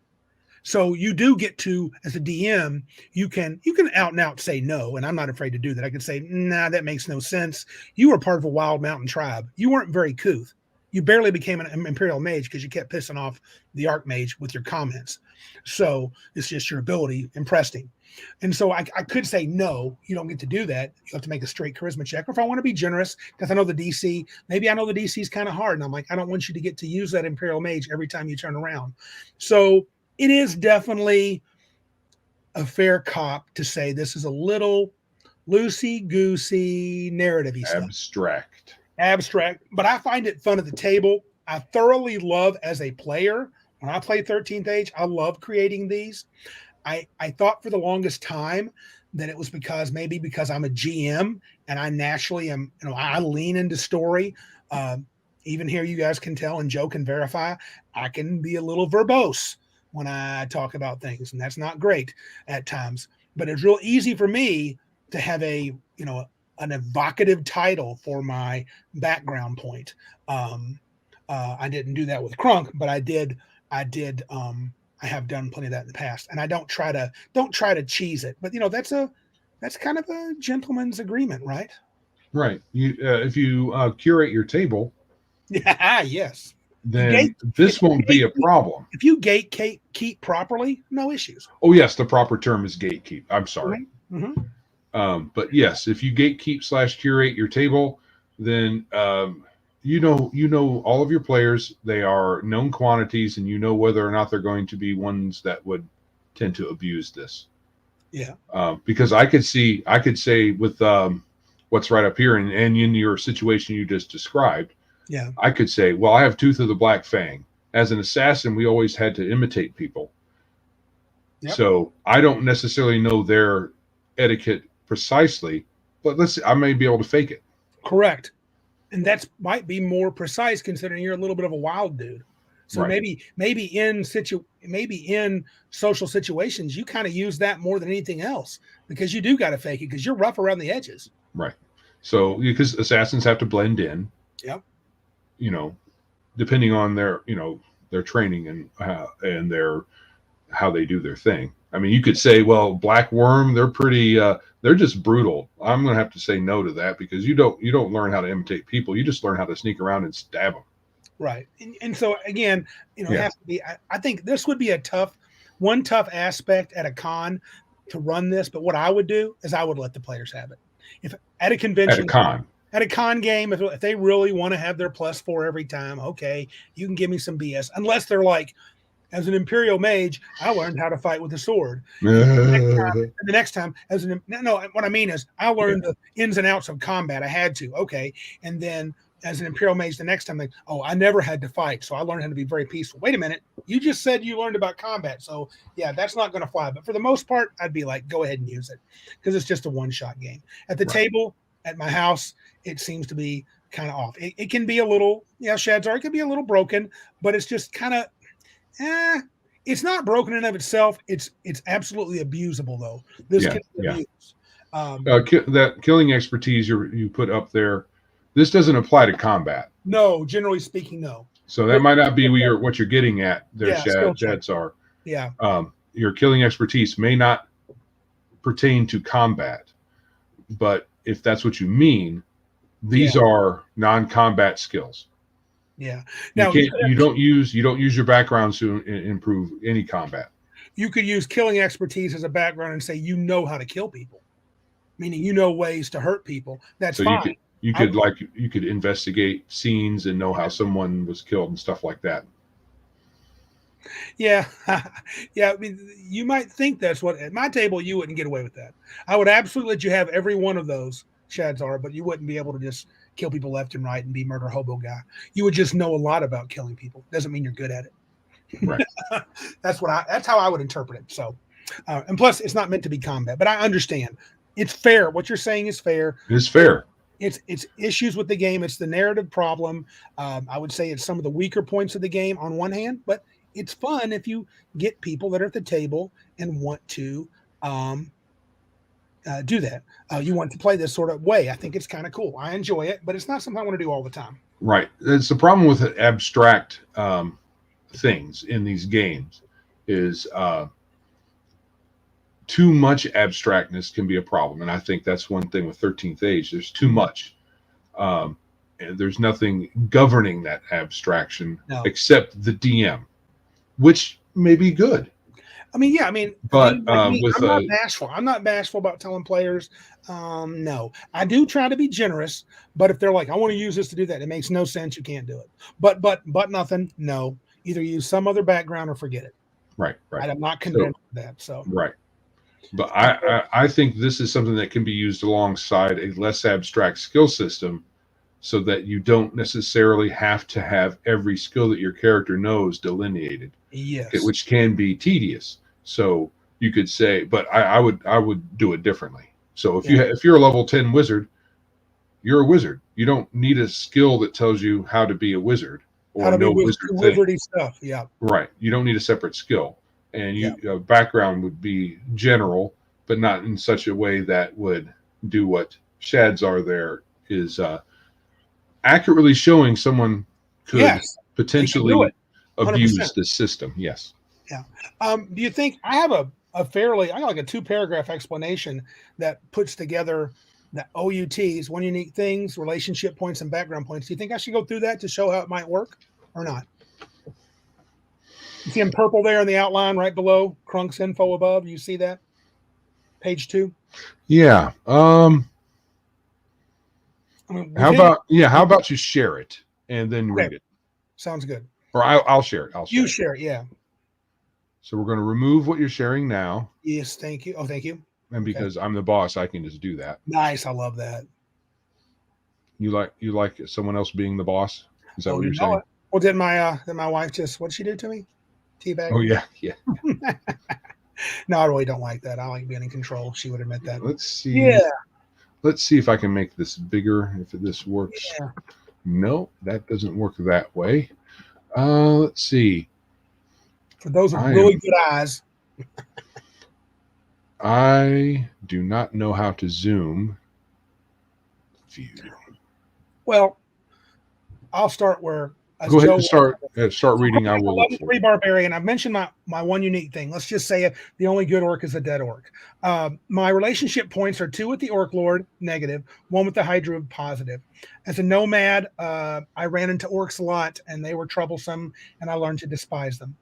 So you do get to, as a DM, you can out and out say no, and I'm not afraid to do that. I could say, nah, that makes no sense. You were part of a wild mountain tribe. You weren't very couth. You barely became an Imperial Mage because you kept pissing off the Archmage with your comments. So it's just your ability impressed him. And so I could say, no, you don't get to do that. You have to make a straight charisma check. Or if I want to be generous, because I know the DC, maybe I know the DC is kind of hard. And I'm like, I don't want you to get to use that Imperial Mage every time you turn around. So it is definitely a fair cop to say this is a little loosey-goosey, narrative-y stuff. Abstract. But I find it fun at the table. I thoroughly love as a player. When I play 13th Age, I love creating these. I thought for the longest time that it was because I'm a GM and I naturally am, I lean into story. Even here, you guys can tell, and Joe can verify, I can be a little verbose when I talk about things, and that's not great at times. But it's real easy for me to have an evocative title for my background point. I didn't do that with Crunk, but I did. I have done plenty of that in the past, and I don't try to cheese it. But that's kind of a gentleman's agreement, right? Right. If you curate your table, yeah, yes, then this won't be a problem. If you gatekeep properly, no issues. Oh yes, the proper term is gatekeep. I'm sorry. Mm-hmm. But yes, if you gatekeep / curate your table, then you know all of your players. They are known quantities, and you know whether or not they're going to be ones that would tend to abuse this. Yeah. Because I could say with what's right up here, and in your situation you just described, yeah, I could say, well, I have Tooth of the Black Fang. As an assassin, we always had to imitate people. Yep. So I don't necessarily know their etiquette precisely, but I may be able to fake it. Correct. And that might be more precise considering you're a little bit of a wild dude. So right. maybe in social situations, you kind of use that more than anything else because you do got to fake it because you're rough around the edges. Right. So because assassins have to blend in. Yep. Depending on their training and their how they do their thing. I mean, you could say, well, Black Worm, they're pretty, they're just brutal. I'm going to have to say no to that because you don't learn how to imitate people. You just learn how to sneak around and stab them. Right. And so again, it has to be, I think this would be a tough aspect at a con to run this. But what I would do is I would let the players have it. If at a convention, at a con game, if they really want to have their +4 every time, okay, you can give me some BS. Unless they're like, as an Imperial Mage, I learned how to fight with a sword. The next time, what I mean is I learned the ins and outs of combat. I had to, okay. And then as an Imperial Mage, the next time, I never had to fight, so I learned how to be very peaceful. Wait a minute, you just said you learned about combat, so yeah, that's not going to fly. But for the most part, I'd be like, go ahead and use it because it's just a one-shot game. At the table, at my house, it seems to be kind of off. It can be a little, Shadzar, it can be a little broken, but it's just kind of, it's not broken in and of itself. It's absolutely abusable though. This can be abused. That killing expertise you put up there, this doesn't apply to combat. No, generally speaking, no. So that might not be what you're getting at there, Shadzar. Yeah. Your killing expertise may not pertain to combat, but if that's what you mean, these are non-combat skills. Yeah. Now you don't use your background to improve any combat. You could use killing expertise as a background and say you know how to kill people, meaning you know ways to hurt people. That's so fine. You could investigate scenes and know how someone was killed and stuff like that. Yeah. Yeah. I mean, you might think that's what at my table you wouldn't get away with that. I would absolutely let you have every one of those, Shadzar, but you wouldn't be able to just kill people left and right and be murder hobo guy. You would just know a lot about killing people. Doesn't mean you're good at it. Right. That's how I would interpret it. So, and plus it's not meant to be combat, but I understand it's fair. What you're saying is fair. It's fair. It's issues with the game. It's the narrative problem. I would say it's some of the weaker points of the game on one hand, but it's fun if you get people that are at the table and want to do that. You want to play this sort of way. I think it's kind of cool. I enjoy it, but it's not something I want to do all the time. Right. It's the problem with abstract things in these games is too much abstractness can be a problem. And I think that's one thing with 13th Age. There's too much. And there's nothing governing that abstraction except the DM, which may be good. I mean, yeah, I mean, But like me, with I'm not bashful. I'm not bashful about telling players. No, I do try to be generous, but if they're like, I want to use this to do that, it makes no sense. You can't do it. But nothing. No, either use some other background or forget it. right, I'm not so convinced of that. So right. But I think this is something that can be used alongside a less abstract skill system, so that you don't necessarily have to have every skill that your character knows delineated, yes, which can be tedious. So you could say, but I would do it differently. So if you're a level 10 wizard, you're a wizard. You don't need a skill that tells you how to be a wizard how or to be know wizard thing. wizardy stuff. Yeah, Right. You don't need a separate skill. And yeah. background would be general, but not in such a way that would do what Shads are there is accurately showing someone could Yes, they can do potentially it. 100%. abuse the system. Yes. Yeah. Do you think I have a fairly, I got like a 2-paragraph explanation that puts together the OUTs, one unique things, relationship points, and background points. Do you think I should go through that to show how it might work or not? You see in purple there in the outline right below Crunk's info above. You see that? Page 2. Yeah. I mean, How about you share it and then okay, read it? sounds good. Or I'll share it. You share it, yeah. So we're going to remove what you're sharing now. Yes, thank you. Oh, thank you. And because I'm the boss, I can just do that. Nice, I love that. You like someone else being the boss? Is that what you're saying? Well, did my wife just, what'd she do to me? Teabag? Oh yeah. No, I really don't like that. I like being in control. She would admit that. Let's see. Yeah. Let's see if I can make this bigger. If this works. Yeah. No, that doesn't work that way. Let's see. For those with really good eyes. I do not know how to zoom. View. Well, I'll start where. Go ahead and start reading. I will. Level 3 barbarian. I've mentioned my one unique thing. Let's just say the only good orc is a dead orc. My relationship points are 2 with the orc lord, negative, 1 with the high druid, positive. As a nomad, I ran into orcs a lot, and they were troublesome, and I learned to despise them.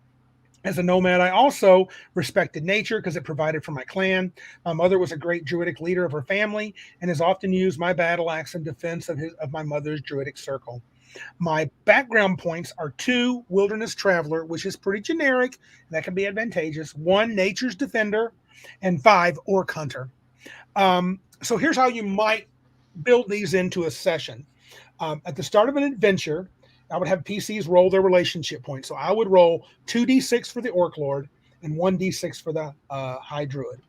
As a nomad, I also respected nature because it provided for my clan. My mother was a great druidic leader of her family and has often used my battle axe in defense of my mother's druidic circle. My background points are 2 wilderness traveler, which is pretty generic. That can be advantageous. 1 nature's defender, and 5 orc hunter. So here's how you might build these into a session. At the start of an adventure, I would have PCs roll their relationship points. So I would roll 2d6 for the orc lord and 1d6 for the high druid.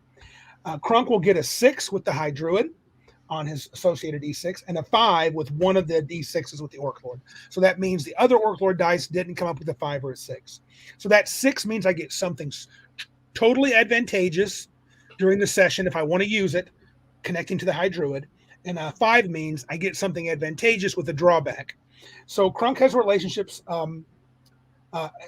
Crunk will get a 6 with the high druid on his associated d6 and a 5 with one of the d6s with the orc lord. So that means the other orc lord dice didn't come up with a 5 or a 6. So that 6 means I get something totally advantageous during the session if I want to use it, connecting to the high druid. And a 5 means I get something advantageous with a drawback. So Crunk has relationships.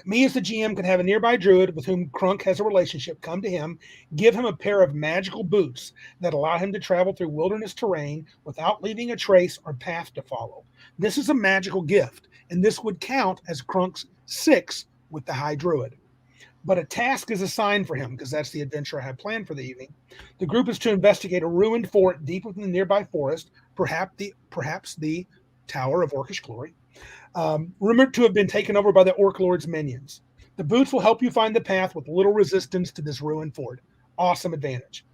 Me as the GM can have a nearby druid with whom Crunk has a relationship come to him, give him a pair of magical boots that allow him to travel through wilderness terrain without leaving a trace or path to follow. This is a magical gift, and this would count as Crunk's 6 with the high druid. But a task is assigned for him because that's the adventure I had planned for the evening. The group is to investigate a ruined fort deep within the nearby forest, perhaps the Tower of Orcish Glory, rumored to have been taken over by the Orc Lord's minions. The boots will help you find the path with little resistance to this ruined fort. Awesome advantage.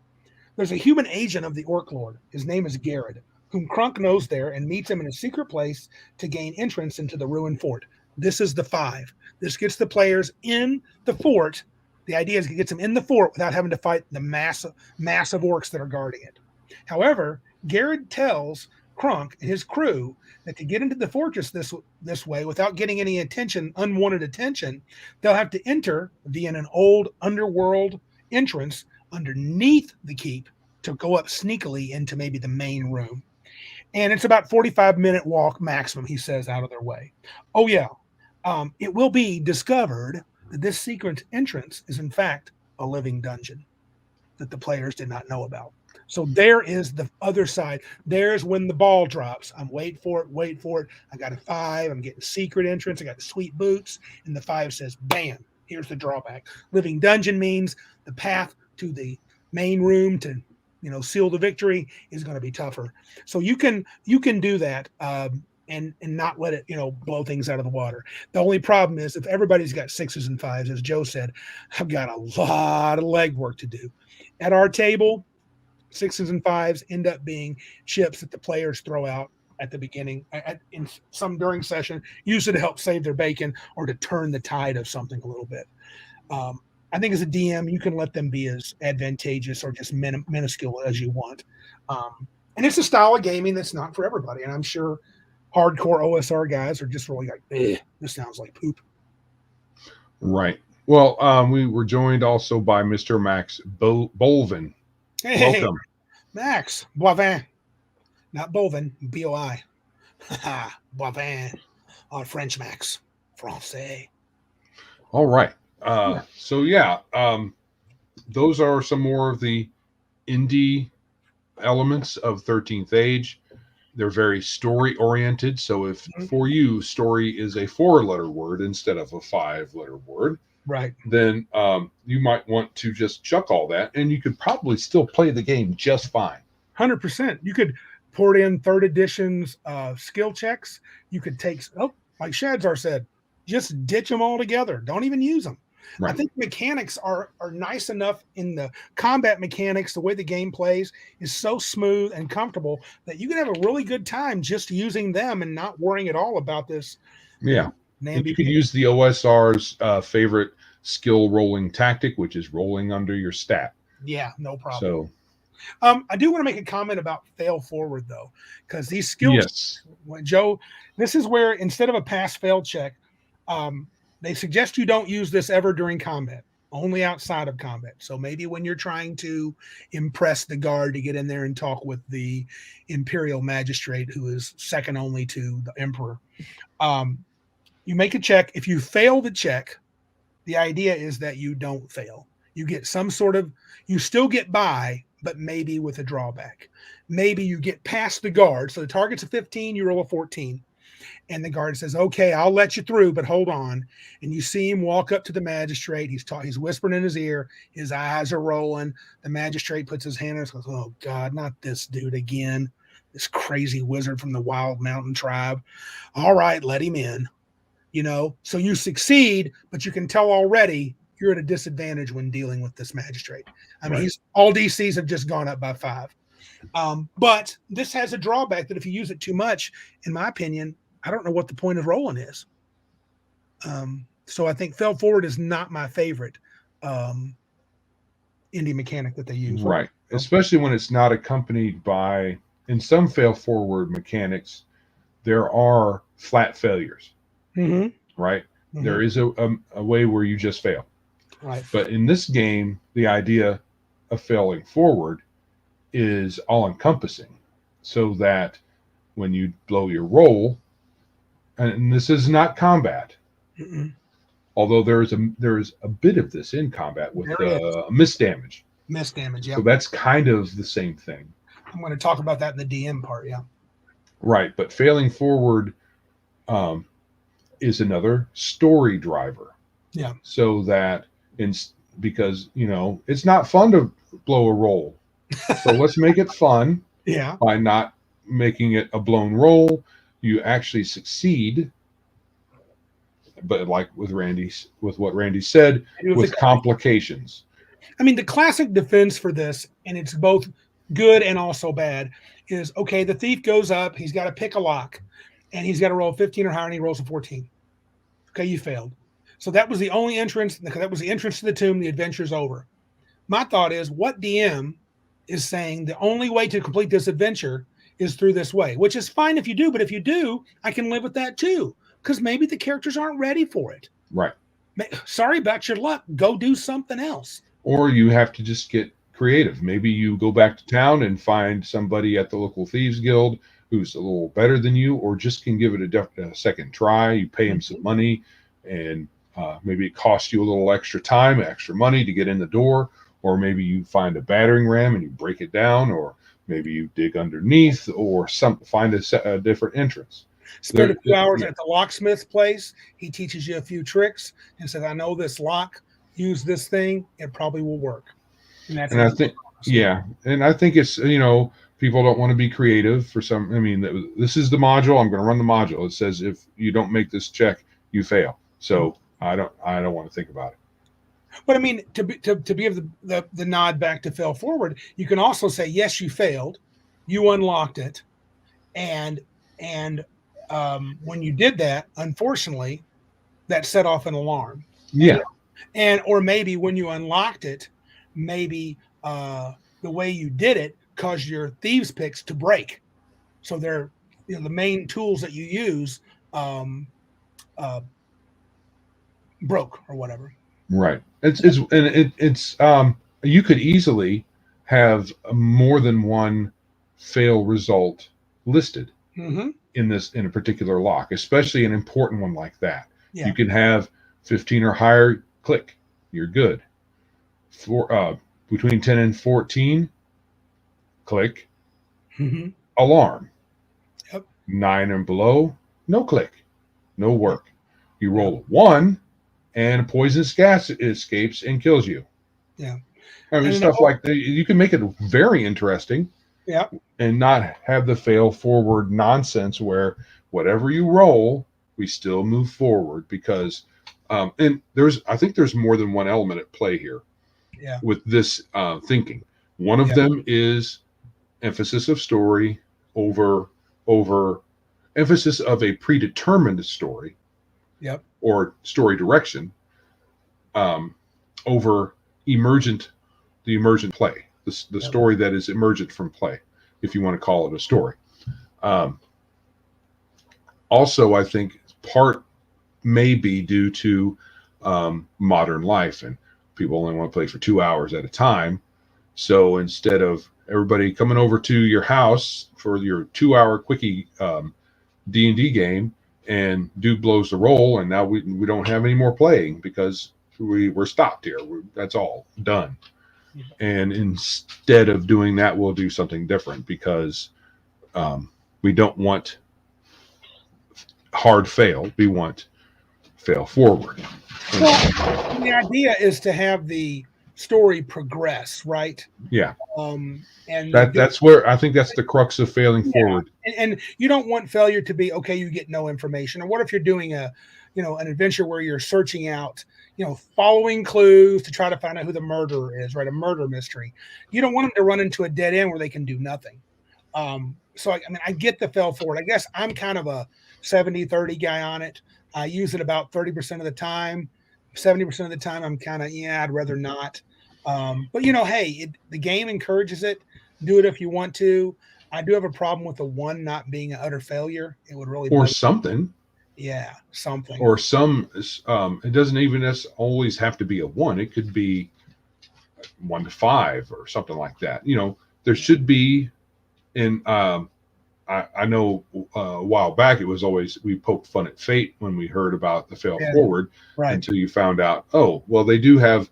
There's a human agent of the Orc Lord. His name is Garrett, whom Crunk knows there and meets him in a secret place to gain entrance into the ruined fort. This is the 5. This gets the players in the fort. The idea is it gets them in the fort without having to fight the massive orcs that are guarding it. However, Garrett tells Crunk and his crew that to get into the fortress this way without getting any unwanted attention, they'll have to enter via an old underworld entrance underneath the keep to go up sneakily into maybe the main room. And it's about 45-minute walk maximum, he says, out of their way. Oh, yeah. It will be discovered that this secret entrance is, in fact, a living dungeon that the players did not know about. So there is the other side. There's when the ball drops. I'm wait for it. I got a 5. I'm getting secret entrance. I got the sweet boots. And the 5 says, bam, Here's the drawback. Living dungeon means the path to the main room to seal the victory is going to be tougher. So you can do that and not let it blow things out of the water. The only problem is if everybody's got 6s and 5s, as Joe said, I've got a lot of legwork to do. At our table, 6s and 5s end up being chips that the players throw out at the beginning in some during session, usually to help save their bacon or to turn the tide of something a little bit. I think as a DM, you can let them be as advantageous or just minuscule as you want. And it's a style of gaming that's not for everybody. And I'm sure hardcore OSR guys are just really like, this sounds like poop. Right. Well, we were joined also by Mr. Max Bolvin. Hey, Welcome. Max Boivin. Not Bolvin, B-O-I. Boivin. On French, Max. Francais. All right. So yeah, those are some more of the indie elements of 13th Age. They're very story oriented. So if for you story is a 4-letter word instead of a 5-letter word, right, then you might want to just chuck all that, and you could probably still play the game just fine. 100%. You could port in 3rd edition's skill checks. You could take, like Shadzar said, just ditch them all together. Don't even use them. Right. I think mechanics are nice enough in the combat mechanics. The way the game plays is so smooth and comfortable that you can have a really good time just using them and not worrying at all about this. Yeah. And you could use the OSR's favorite skill rolling tactic, which is rolling under your stat. Yeah, no problem. So I do want to make a comment about fail forward though, because these skills, Joe, this is where instead of a pass-fail check, they suggest you don't use this ever during combat, only outside of combat. So maybe when you're trying to impress the guard to get in there and talk with the Imperial Magistrate, who is second only to the Emperor, you make a check. If you fail the check, the idea is that you don't fail. You get some sort of, you still get by, but maybe with a drawback. Maybe you get past the guard. So the target's a 15, you roll a 14. And the guard says, okay, I'll let you through, but hold on. And you see him walk up to the magistrate. He's whispering in his ear. His eyes are rolling. The magistrate puts his hand on and goes, oh, God, not this dude again. This crazy wizard from the Wild Mountain tribe. All right, let him in. So you succeed, but you can tell already you're at a disadvantage when dealing with this magistrate. I mean, all DCs have just gone up by 5. But this has a drawback that if you use it too much, in my opinion, I don't know what the point of rolling is. So I think fail forward is not my favorite indie mechanic that they use. Right. Especially when it's not accompanied by, in some fail forward mechanics, there are flat failures. Mm-hmm. Right. Mm-hmm. There is a way where you just fail. Right. But in this game, the idea of failing forward is all encompassing, so that when you blow your roll, and this is not combat, although there is a bit of this in combat with misdamage. Misdamage, yeah. So that's kind of the same thing. I'm going to talk about that in the DM part, yeah. Right, but failing forward is another story driver. Yeah. So that because it's not fun to blow a roll. So let's make it fun. Yeah. By not making it a blown roll, you actually succeed. But like with what Randy said, with complications. I mean, the classic defense for this, and it's both good and also bad, is okay, the thief goes up, he's got to pick a lock, and he's got to roll a 15 or higher, and he rolls a 14. Okay, you failed. So that was the only entrance. That was the entrance to the tomb. The adventure's over. My thought is, what DM is saying the only way to complete this adventure is through this way, which is fine if you do, but if you do, I can live with that too, because maybe the characters aren't ready for it. Right. Sorry about your luck. Go do something else. Or you have to just get creative. Maybe you go back to town and find somebody at the local thieves guild who's a little better than you, or just can give it a second try. You pay him some money, and maybe it costs you a little extra time, extra money to get in the door. Or maybe you find a battering ram and you break it down, or maybe you dig underneath, or find a different entrance. Spend a few There- hours yeah. at the locksmith's place. He teaches you a few tricks and says, I know this lock, use this thing, it probably will work. And that's And I think, yeah, and I think it's, people don't want to be creative for some. I mean, this is the module. I'm going to run the module. It says if you don't make this check, you fail. So I don't want to think about it. But I mean, to give the nod back to fail forward, you can also say, yes, you failed, you unlocked it, and when you did that, unfortunately, that set off an alarm. Yeah. And or maybe when you unlocked it, maybe the way you did it caused your thieves picks to break. So they're the main tools that you use broke or whatever. Right. It's you could easily have more than one fail result listed Mm-hmm. in a particular lock, especially an important one like that. Yeah. You can have 15 or higher, click, you're good. Between 10 and 14, click, Mm-hmm. alarm. Yep. 9 and below, no click, no work. You roll 1 and poisonous gas escapes and kills you. Yeah. I mean, And stuff like that. You can make it very interesting. Yeah. And not have the fail forward nonsense where whatever you roll, we still move forward because, and I think there's more than one element at play here. Yeah. With this thinking. One of them is emphasis of story over emphasis of a predetermined story. Yep. Or story direction over the emergent play, the story that is emergent from play, if you want to call it a story. Also, I think part may be due to modern life, and people only want to play for 2 hours at a time. So instead of everybody coming over to your house for your 2-hour quickie D&D game, and dude blows the roll, and now we don't have any more playing because we're stopped here. That's all done. And instead of doing that, we'll do something different because we don't want hard fail. We want fail forward. Well, the idea is to have the story progress, right? Yeah. And that's where I think that's the crux of failing forward. And you don't want failure to be, okay, you get no information. Or what if you're doing an adventure where you're searching out, following clues to try to find out who the murderer is, right? A murder mystery. You don't want them to run into a dead end where they can do nothing. So I get the fail forward. I guess I'm kind of a 70-30 guy on it. I use it about 30% of the time. 70% of the time, I'm kind of, I'd rather not. But hey, the game encourages it. Do it if you want to. I do have a problem with the 1 not being an utter failure. It would really or something. Yeah, something. Or some. It doesn't even always have to be a 1. It could be 1 to 5 or something like that. There should be. In I know a while back it was always we poked fun at fate when we heard about the fail forward, right? Until you found out, oh well, they do have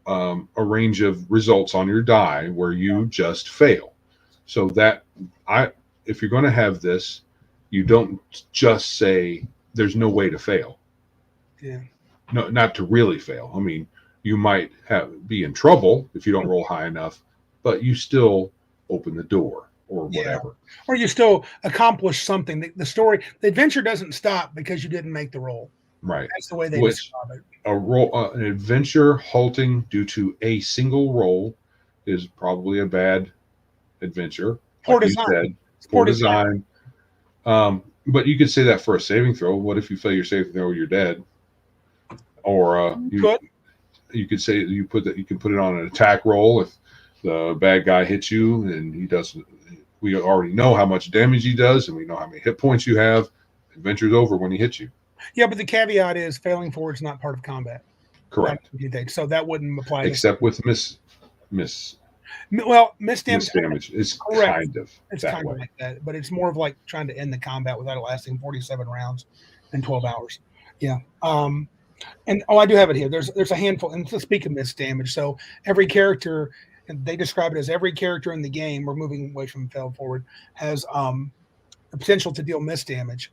a range of results on your die where you just fail. So that if you're going to have this, you don't just say there's no way to fail. Yeah. No, not to really fail. I mean, you might be in trouble if you don't roll high enough, but you still open the door or whatever. Or you still accomplish something. The adventure doesn't stop because you didn't make the roll. Right. That's the way they describe it. An adventure halting due to a single roll is probably a bad adventure. Poor design. Poor design. But you could say that for a saving throw. What if you fail your saving throw, you're dead? Or you could say you can put it on an attack roll if the bad guy hits you and he doesn't. We already know how much damage he does, and we know how many hit points you have. Adventure's over when he hits you. Yeah, but the caveat is failing forward is not part of combat. Correct. So that wouldn't apply. Except with miss damage is correct. kind of it's that kind way. of like that, but it's more of like trying to end the combat without it lasting 47 rounds in 12 hours. Yeah. And I do have it here. There's a handful. And to speak of miss damage, so every character, and they describe it as every character in the game, we're moving away from fail forward, has the potential to deal miss damage,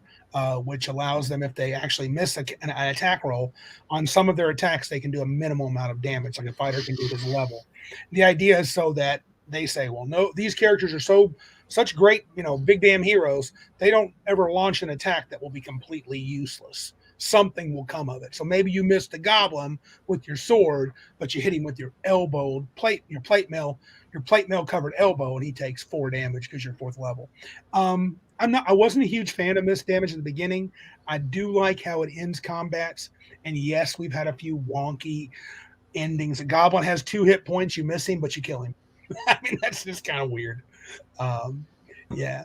which allows them, if they actually miss an attack roll on some of their attacks, they can do a minimal amount of damage, like a fighter can do his level. The idea is so that they say, well, no, these characters are such great, big damn heroes. They don't ever launch an attack that will be completely useless. Something will come of it. So maybe you missed the goblin with your sword, but you hit him with your plate mail covered elbow, and he takes 4 damage because you're 4th level. I wasn't a huge fan of missed damage at the beginning. I do like how it ends combats. And yes, we've had a few wonky endings. A goblin has 2 hit points. You miss him, but you kill him. I mean, that's just kind of weird. Yeah.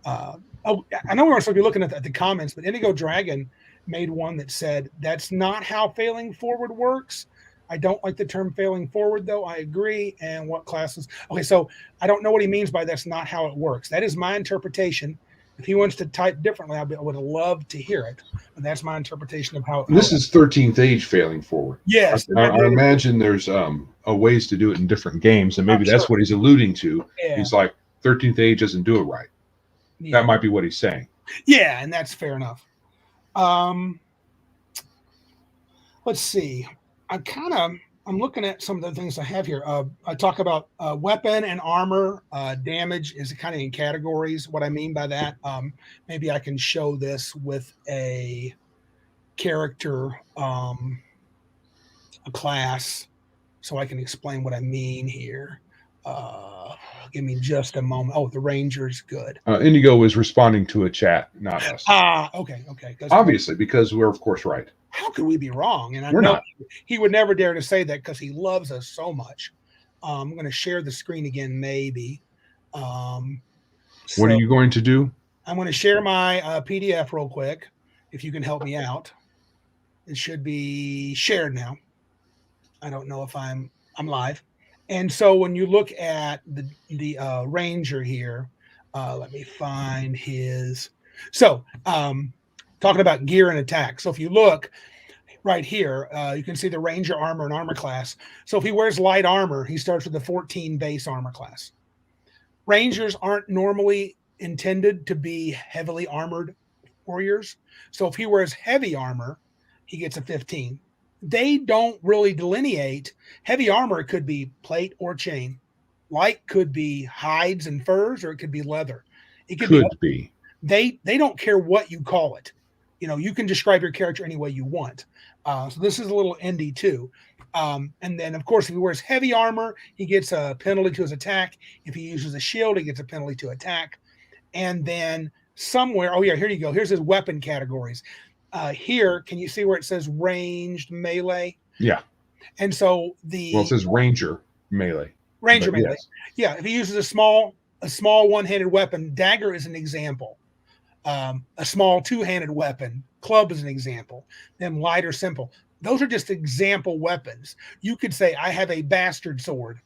I know we're supposed to be looking at the comments, but Indigo Dragon made one that said, that's not how failing forward works. I don't like the term failing forward, though. I agree. And what classes? Okay, so I don't know what he means by that's not how it works. That is my interpretation. If he wants to type differently, I would love to hear it. But that's my interpretation of how. This is 13th age failing forward. Yes, I imagine there's ways to do it in different games, and maybe that's what he's alluding to. Yeah. He's like 13th age doesn't do it right. Yeah. That might be what he's saying. Yeah, and that's fair enough. Let's see. I'm looking at some of the things I have here. I talk about weapon and armor damage is kind of in categories. What I mean by that, maybe I can show this with a character, a class, so I can explain what I mean here. Give me just a moment. Oh, the Ranger's good. Indigo is responding to a chat, not us. Okay. Obviously, because we're of course right. How could we be wrong? And we're know not. He would never dare to say that because he loves us so much. I'm going to share the screen again, maybe. What are you going to do? I'm going to share my PDF real quick. If you can help me out, it should be shared now. I don't know if I'm live. And so when you look at the Ranger here, let me find his. So talking about gear and attack. So if you look right here, you can see the Ranger armor and armor class. So if he wears light armor, he starts with the 14 base armor class. Rangers aren't normally intended to be heavily armored warriors. So if he wears heavy armor, he gets a 15. They don't really delineate. Heavy armor could be plate or chain. Light could be hides and furs, or it could be leather. It could be. They don't care what you call it. You can describe your character any way you want. So this is a little indie too. And then, of course, if he wears heavy armor, he gets a penalty to his attack. If he uses a shield, he gets a penalty to attack. And then somewhere, here you go. Here's his weapon categories. Here, can you see where it says ranged melee? Yeah. And so it says Ranger melee. Ranger melee. Yes. Yeah. If he uses a small one-handed weapon, dagger is an example. A small two-handed weapon, club is an example. Then light or simple. Those are just example weapons. You could say, I have a bastard sword.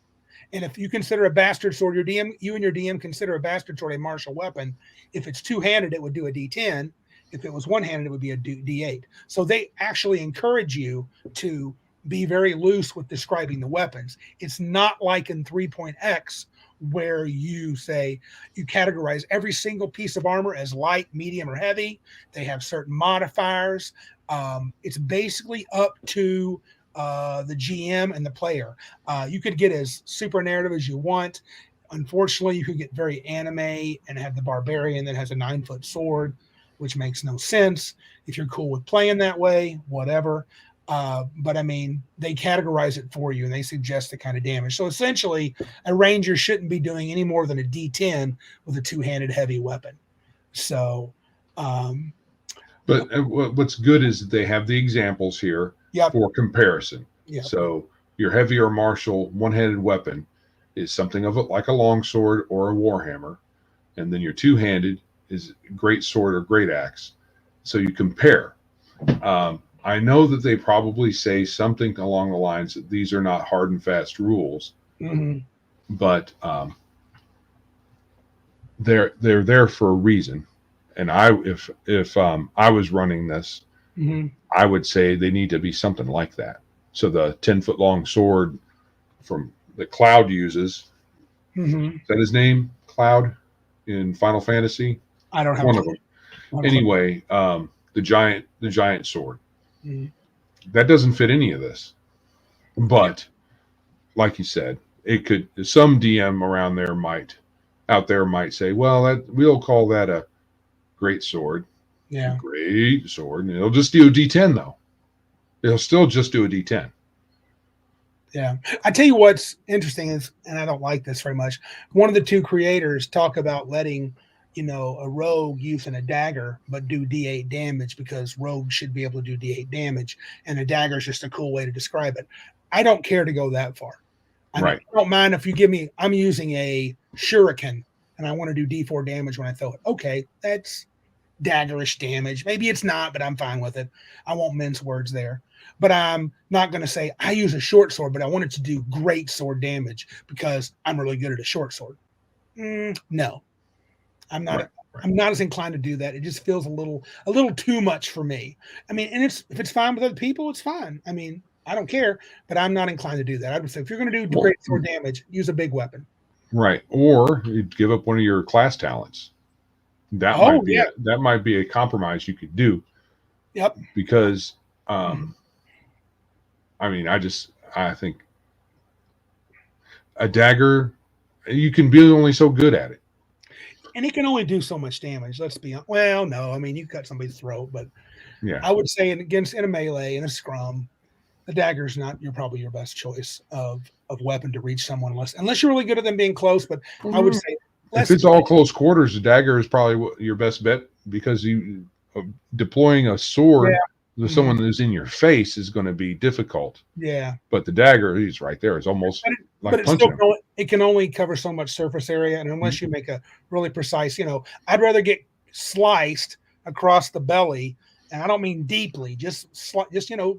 And if you consider a bastard sword, you and your DM consider a bastard sword a martial weapon. If it's two-handed, it would do a D10. If it was one-handed, it would be a D8. So they actually encourage you to be very loose with describing the weapons. It's not like in 3.x where you categorize every single piece of armor as light, medium, or heavy. They have certain modifiers. It's basically up to the GM and the player. You could get as super narrative as you want. Unfortunately, you could get very anime and have the barbarian that has a 9-foot sword, which makes no sense. If you're cool with playing that way, whatever. But I mean, they categorize it for you and they suggest the kind of damage. So essentially, a ranger shouldn't be doing any more than a D10 with a two-handed heavy weapon. So, but what's good is that they have the examples here for comparison. Yep. So your heavy or martial one-handed weapon is something of it like a longsword or a warhammer, and then your two-handed is great sword or great axe. So you compare. I know that they probably say something along the lines that these are not hard and fast rules, but they're there for a reason. And if I was running this, I would say they need to be something like that. So the 10-foot long sword from that Cloud uses, is that his name? Cloud? in Final Fantasy. I don't have One a of clue. them. Anyway, the giant sword. Mhm. That doesn't fit any of this. But like you said, it could. Some DM around there might say, well, we'll call that a great sword. Yeah. Great sword. And it'll just do a D10 though. It'll still just do a D10. Yeah. I tell you what's interesting is, and I don't like this very much, one of the two creators talk about letting, a rogue using a dagger, but do D8 damage because rogues should be able to do D8 damage. And a dagger is just a cool way to describe it. I don't care to go that far. I mean, I don't mind if you give me, I'm using a shuriken and I want to do D4 damage when I throw it. Okay, that's daggerish damage. Maybe it's not, but I'm fine with it. I won't mince words there. But I'm not going to say I use a short sword, but I want it to do great sword damage because I'm really good at a short sword. No, I'm not. Right. I'm not as inclined to do that. It just feels a little too much for me. I mean, and if it's fine with other people, it's fine. I mean, I don't care, but I'm not inclined to do that. I would say if you're going to do great sword damage, use a big weapon. Right. Or you'd give up one of your class talents. That might be a compromise you could do. Yep. Because I mean, I think a dagger, you can be only so good at it. And it can only do so much damage. Let's be honest. Well, no, I mean, you cut somebody's throat, but yeah, I would say in a melee, in a scrum, the dagger's not probably your best choice of weapon to reach someone unless you're really good at them being close. But I would say if it's all close quarters, the dagger is probably your best bet because you deploying a sword with someone who's in your face is going to be difficult. Yeah, but the dagger is right there. It's almost like punching. It can only cover so much surface area, and unless you make a really precise, I'd rather get sliced across the belly, and I don't mean deeply, just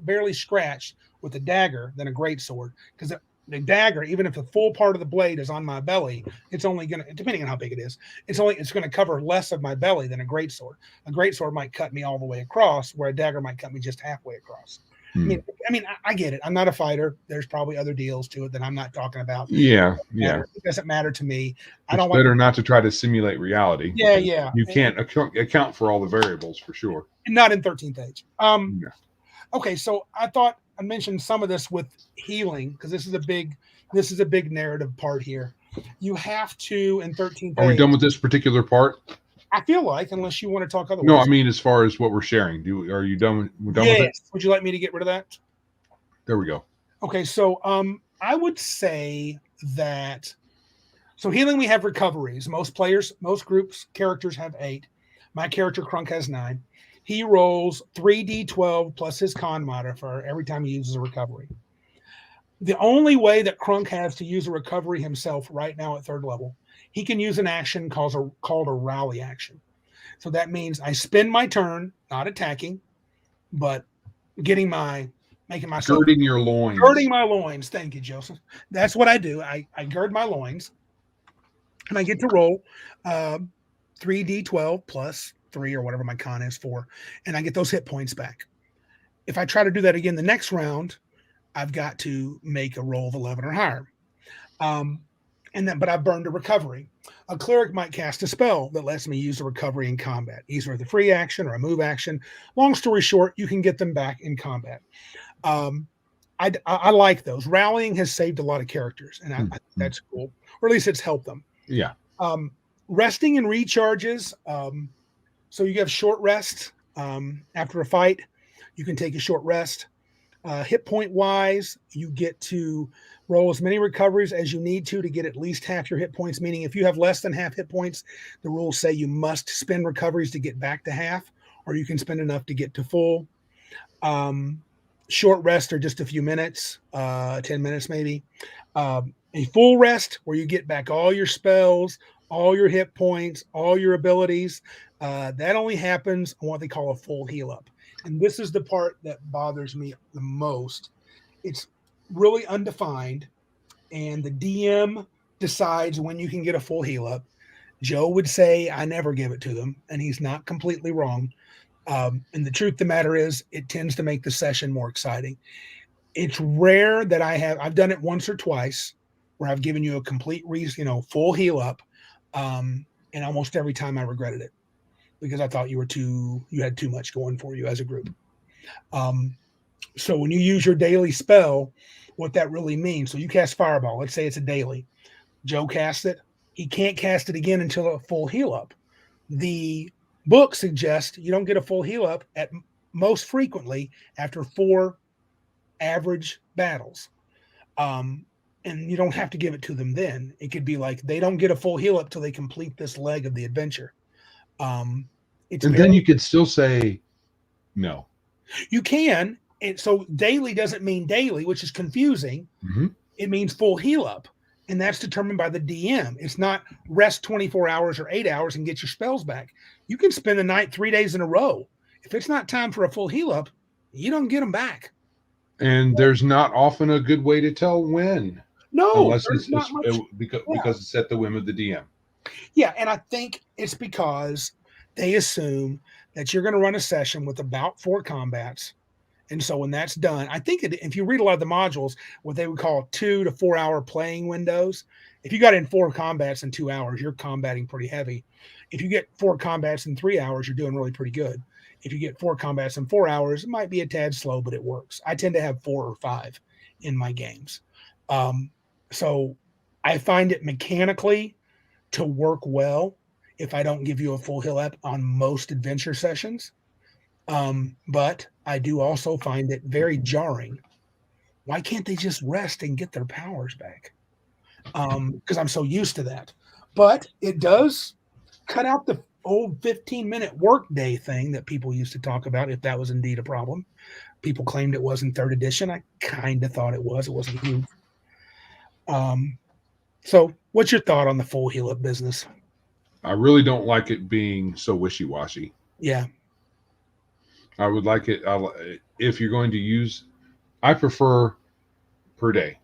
barely scratched with a dagger than a great sword, because the dagger, even if the full part of the blade is on my belly, it's only going to, depending on how big it is, it's going to cover less of my belly than a great sword. A great sword might cut me all the way across, where a dagger might cut me just halfway across. I mean, I get it. I'm not a fighter. There's probably other deals to it that I'm not talking about. Yeah. It doesn't matter to me. It's better not to try to simulate reality. Yeah. You can't account for all the variables for sure. Not in 13th age. Okay, so I thought I mentioned some of this with healing because this is a big narrative part here. You have to in 13th. Are we done with this particular part? I feel like, unless you want to talk otherwise. No, I mean as far as what we're sharing. Are you done? We're done with it? Would you like me to get rid of that? There we go. Okay, so I would say that. So healing, we have recoveries. Most groups, characters have 8. My character Crunk has 9. He rolls 3d12 plus his con modifier every time he uses a recovery. The only way that Crunk has to use a recovery himself right now at 3rd level, he can use an action called a rally action. So that means I spend my turn, not attacking, but making myself girding your loins. Girding my loins. Thank you, Joseph. That's what I do. I gird my loins, and I get to roll 3d12 plus 3 or whatever my con is 4, and I get those hit points back. If I try to do that again the next round, I've got to make a roll of 11 or higher. But I've burned a recovery. A cleric might cast a spell that lets me use a recovery in combat, either with a free action or a move action. Long story short, you can get them back in combat. I like those. Rallying has saved a lot of characters, and I think that's cool, or at least it's helped them. Yeah. Resting and recharges. So you have short rest after a fight. You can take a short rest. Hit point wise, you get to roll as many recoveries as you need to get at least half your hit points. Meaning, if you have less than half hit points, the rules say you must spend recoveries to get back to half, or you can spend enough to get to full. Short rest are just a few minutes, 10 minutes maybe. A full rest where you get back all your spells, all your hit points, all your abilities. That only happens on what they call a full heal up. And this is the part that bothers me the most. It's really undefined, and the DM decides when you can get a full heal up. Joe would say, I never give it to them, and he's not completely wrong. And the truth of the matter is, it tends to make the session more exciting. It's rare that I've done it once or twice where I've given you a complete full heal up. and almost every time I regretted it because I thought you had too much going for you as a group. So when you use your daily spell, what that really means, so you cast Fireball, let's say it's a daily. Joe casts it. He can't cast it again until a full heal up. The book suggests you don't get a full heal up at most frequently after 4 average battles. And you don't have to give it to them then. It could be like they don't get a full heal up till they complete this leg of the adventure. And then you could still say no. You can. And so daily doesn't mean daily, which is confusing. Mm-hmm. It means full heal up. And that's determined by the DM. It's not rest 24 hours or 8 hours and get your spells back. You can spend the night 3 days in a row. If it's not time for a full heal up, you don't get them back. And there's not often a good way to tell when. No, unless because it's at the whim of the DM. Yeah, and I think it's because they assume that you're going to run a session with about 4 combats. And so when that's done, I think if you read a lot of the modules, what they would call 2 to 4 hour playing windows, if you got in 4 combats in 2 hours, you're combating pretty heavy. If you get 4 combats in 3 hours, you're doing really pretty good. If you get 4 combats in 4 hours, it might be a tad slow, but it works. I tend to have 4 or 5 in my games. So I find it mechanically to work well if I don't give you a full heal up on most adventure sessions. But I do also find it very jarring. Why can't they just rest and get their powers back? Because I'm so used to that. But it does cut out the old 15-minute workday thing that people used to talk about, if that was indeed a problem. People claimed it was in 3rd edition. I kind of thought it was. It wasn't huge. So what's your thought on the full heal up business? I really don't like it being so wishy-washy. Yeah. I would like it if you're going to use, I prefer per day,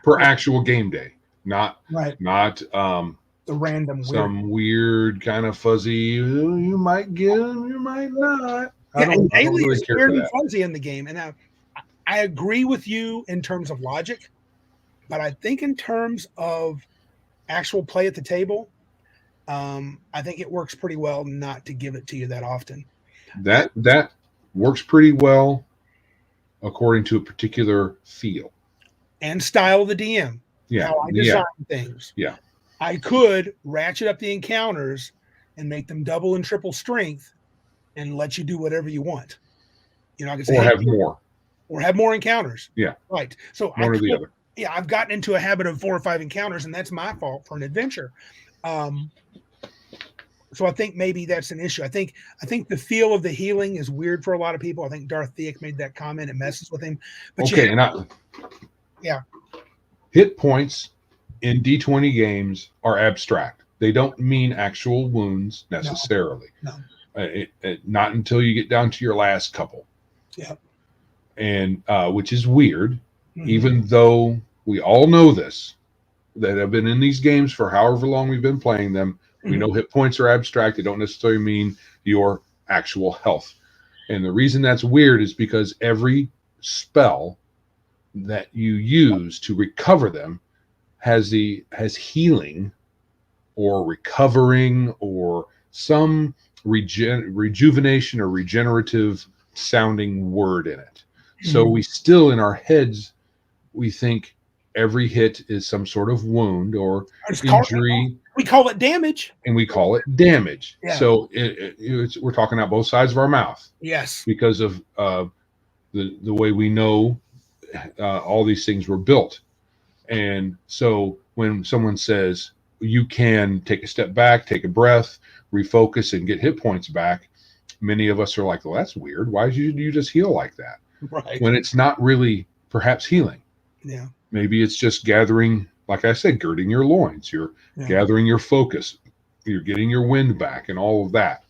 per actual game day, not the random weird kind of fuzzy. You might get them, you might not. I don't really care for that. Fuzzy in the game, and I agree with you in terms of logic, but I think in terms of actual play at the table, I think it works pretty well not to give it to you that often. That works pretty well according to a particular feel and style of the DM. Yeah, how I design things. Yeah, I could ratchet up the encounters and make them double and triple strength, and let you do whatever you want. You know, I could say, or have more encounters. Yeah, right. So one or the other. Yeah, I've gotten into a habit of 4 or 5 encounters, and that's my fault for an adventure. So I think maybe that's an issue. I think the feel of the healing is weird for a lot of people. I think Darth Theak made that comment. It messes with him. But hit points in D20 games are abstract. They don't mean actual wounds necessarily. No. Not until you get down to your last couple. Yeah. And which is weird, even though we all know this, that have been in these games for however long we've been playing them. We know hit points are abstract. They don't necessarily mean your actual health. And the reason that's weird is because every spell that you use to recover them has healing or recovering or some rejuvenation or regenerative sounding word in it. So we still, in our heads, we think every hit is some sort of wound or injury. We call it damage. And we call it damage. Yeah. So we're talking out both sides of our mouth. Yes. Because of the way we know all these things were built. And so when someone says you can take a step back, take a breath, refocus, and get hit points back, many of us are like, well, that's weird. Why did you just heal like that? Right. When it's not really perhaps healing. Yeah. Maybe it's just gathering, like I said, girding your loins. You're gathering your focus. You're getting your wind back and all of that.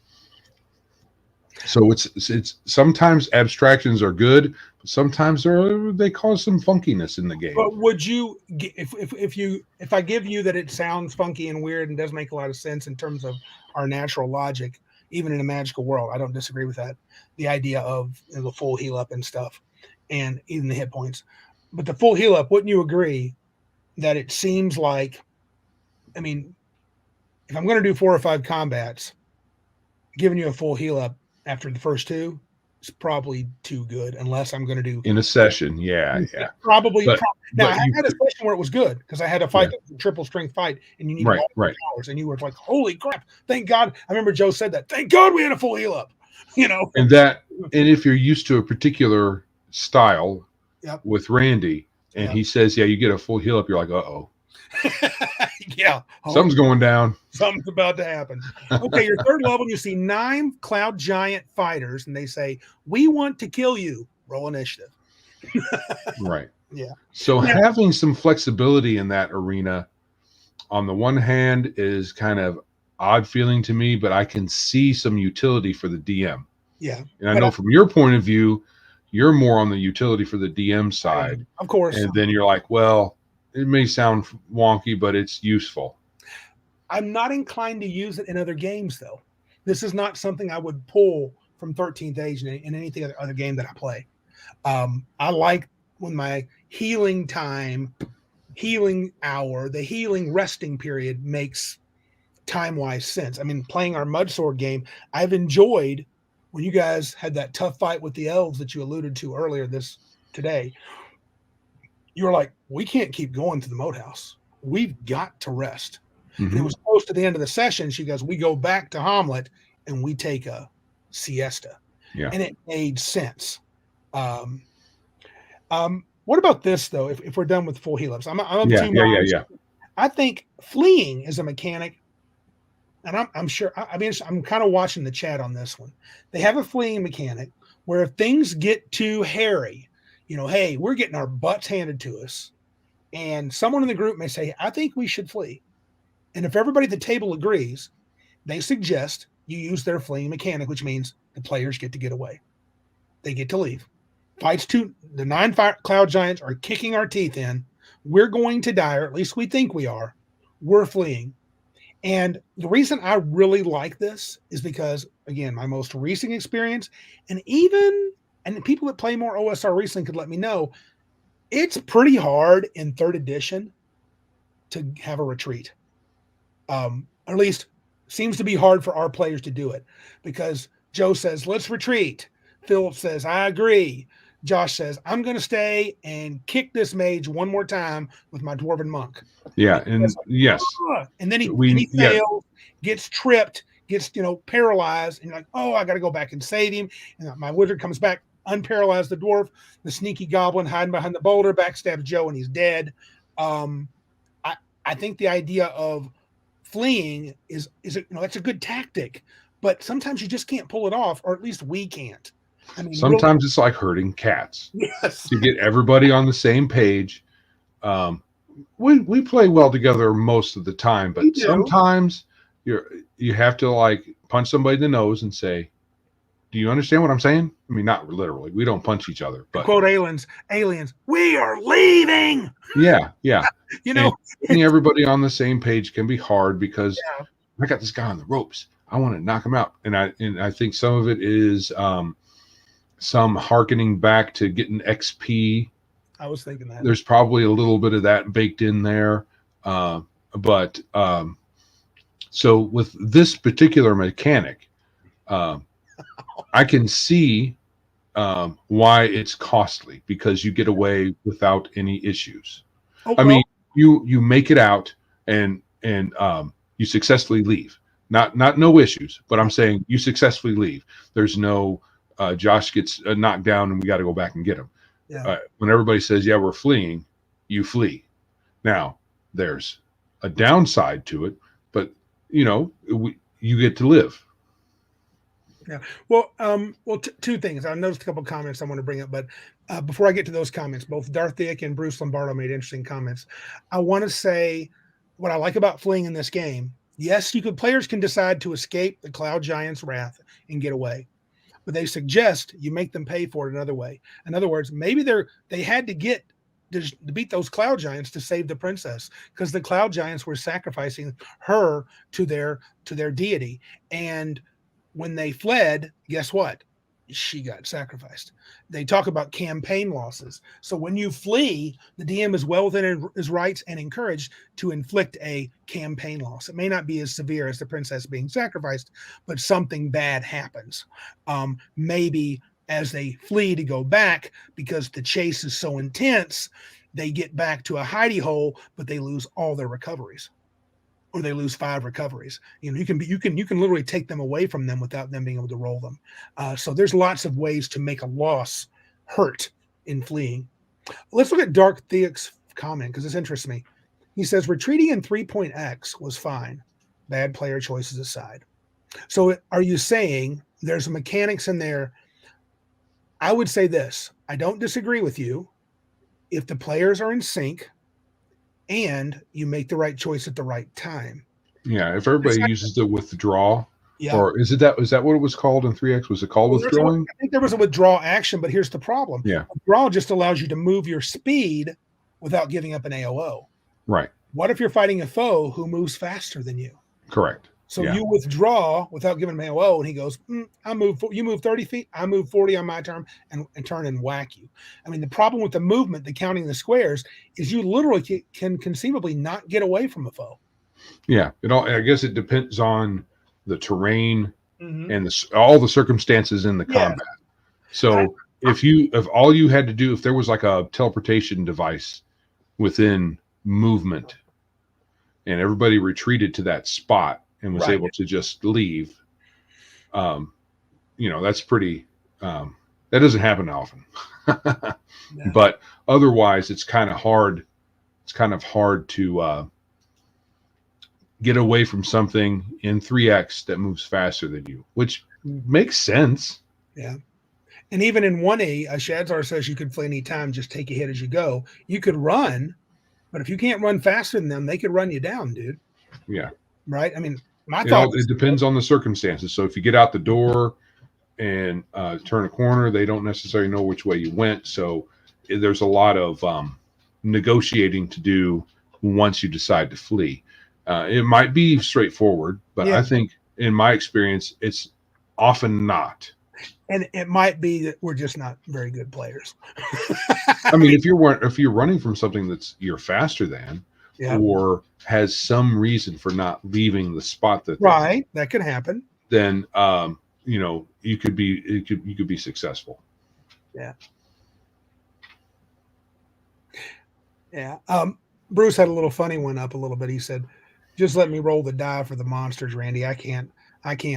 So it's sometimes abstractions are good, but sometimes they cause some funkiness in the game. But would you, if I give you that it sounds funky and weird and does make a lot of sense in terms of our natural logic, even in a magical world, I don't disagree with that. The idea of the full heal up and stuff, and even the hit points. But the full heal up, wouldn't you agree that it seems like, I mean, if I'm going to do 4 or 5 combats, giving you a full heal up after the first 2 is probably too good, unless I'm going to do in a session. Yeah. probably. But, Now but I you had a session where it was good because I had a fight, that was a triple strength fight, and you needed all the powers, and you were like, "Holy crap! Thank God!" I remember Joe said that. Thank God we had a full heal up. And if you're used to a particular style with Randy, and he says, "Yeah, you get a full heal up," you're like, "Uh-oh." Yeah, something's going down. Something's about to happen. Okay, your third level, you see 9 cloud giant fighters, and they say, "We want to kill you." Roll initiative. Right. Yeah. So having some flexibility in that arena, on the one hand, is kind of odd feeling to me, but I can see some utility for the DM. Yeah. And I know from your point of view, you're more on the utility for the DM side. Of course. And then you're like, well, it may sound wonky, but it's useful. I'm not inclined to use it in other games, though. This is not something I would pull from 13th Age in anything other game that I play. I like when my healing time, healing hour, the healing resting period makes time-wise sense. I mean, playing our Mudsword game, I've enjoyed when you guys had that tough fight with the elves that you alluded to earlier today. You were like, we can't keep going to the moat house. We've got to rest. Mm-hmm. And it was close to the end of the session. She goes, we go back to Hamlet and we take a siesta. Yeah. And it made sense. What about this, though, if we're done with full heal-ups? Yeah. I think fleeing is a mechanic, and I'm sure, I'm kind of watching the chat on this one. They have a fleeing mechanic where if things get too hairy, hey, we're getting our butts handed to us, and someone in the group may say, I think we should flee. And if everybody at the table agrees, they suggest you use their fleeing mechanic, which means the players get to get away. They get to leave. The 9 cloud giants are kicking our teeth in. We're going to die, or at least we think we are. We're fleeing. And the reason I really like this is because, again, my most recent experience, and the people that play more OSR recently could let me know, it's pretty hard in 3rd edition to have a retreat. Or at least seems to be hard for our players to do it, because Joe says, let's retreat. Philip says, I agree. Josh says, I'm going to stay and kick this mage one more time with my dwarven monk. Yeah, and yes. And then he fails, gets tripped, gets, paralyzed, and you're like, oh, I got to go back and save him. And my wizard comes back, unparalyzed the dwarf, the sneaky goblin hiding behind the boulder, backstabs Joe, and he's dead. I think the idea of fleeing is that's a good tactic, but sometimes you just can't pull it off, or at least we can't. I mean, sometimes it's like herding cats. Yes. To get everybody on the same page. We play well together most of the time, but sometimes you have to like punch somebody in the nose and say, do you understand what I'm saying? I mean, not literally. We don't punch each other, but quote aliens, we are leaving. Yeah. And getting everybody on the same page can be hard because I got this guy on the ropes. I want to knock him out. And I think some of it is some hearkening back to getting XP. I was thinking that. There's probably a little bit of that baked in there. But so with this particular mechanic, I can see why it's costly, because you get away without any issues. Oh, I mean, you make it out and you successfully leave. Not no issues, but I'm saying you successfully leave. There's no Josh gets knocked down and we got to go back and get him. Yeah. When everybody says, yeah, we're fleeing, you flee. Now, there's a downside to it, but you get to live. Yeah. Well, two things. I noticed a couple of comments I want to bring up, but before I get to those comments, both Darthic and Bruce Lombardo made interesting comments. I want to say what I like about fleeing in this game. Yes, players can decide to escape the Cloud Giant's wrath and get away, but they suggest you make them pay for it another way. In other words, maybe they had to get to beat those Cloud Giants to save the princess, because the Cloud Giants were sacrificing her to their deity. And when they fled, guess what? she got sacrificed. They talk about campaign losses. So when you flee, the DM is well within his rights and encouraged to inflict a campaign loss. It may not be as severe as the princess being sacrificed, but something bad happens. Maybe as they flee to go back, because the chase is so intense, they get back to a hidey hole, but they lose all their recoveries. Or they lose 5 recoveries. You can literally take them away from them without them being able to roll them. So there's lots of ways to make a loss hurt in fleeing. Let's look at Dark Theic's comment because this interests me. He says retreating in 3.x was fine, bad player choices aside. So are you saying there's mechanics in there? I would say this. I don't disagree with you if the players are in sync and you make the right choice at the right time. Yeah, if everybody uses the withdraw, yeah. Or is that what it was called in 3X? Was it called withdrawing? I think there was a withdraw action, but here's the problem. Yeah. Withdrawal just allows you to move your speed without giving up an AOO. Right. What if you're fighting a foe who moves faster than you? Correct. So you withdraw without giving him AOO, and he goes, you move 30 feet, I move 40 on my turn, and turn and whack you. I mean, the problem with the movement, the counting the squares, is you literally can conceivably not get away from a foe. Yeah. I guess it depends on the terrain and all the circumstances in the combat. So if all you had to do, if there was like a teleportation device within movement and everybody retreated to that spot and was able to just leave, that's pretty, that doesn't happen often. But otherwise it's kind of hard. It's kind of hard to get away from something in 3X that moves faster than you, which makes sense. Yeah. And even in 1E, Shadzar says you could flee any time, just take a hit as you go. You could run, but if you can't run faster than them, they could run you down, dude. Yeah. Right? I mean, my thought it depends on the circumstances. So if you get out the door and turn a corner, they don't necessarily know which way you went. So there's a lot of negotiating to do once you decide to flee. It might be straightforward, but I think in my experience, it's often not. And it might be that we're just not very good players. I mean, if you're running from something that's you're faster than, or has some reason for not leaving the spot that could happen. Then you could be successful. Yeah. Yeah. Bruce had a little funny one up a little bit. He said, "Just let me roll the die for the monsters, Randy. I can't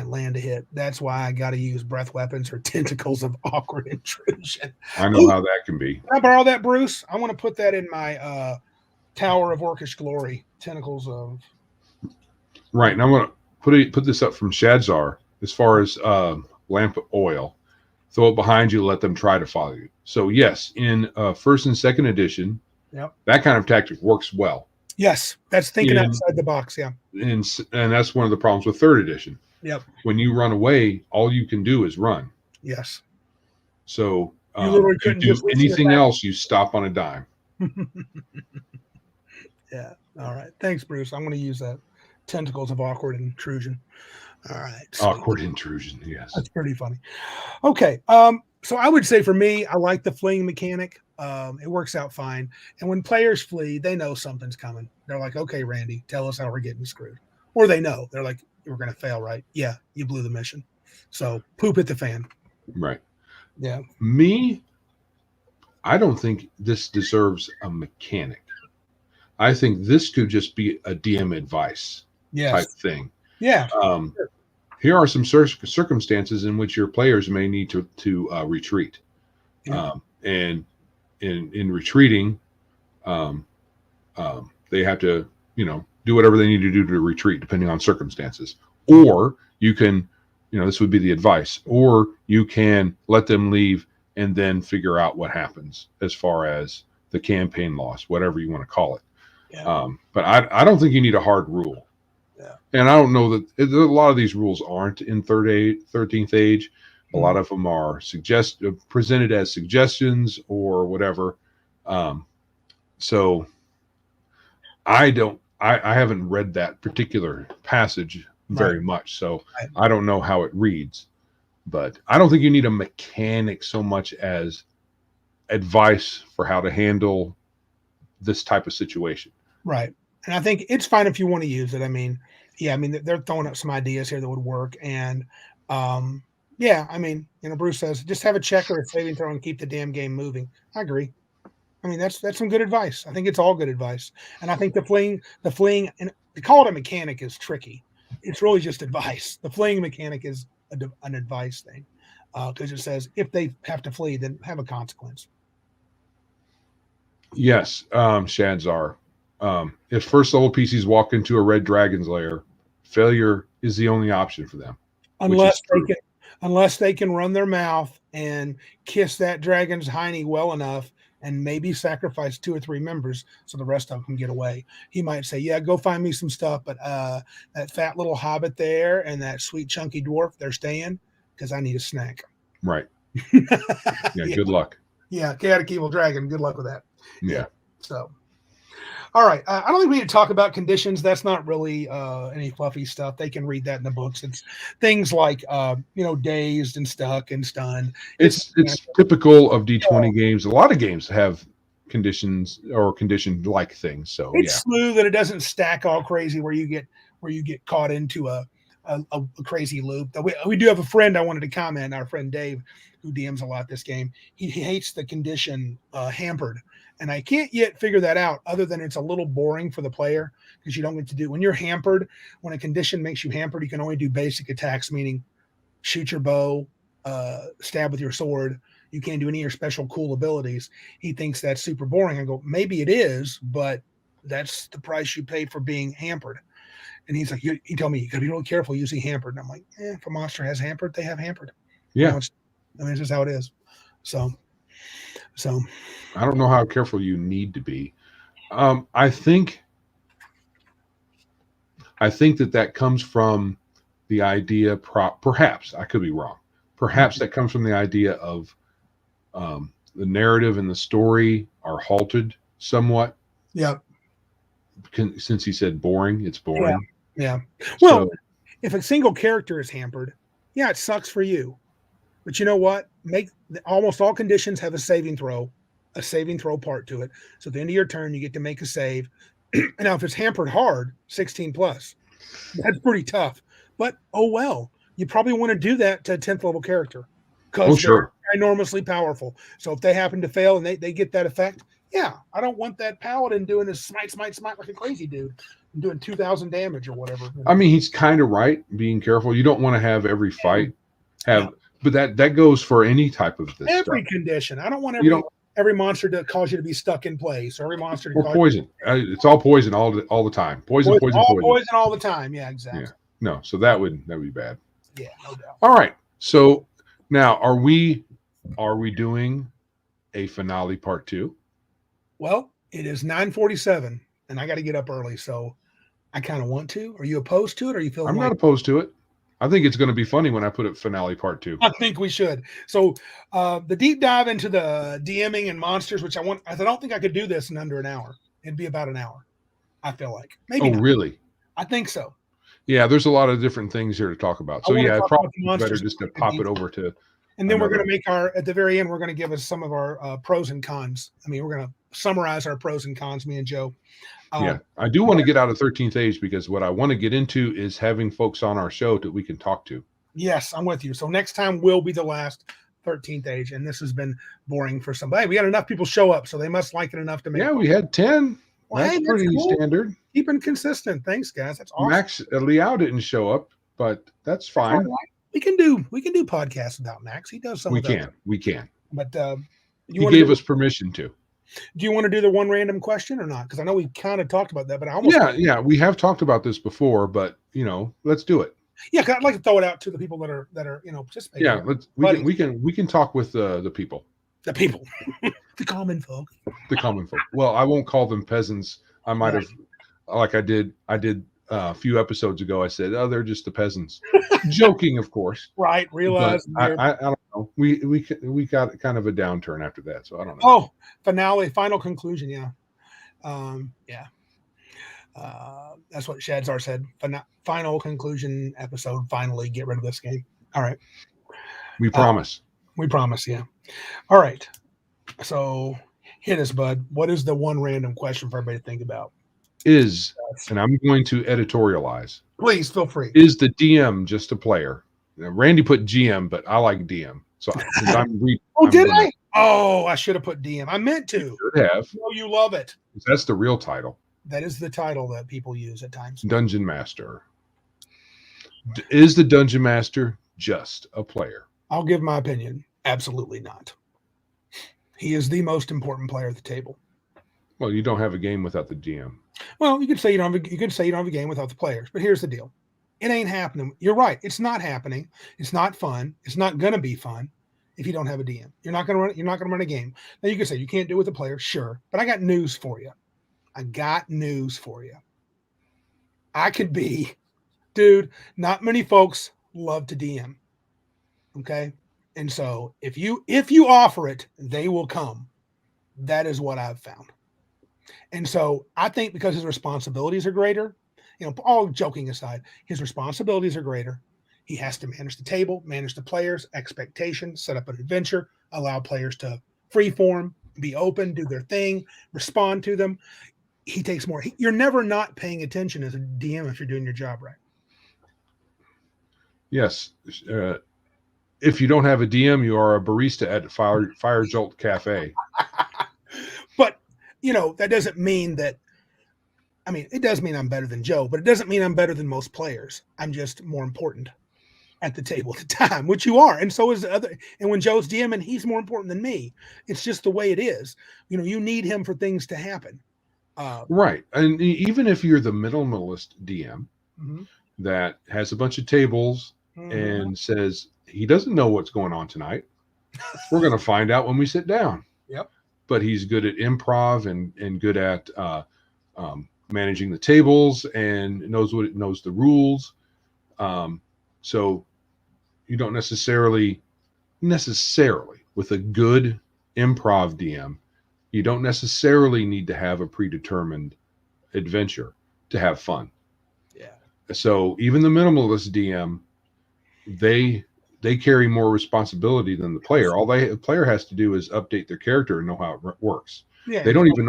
land a hit. That's why I got to use breath weapons or tentacles of awkward intrusion." I know how that can be. Can I borrow that, Bruce? I want to put that in my Tower of Orcish Glory. Tentacles of. Right, and I'm going to put this up from Shadzar as far as lamp oil. Throw it behind you, let them try to follow you. So yes, in first and second edition, that kind of tactic works well. Yes, that's thinking outside the box. Yeah, and that's one of the problems with third edition. Yep. When you run away, all you can do is run. Yes. So if you do anything else, you stop on a dime. Yeah. All right. Thanks, Bruce. I'm going to use that. Tentacles of awkward intrusion. All right. Sweet. Awkward intrusion. Yes. That's pretty funny. Okay. So I would say for me, I like the fleeing mechanic. It works out fine. And when players flee, they know something's coming. They're like, okay, Randy, tell us how we're getting screwed. Or they know. They're like, we're going to fail, right? Yeah, you blew the mission. So poop at the fan. Right. Yeah. I don't think this deserves a mechanic. I think this could just be a DM advice type thing. Yeah. Here are some circumstances in which your players may need to retreat. Yeah. And in retreating, they have to, do whatever they need to do to retreat, depending on circumstances. Or you can, this would be the advice, or you can let them leave and then figure out what happens as far as the campaign loss, whatever you want to call it. Yeah. But I don't think you need a hard rule. Yeah. And I don't know that a lot of these rules aren't in 13th age. A lot of them are presented as suggestions or whatever. So I haven't read that particular passage very much, so I don't know how it reads. But I don't think you need a mechanic so much as advice for how to handle this type of situation. Right. And I think it's fine if you want to use it. I mean, yeah, I mean, they're throwing up some ideas here that would work. And yeah, I mean, Bruce says just have a checker, a saving throw, and keep the damn game moving. I agree. I mean, that's some good advice. I think it's all good advice. And I think the fleeing, and to call it a mechanic is tricky. It's really just advice. The fleeing mechanic is an advice thing because it says if they have to flee, then have a consequence. Yes, Shadzar. If first level PCs walk into a red dragon's lair, failure is the only option for them. Unless they can run their mouth and kiss that dragon's hiney well enough and maybe sacrifice 2 or 3 members so the rest of them can get away. He might say, yeah, go find me some stuff, but that fat little hobbit there and that sweet chunky dwarf, they're staying because I need a snack. Right. Yeah, good luck. Yeah, chaotic evil dragon, good luck with that. Yeah. So, all right. I don't think we need to talk about conditions. That's not really any fluffy stuff. They can read that in the books. It's things like, dazed and stuck and stunned. It's typical of D20 games. A lot of games have conditions or condition-like things. So it's smooth and it doesn't stack all crazy where you get caught into a crazy loop. We do have a friend I wanted to comment. Our friend Dave, who DMs a lot this game, he hates the condition hampered. And I can't yet figure that out other than it's a little boring for the player because you don't get to do when you're hampered, when a condition makes you hampered, you can only do basic attacks, meaning shoot your bow, stab with your sword. You can't do any of your special cool abilities. He thinks that's super boring. I go, maybe it is, but that's the price you pay for being hampered. And he's like, he told me you gotta be really careful using hampered. And I'm like, if a monster has hampered, they have hampered. Yeah. It's just how it is. So I don't know how careful you need to be. I think that comes from the idea, perhaps, I could be wrong. Perhaps that comes from the idea of the narrative and the story are halted somewhat. Yeah. Since he said boring, it's boring. Yeah. Well, if a single character is hampered, yeah, it sucks for you. But you know what? Almost all conditions have a saving throw part to it. So at the end of your turn, you get to make a save. And now if it's hampered hard, 16 plus, that's pretty tough. But oh well, you probably want to do that to a 10th level character because they're enormously powerful. So if they happen to fail and they get that effect, yeah, I don't want that paladin doing this smite like a crazy dude and doing 2,000 damage or whatever. I mean, he's kind of right. Being careful. You don't want to have every fight but that goes for any type of this every stuff. Condition. I don't want every monster to cause you to be stuck in place or every monster to cause poison. It's all poison all the time. Poison all the time. Yeah, exactly. Yeah. No, so that would be bad. Yeah, no doubt. All right. So now are we doing a finale part 2? Well, it is 9:47 and I got to get up early, so I kind of want to. Are you opposed to it or you feel I'm not opposed to it. I think it's going to be funny when I put it finale part 2. I think we should. So the deep dive into the DMing and monsters, which I don't think I could do this in under an hour. It'd be about an hour. I feel like maybe. Oh, really? I think so. Yeah, there's a lot of different things here to talk about. So yeah, probably better just to pop it over to. And then we're going to make at the very end, we're going to give us some of our pros and cons. I mean, we're going to summarize our pros and cons, me and Joe. Yeah, I do want to get out of 13th Age because what I want to get into is having folks on our show that we can talk to. Yes, I'm with you. So next time will be the last 13th Age, and this has been boring for somebody. We had enough people show up, so they must like it enough to make. Yeah, we had 10. Well, that's pretty standard. Keeping consistent. Thanks, guys. That's awesome. Max Liao didn't show up, but that's fine. That's we can do podcasts without Max. He does some. We can. But he gave us permission to. Do you want to do the one random question or not? Because I know we kind of talked about that, but I almost we have talked about this before, but let's do it. Yeah, I'd like to throw it out to the people that are participating. Yeah, we can talk with the people. The people, the common folk. The common folk. Well, I won't call them peasants. I might have, like I did a few episodes ago. I said, "Oh, they're just the peasants," joking, of course. Right. Realize. I don't know. We got kind of a downturn after that, so I don't know. Oh, final conclusion. Yeah. That's what Shadzar said. Final conclusion episode. Finally, get rid of this game. All right. We promise. We promise, yeah. All right. So hit us, bud. What is the one random question for everybody to think about? And I'm going to editorialize. Please feel free. Is the DM just a player? Now, Randy put GM, but I like DM. So since did I? Oh, I should have put DM. I meant to. You should have. No, you love it. That's the real title. That is the title that people use at times. Dungeon Master. Is the Dungeon Master just a player? I'll give my opinion. Absolutely not. He is the most important player at the table. Well, you don't have a game without the DM. Well, you could say you don't have a game without the players, but here's the deal. It ain't happening. You're right. It's not happening. It's not fun. It's not gonna be fun if you don't have a DM. You're not gonna run a game. Now you can say you can't do it with the players, sure, but I got news for you. I could be, dude, not many folks love to DM. Okay. And so if you offer it, they will come. That is what I've found. And so I think because his responsibilities are greater, all joking aside, his responsibilities are greater. He has to manage the table, manage the players, expectations, set up an adventure, allow players to freeform, be open, do their thing, respond to them. He takes more. You're never not paying attention as a DM if you're doing your job right. Yes. If you don't have a DM, you are a barista at Fire Jolt Cafe. But, that doesn't mean that. I mean, it does mean I'm better than Joe, but it doesn't mean I'm better than most players. I'm just more important at the table at the time, which you are. And so is the other. And when Joe's DMing, he's more important than me. It's just the way it is. You need him for things to happen. Right. And even if you're the minimalist DM that has a bunch of tables and says he doesn't know what's going on tonight, we're going to find out when we sit down. Yep. But he's good at improv and good at managing the tables and knows the rules. So you don't necessarily with a good improv DM, you don't necessarily need to have a predetermined adventure to have fun. Yeah. So even the minimalist DM, they carry more responsibility than the player. All the player has to do is update their character and know how it works. Yeah, they don't even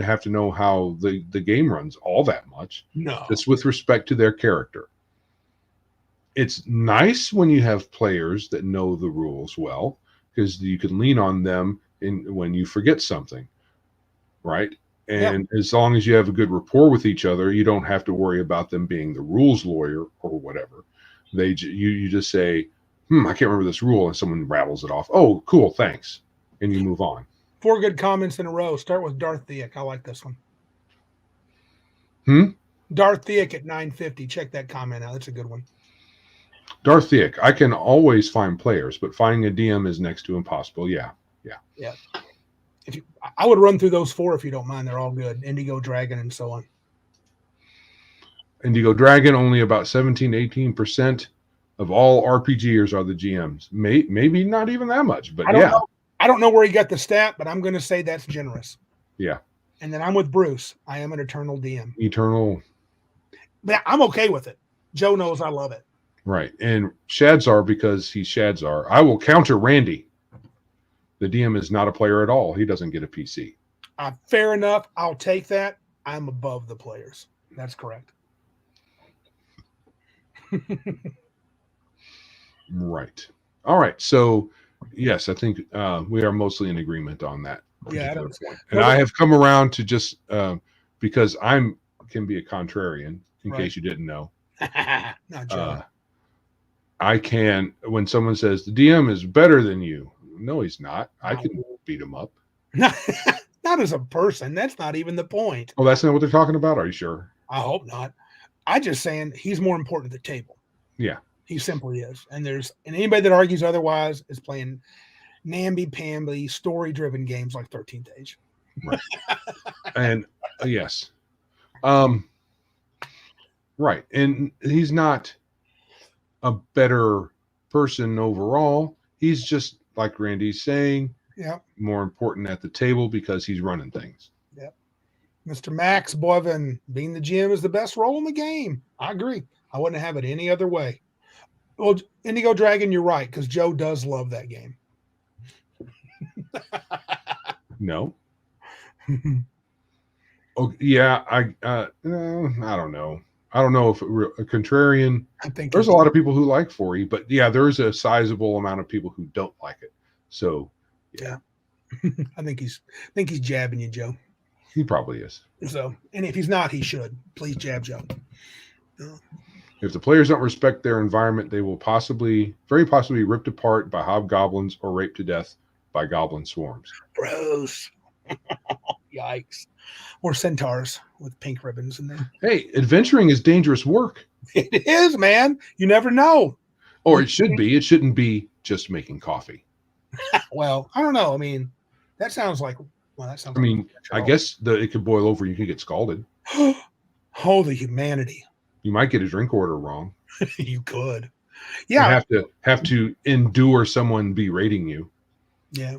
have to know how the game runs all that much. No. Just with respect to their character. It's nice when you have players that know the rules well, because you can lean on them when you forget something, right? And as long as you have a good rapport with each other, you don't have to worry about them being the rules lawyer or whatever. You just say, I can't remember this rule, and someone rattles it off. Oh, cool, thanks. And you move on. 4 good comments in a row. Start with Darth Theak. I like this one. Darth Theak at 950. Check that comment out. That's a good one. Darth Theak. I can always find players, but finding a DM is next to impossible. Yeah. I would run through those 4 if you don't mind. They're all good. Indigo Dragon and so on. Indigo Dragon, only about 17-18% of all RPGers are the GMs. Maybe not even that much, but yeah. I don't know where he got the stat, but I'm going to say that's generous. Yeah. And then I'm with Bruce. I am an eternal DM. Eternal. But I'm okay with it. Joe knows I love it. Right. And Shadzar, because he's Shadzar. I will counter Randy. The DM is not a player at all. He doesn't get a PC. Fair enough. I'll take that. I'm above the players. That's correct. Right. All right. So, yes, I think we are mostly in agreement on that. Yeah. Point. And I have come around to just because can be a contrarian, in case you didn't know. Not Joe. I can, when someone says the DM is better than you, no, he's not. I can beat him up. Not as a person. That's not even the point. Oh, that's not what they're talking about? Are you sure? I hope not. I'm just saying he's more important at the table. Yeah. He simply is. And anybody that argues otherwise is playing namby-pamby, story-driven games like 13th Age. Right. And yes. Right. And he's not a better person overall. He's just, like Randy's saying, more important at the table because he's running things. Yep. Mr. Max Boivin, being the GM is the best role in the game. I agree. I wouldn't have it any other way. Well, Indigo Dragon, you're right, because Joe does love that game. No. Oh yeah, I don't know. I don't know if a contrarian. I think There's a lot of people who like 4E, but yeah, there's a sizable amount of people who don't like it. So yeah. I think he's jabbing you, Joe. he probably is. So, and if he's not, he should. Please jab Joe. If the players don't respect their environment, they will very possibly, be ripped apart by hobgoblins or raped to death by goblin swarms. Gross. Yikes. Or centaurs with pink ribbons in there. Hey, adventuring is dangerous work. It is, man. You never know. Or it should be. It shouldn't be just making coffee. Well, I don't know. I mean, that sounds like. Well, that sounds. I mean, I guess it could boil over. You could get scalded. Holy humanity! You might get a drink order wrong. You could. Yeah. You have to endure someone berating you. Yeah.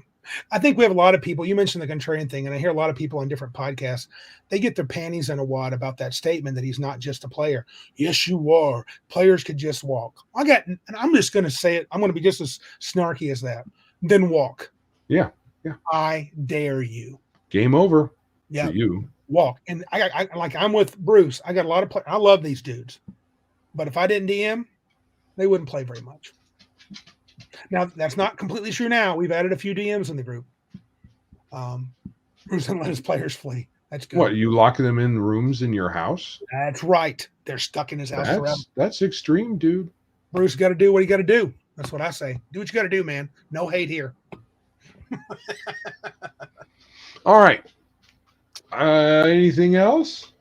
I think we have a lot of people. You mentioned the contrarian thing, and I hear a lot of people on different podcasts. They get their panties in a wad about that statement that he's not just a player. Yes, you are. Players could just walk. And I'm just going to say it. I'm going to be just as snarky as that. Then walk. Yeah. Yeah. I dare you. Game over. Yeah. For you. Walk. And I'm with Bruce. I got a lot of I love these dudes, but if I didn't DM, they wouldn't play very much. Now, that's not completely true now. We've added a few DMs in the group. Bruce and let his players flee. That's good. What, you lock them in rooms in your house? That's right. They're stuck in his house forever. That's extreme, dude. Bruce got to do what he got to do. That's what I say. Do what you got to do, man. No hate here. All right. Anything else?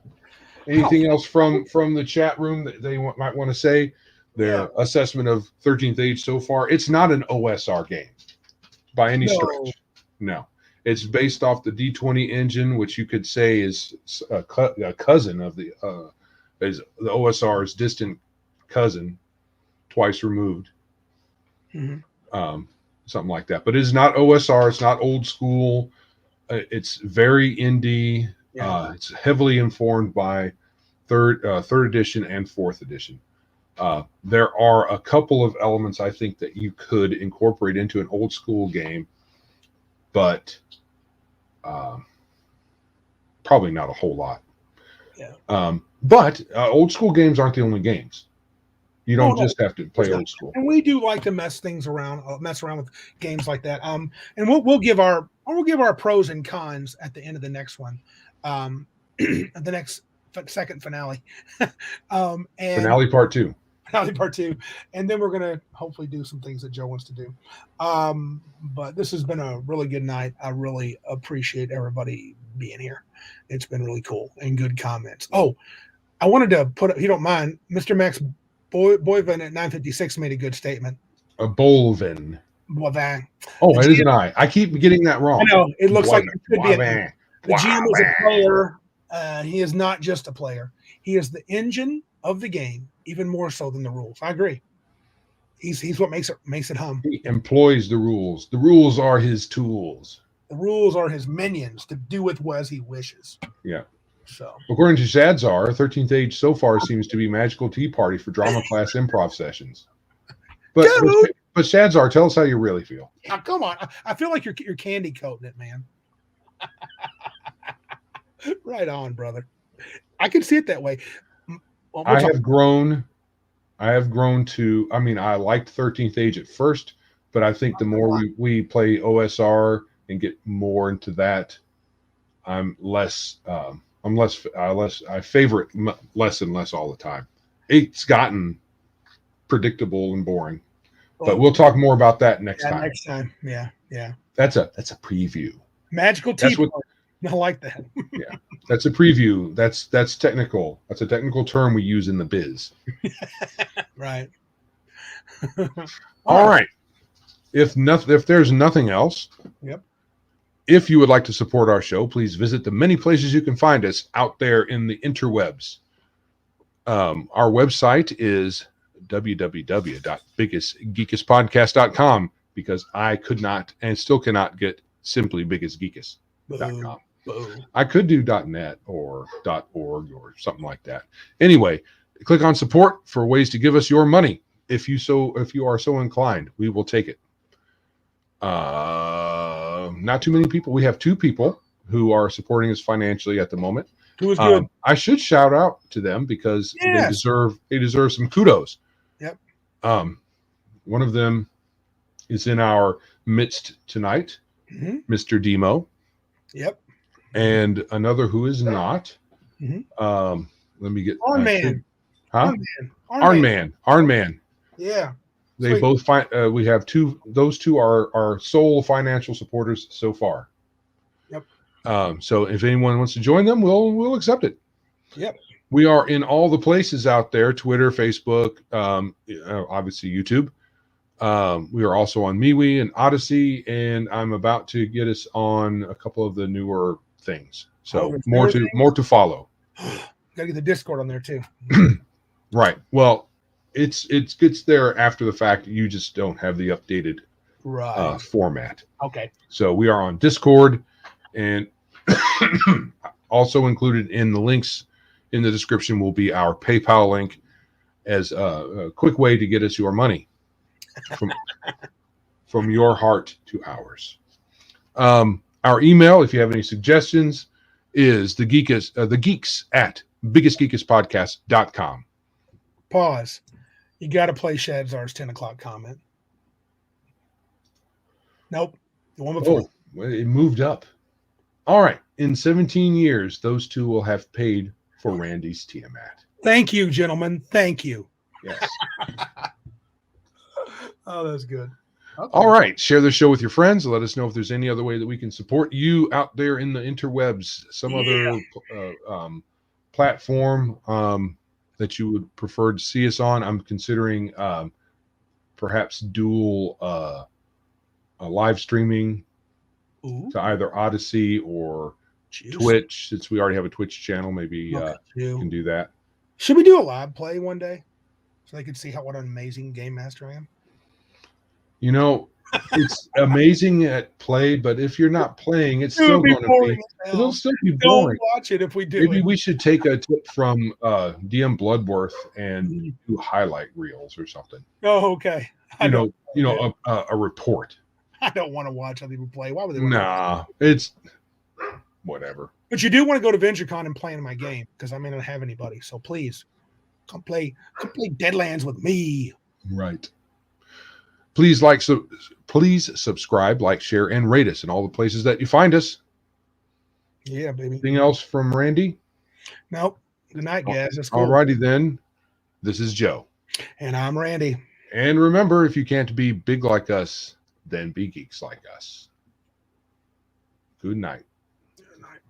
Anything else from the chat room that they might want to say? Their assessment of 13th Age so far. It's not an OSR game by any stretch. No. It's based off the D20 engine, which you could say is a cousin of is the OSR's distant cousin, twice removed. Mm-hmm. Something like that. But it is not OSR. It's not old school. It's very indie. Yeah. It's heavily informed by third edition and fourth edition. There are a couple of elements I think that you could incorporate into an old school game, but probably not a whole lot. Yeah. But old school games aren't the only games. You don't just have to play old school. And we do like to mess around with games like that. And we'll give our pros and cons at the end of the next one, the next second finale. And finale part 2. Finale part 2, and then we're gonna hopefully do some things that Joe wants to do. But this has been a really good night. I really appreciate everybody being here. It's been really cool and good comments. Oh, I wanted to put, if you don't mind, Mr. Max Boyvin at 956 made a good statement. A Bolvin. Boivin. Oh, it is an I. I keep getting that wrong. I know. It looks like it could be the GM is a player. He is not just a player. He is the engine of the game, even more so than the rules. I agree. He's what makes it hum. He employs the rules. The rules are his tools. The rules are his minions to do with as he wishes. Yeah. So, according to Shadzar, 13th Age so far seems to be magical tea party for drama class improv sessions. But Shadzar, tell us how you really feel. Oh, come on. I feel like you're candy coating it, man. Right on, brother. I can see it that way. Well, I have grown to, I mean, I liked 13th Age at first, but I think the more we play OSR and get more into that, I favor it less and less all the time. It's gotten predictable and boring, but we'll talk more about that next time. Next time. Yeah. That's a preview. Magical tea. I like that. Yeah. That's a preview. That's technical. That's a technical term we use in the biz. Right. All right. If there's nothing else. Yep. If you would like to support our show, please visit the many places you can find us out there in the interwebs. Our website is www.biggusgeekuspodcast.com because I could not and still cannot get simply biggusgeekus.com. I could do .net or .org or something like that. Anyway, click on support for ways to give us your money. if you are so inclined, we will take it. Not too many people. We have 2 people who are supporting us financially at the moment. Who is good? I should shout out to them because Yes. they deserve some kudos. Yep. One of them is in our midst tonight, Mr. Demo. Yep. And another who is not. Mhm. Let me get Arnman. Arnman. Yeah. They Sweet. both find we have 2. Those 2 are our sole financial supporters so far. Yep. So if anyone wants to join them, we'll accept it. Yep. We are in all the places out there: Twitter, Facebook, obviously YouTube. We are also on MeWe and Odyssey, and I'm about to get us on a couple of the newer things. So more to follow. Gotta get the Discord on there too. Right. Well, it gets there after the fact. You just don't have the updated format. Okay. So we are on Discord, and also included in the links in the description will be our PayPal link as a quick way to get us your money from your heart to ours. Our email, if you have any suggestions, is the geeks at biggustgeekuspodcast.com. Pause. You got to play Shadzar's 10 o'clock comment. Nope. The one before. Oh, well, it moved up. All right. In 17 years, those 2 will have paid for Randy's Tiamat. Thank you, gentlemen. Thank you. Yes. Oh, that's good. Okay. All right. Share the show with your friends. Let us know if there's any other way that we can support you out there in the interwebs, some other platform that you would prefer to see us on. I'm considering perhaps dual live streaming to either Odyssey or Twitch, since we already have a Twitch channel. Maybe we can do that. Should we do a live play one day so they could see what an amazing game master I am? You know, it's amazing at play, but if you're not playing, it's still going to be. It'll still be boring. Don't watch it if we do. Maybe we should take a tip from DM Bloodworth and do highlight reels or something. Oh, okay. A report. I don't want to watch other people play. Why would they? Nah, it's whatever. But you do want to go to VentureCon and play in my game because I may not have anybody. So please, come play Deadlands with me. Right. Please subscribe, like, share, and rate us in all the places that you find us. Yeah, baby. Anything else from Randy? Nope. Good night, guys. That's cool. All righty then. This is Joe. And I'm Randy. And remember, if you can't be big like us, then be geeks like us. Good night. Good night.